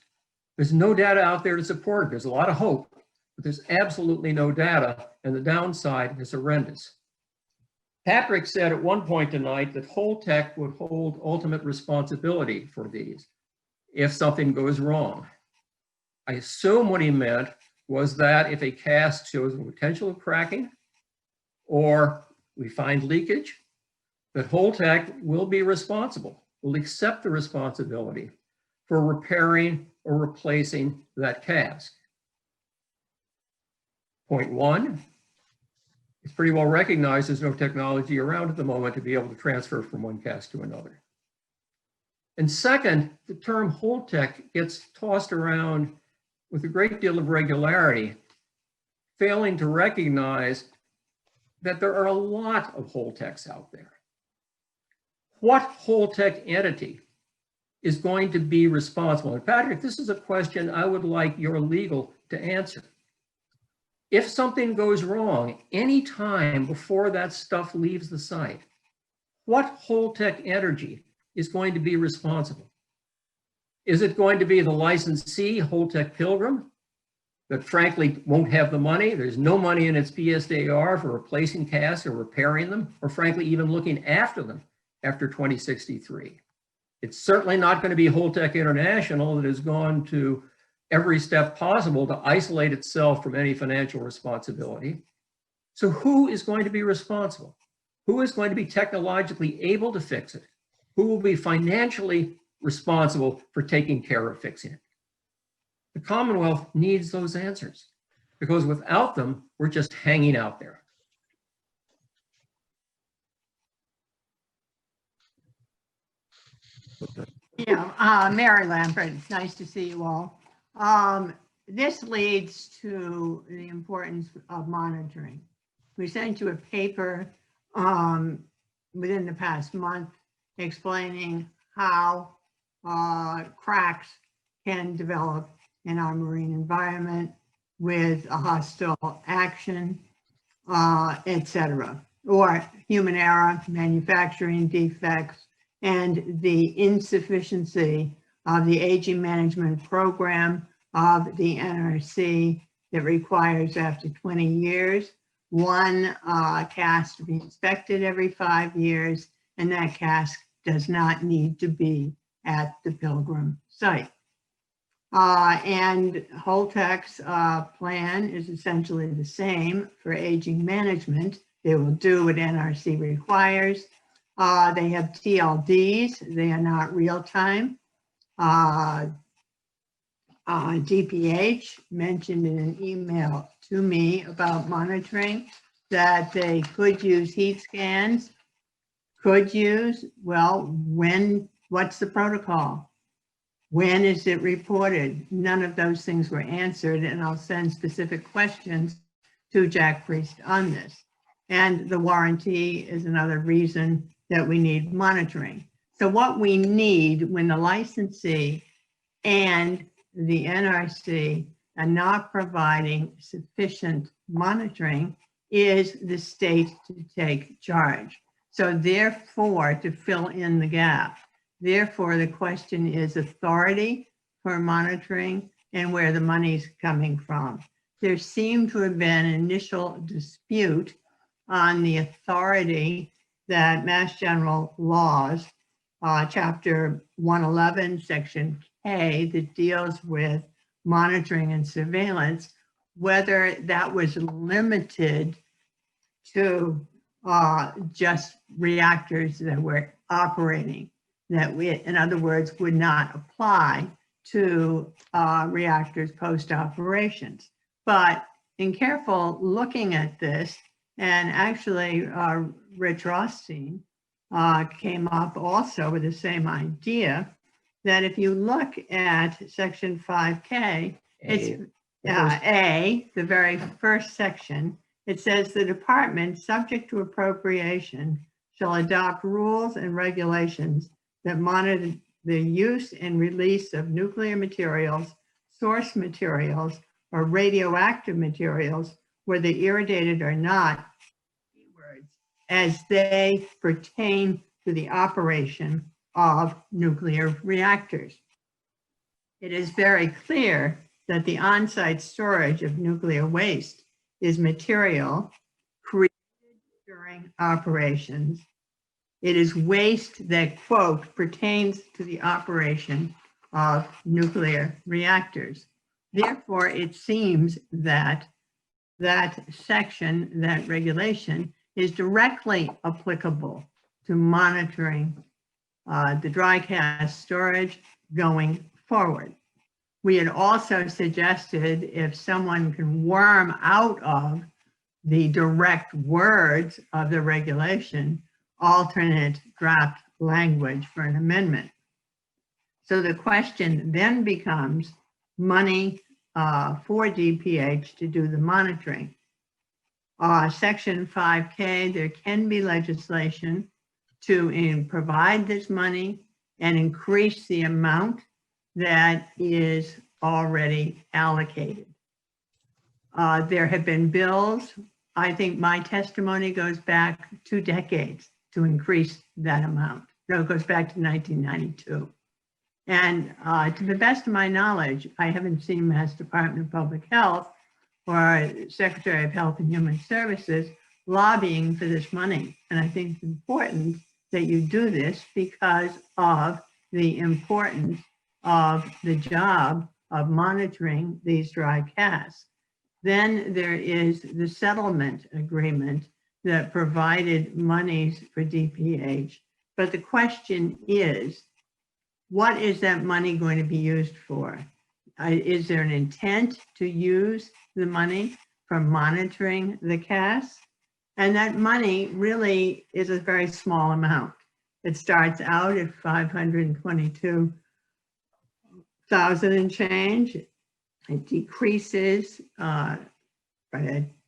There's no data out there to support it. There's a lot of hope, but there's absolutely no data, and the downside is horrendous. Patrick said at one point tonight that Holtec would hold ultimate responsibility for these if something goes wrong. I assume what he meant was that if a cast shows the potential of cracking or we find leakage, that Holtec will be responsible, will accept the responsibility for repairing or replacing that cask. Point one, it's pretty well recognized there's no technology around at the moment to be able to transfer from one cask to another. And second, the term Holtec gets tossed around with a great deal of regularity, failing to recognize that there are a lot of Holtecs out there. What Holtec entity is going to be responsible? And Patrick, this is a question I would like your legal to answer. If something goes wrong any time before that stuff leaves the site, what Holtec entity is going to be responsible? Is it going to be the licensee, Holtec Pilgrim, that frankly won't have the money? There's no money in its PSDR for replacing casks or repairing them, or frankly even looking after them after 2063. It's certainly not going to be Holtec International that has gone to every step possible to isolate itself from any financial responsibility. So who is going to be responsible? Who is going to be technologically able to fix it? Who will be financially responsible for taking care of fixing it? The Commonwealth needs those answers, because without them, we're just hanging out there. Yeah, Mary Lambert, it's nice to see you all. This leads to the importance of monitoring. We sent you a paper within the past month explaining how cracks can develop in our marine environment with a hostile action, etc., or human error, manufacturing defects, and the insufficiency of the aging management program of the NRC that requires after 20 years, one cask to be inspected every 5 years, and that cask does not need to be at the Pilgrim site. And Holtec's plan is essentially the same for aging management. They will do what NRC requires. They have TLDs, they are not real time. DPH mentioned in an email to me about monitoring that they could use heat scans. Could use, well, when, what's the protocol? When is it reported? None of those things were answered, and I'll send specific questions to Jack Priest on this. And the warranty is another reason that we need monitoring. So what we need when the licensee and the NRC are not providing sufficient monitoring is the state to take charge. So therefore, to fill in the gap, therefore the question is authority for monitoring and where the money's coming from. There seemed to have been an initial dispute on the authority that Mass General Laws, Chapter 111, Section K, that deals with monitoring and surveillance, whether that was limited to just reactors that were operating, that we, in other words, would not apply to reactors post-operations. But in careful looking at this, and actually Rich Rothstein came up also with the same idea, that if you look at Section 5K, it's A, the very first section, it says the department, subject to appropriation, shall adopt rules and regulations that monitor the use and release of nuclear materials, source materials, or radioactive materials, whether irradiated or not, as they pertain to the operation of nuclear reactors. It is very clear that the on-site storage of nuclear waste is material created during operations. It is waste that, quote, pertains to the operation of nuclear reactors. Therefore, it seems that that section, that regulation, is directly applicable to monitoring the dry cask storage going forward. We had also suggested if someone can worm out of the direct words of the regulation, alternate draft language for an amendment. So the question then becomes money for DPH to do the monitoring. Section 5K, there can be legislation to provide this money and increase the amount that is already allocated. There have been bills. I think my testimony goes back 2 decades to increase that amount. No, it goes back to 1992. And to the best of my knowledge, I haven't seen Mass Department of Public Health or Secretary of Health and Human Services lobbying for this money. And I think it's important that you do this because of the importance of the job of monitoring these dry casks. Then there is the settlement agreement that provided monies for DPH. But the question is, what is that money going to be used for? Is there an intent to use the money for monitoring the casks? And that money really is a very small amount. It starts out at 522,000 and change. It decreases by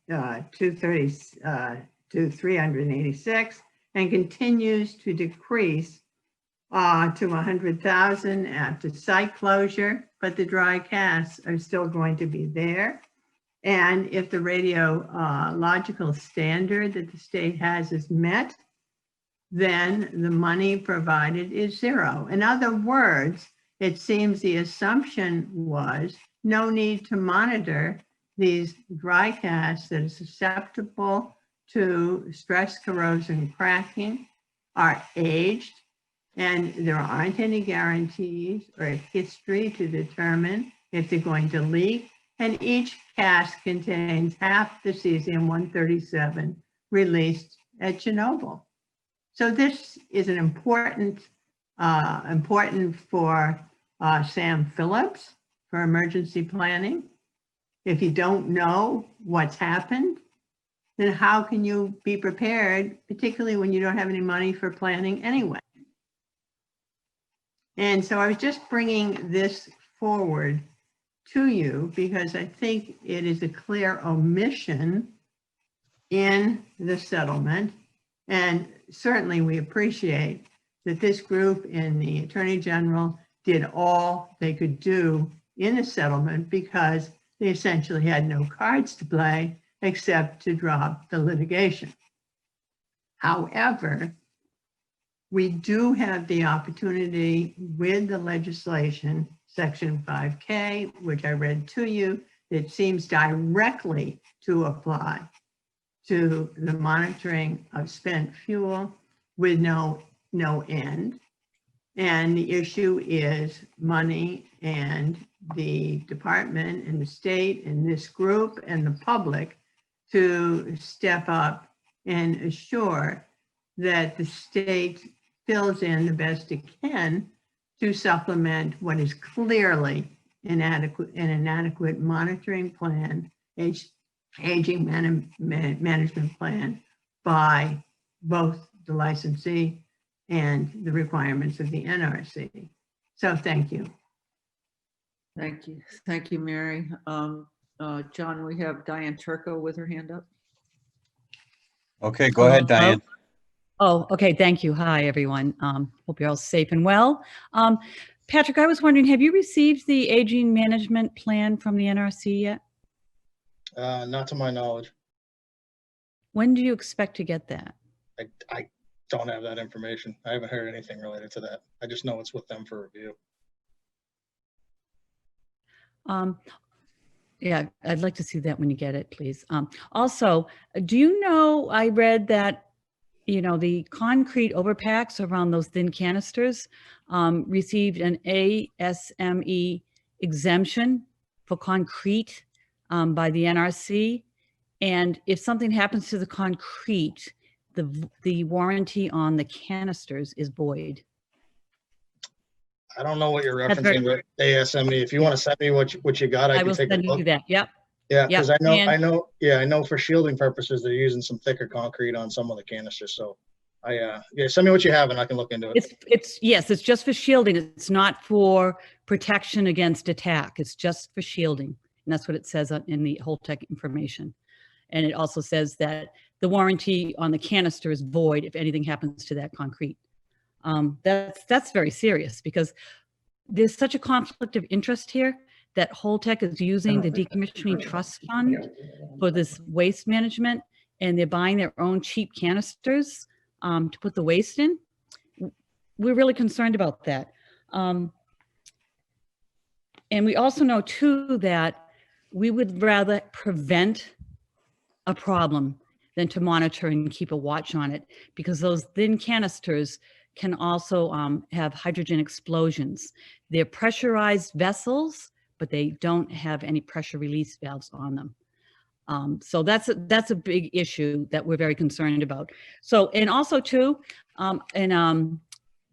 386 and continues to decrease to 100,000 after site closure, but the dry casks are still going to be there. And if the radiological standard that the state has is met, then the money provided is zero. In other words, it seems the assumption was no need to monitor these dry casks that are susceptible to stress corrosion cracking, are aged, and there aren't any guarantees or a history to determine if they're going to leak. And each cask contains half the cesium-137 released at Chernobyl. So this is an important for Sam Phillips for emergency planning. If you don't know what's happened, then how can you be prepared, particularly when you don't have any money for planning anyway? And so I was just bringing this forward to you because I think it is a clear omission in the settlement. And certainly we appreciate that this group and the Attorney General did all they could do in the settlement because they essentially had no cards to play except to drop the litigation. However, we do have the opportunity with the legislation, Section 5K, which I read to you, that seems directly to apply to the monitoring of spent fuel with no end. And the issue is money, and the department and the state and this group and the public to step up and assure that the state fills in the best it can to supplement what is clearly an inadequate monitoring plan, aging management plan by both the licensee and the requirements of the NRC. So thank you. Thank you. Thank you, Mary. John, we have Diane Turco with her hand up. Okay, go ahead, Diane. Oh, okay. Thank you. Hi, everyone. Hope you're all safe and well. Patrick, I was wondering, have you received the aging management plan from the NRC yet? Not to my knowledge. When do you expect to get that? I don't have that information. I haven't heard anything related to that. I just know it's with them for review. Yeah, I'd like to see that when you get it, please. Also, do you know, I read that, you know, the concrete overpacks around those thin canisters received an ASME exemption for concrete by the NRC. And if something happens to the concrete, the warranty on the canisters is void. I don't know what you're That's very- referencing with ASME. If you want to send me what you got, I I can will take a send you look. that. Yep. Yeah, because Yep. I know for shielding purposes, they're using some thicker concrete on some of the canisters. So yeah, send me what you have and I can look into it. Yes, it's just for shielding. It's not for protection against attack. It's just for shielding. And that's what it says in the Holtec information. And it also says that the warranty on the canister is void if anything happens to that concrete. That's very serious because there's such a conflict of interest here that Holtec is using the decommissioning trust fund for this waste management, and they're buying their own cheap canisters to put the waste in. We're really concerned about that. And we also know too that we would rather prevent a problem than to monitor and keep a watch on it, because those thin canisters can also have hydrogen explosions. They're pressurized vessels, but they don't have any pressure release valves on them. So that's a big issue that we're very concerned about. So, and also too, in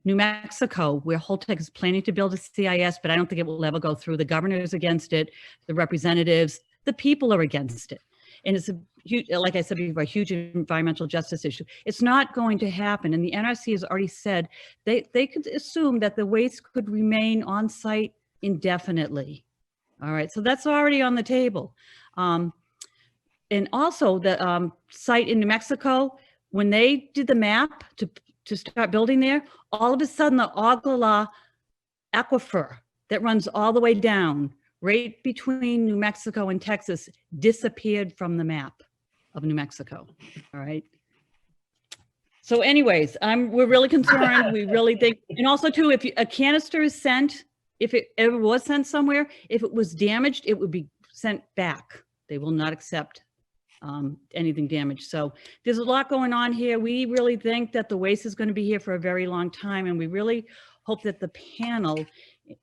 New Mexico, where Holtec is planning to build a CIS, but I don't think it will ever go through. The governor's against it, the representatives, the people are against it. And it's a huge, like I said before, a huge environmental justice issue. It's not going to happen. And the NRC has already said they could assume that the waste could remain on site indefinitely. All right, so that's already on the table. And also the site in New Mexico, when they did the map to start building there, all of a sudden the Ogallala aquifer that runs all the way down right between New Mexico and Texas disappeared from the map of New Mexico. All right. So anyways, we're really concerned. We really think, and also too, if a canister is sent, if it ever was sent somewhere, if it was damaged, it would be sent back. They will not accept anything damaged. So there's a lot going on here. We really think that the waste is going to be here for a very long time. And we really hope that the panel,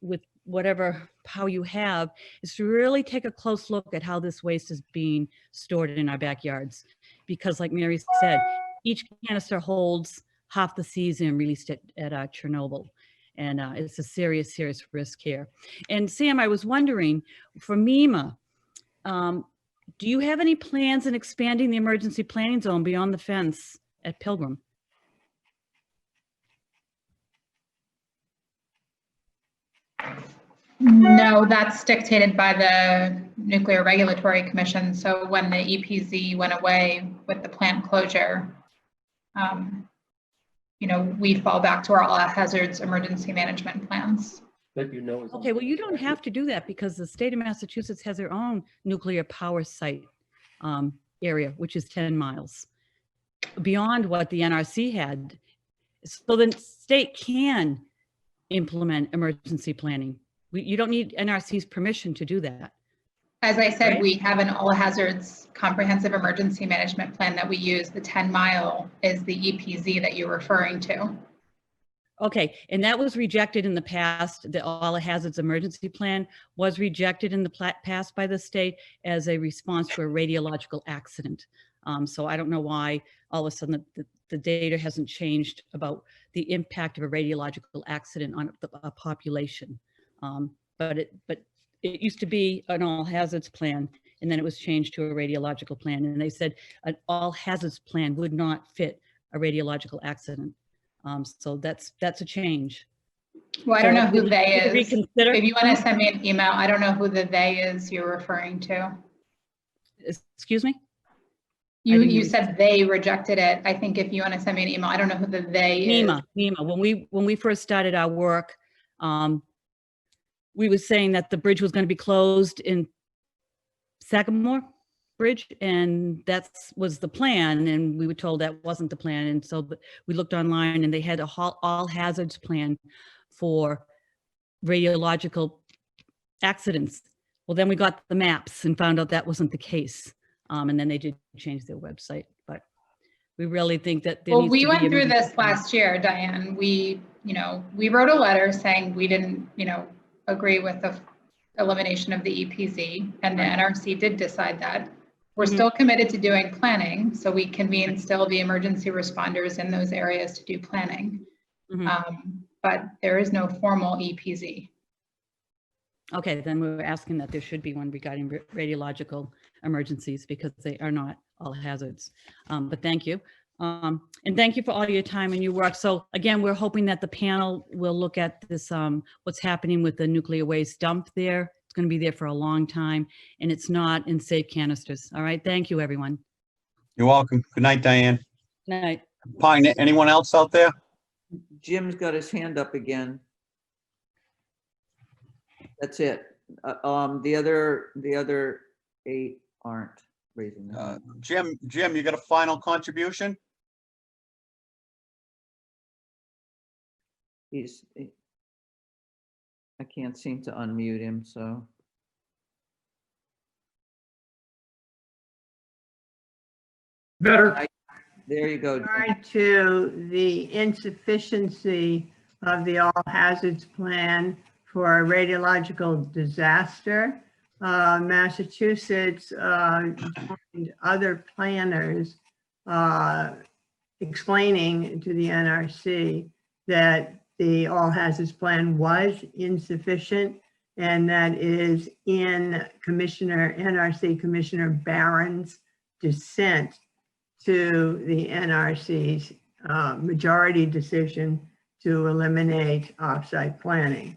with whatever power you have, is to really take a close look at how this waste is being stored in our backyards. Because like Mary said, each canister holds half the cesium released at Chernobyl. And it's a serious, serious risk here. And Sam, I was wondering, for MEMA, do you have any plans in expanding the emergency planning zone beyond the fence at Pilgrim? No, that's dictated by the Nuclear Regulatory Commission. So when the EPZ went away with the plant closure, we fall back to our all hazards emergency management plans. That you know is Okay, well, you don't have to do that because the state of Massachusetts has their own nuclear power site area, which is 10 miles beyond what the NRC had. So the state can implement emergency planning. You don't need NRC's permission to do that. As I said, Right. we have an all hazards comprehensive emergency management plan that we use. The 10-mile is the EPZ that you're referring to. Okay, and that was rejected in the past. The all hazards emergency plan was rejected in the past by the state as a response to a radiological accident. So I don't know why all of a sudden the data hasn't changed about the impact of a radiological accident on a population. But it used to be an all hazards plan, and then it was changed to a radiological plan. And they said an all hazards plan would not fit a radiological accident. So that's a change. Well, I don't know who Would they you is. reconsider? If you want to send me an email, I don't know who the they is you're referring to. Excuse me? You said they rejected it. I think if you want to send me an email, I don't know who the they is. MEMA. When we first started our work, we were saying that the bridge was going to be closed in Sagamore Bridge, and that was the plan, and we were told that wasn't the plan. And so we looked online and they had a all hazards plan for radiological accidents. Well, then we got the maps and found out that wasn't the case. And then they did change their website, but we really think that there Well, needs we to be went through immediate- this last year, Diane. We wrote a letter saying we didn't, agree with the elimination of the EPZ, and the NRC did decide that. We're still committed to doing planning, so we convened still the emergency responders in those areas to do planning. But there is no formal EPZ. Okay, then we were asking that there should be one regarding radiological emergencies because they are not all hazards. But thank you. And thank you for all your time and your work. So again, we're hoping that the panel will look at this, what's happening with the nuclear waste dump there. It's going to be there for a long time and it's not in safe canisters. All right. Thank you, everyone. You're welcome. Good night, Diane. Good night. Pine, anyone else out there? Jim's got his hand up again. That's it. The other 8 aren't raising their hand. Jim, you got a final contribution? I can't seem to unmute him, so. Better. There you go. regard to the insufficiency of the all hazards plan for a radiological disaster, Massachusetts joined other planners explaining to the NRC that the all hazards plan was insufficient, and that is in NRC Commissioner Barron's dissent to the NRC's majority decision to eliminate offsite planning.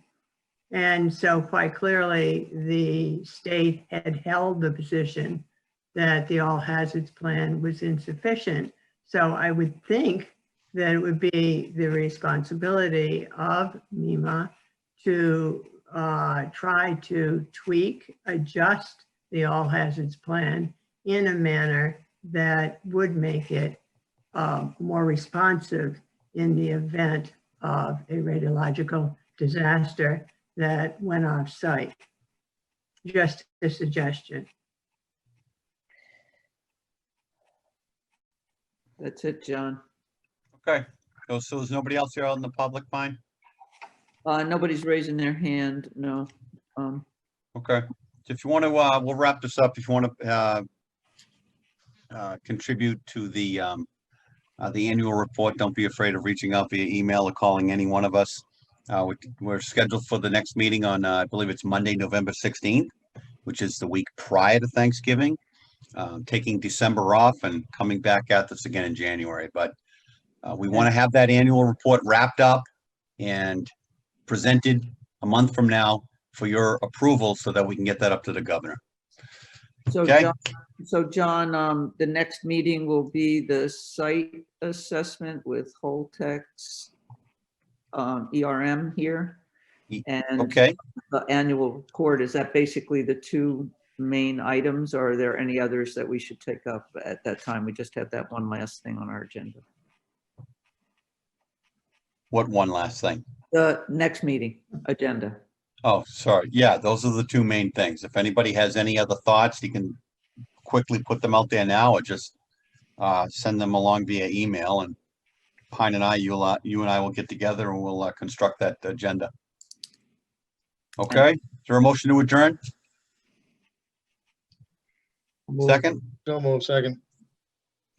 And so quite clearly, the state had held the position that the all hazards plan was insufficient. So I would think that it would be the responsibility of MEMA to try to tweak, adjust the all hazards plan in a manner that would make it more responsive in the event of a radiological disaster that went off site. Just a suggestion. That's it, John. Okay. So there's nobody else here out in the public, Pine? Nobody's raising their hand, no. Okay. If you want to, we'll wrap this up. If you want to contribute to the annual report, don't be afraid of reaching out via email or calling any one of us. We're scheduled for the next meeting on, I believe it's Monday, November 16th, which is the week prior to Thanksgiving. Taking December off and coming back at this again in January. But we want to have that annual report wrapped up and presented a month from now for your approval so that we can get that up to the governor. So, Okay. John, the next meeting will be the site assessment with Holtec's ERM here. And okay. The annual report, is that basically the 2 main items, or are there any others that we should take up at that time? We just have that one last thing on our agenda. What one last thing? The next meeting agenda. Oh, sorry. Yeah, those are the 2 main things. If anybody has any other thoughts, you can quickly put them out there now or just send them along via email, and Pine and I, you and I will get together and we'll construct that agenda. Okay. Is there a motion to adjourn? Second? So move, second.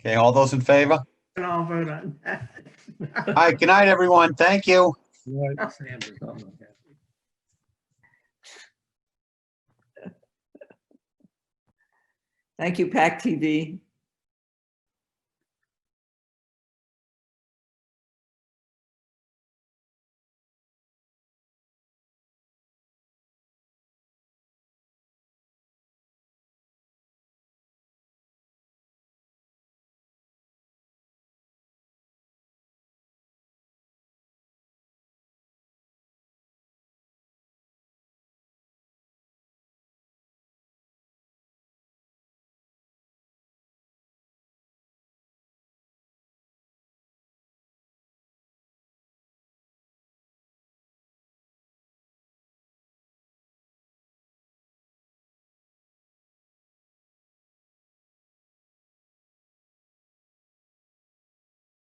Okay, all those in favor? I'll vote on that. All right, good night, everyone. Thank you. Thank you, PACTV.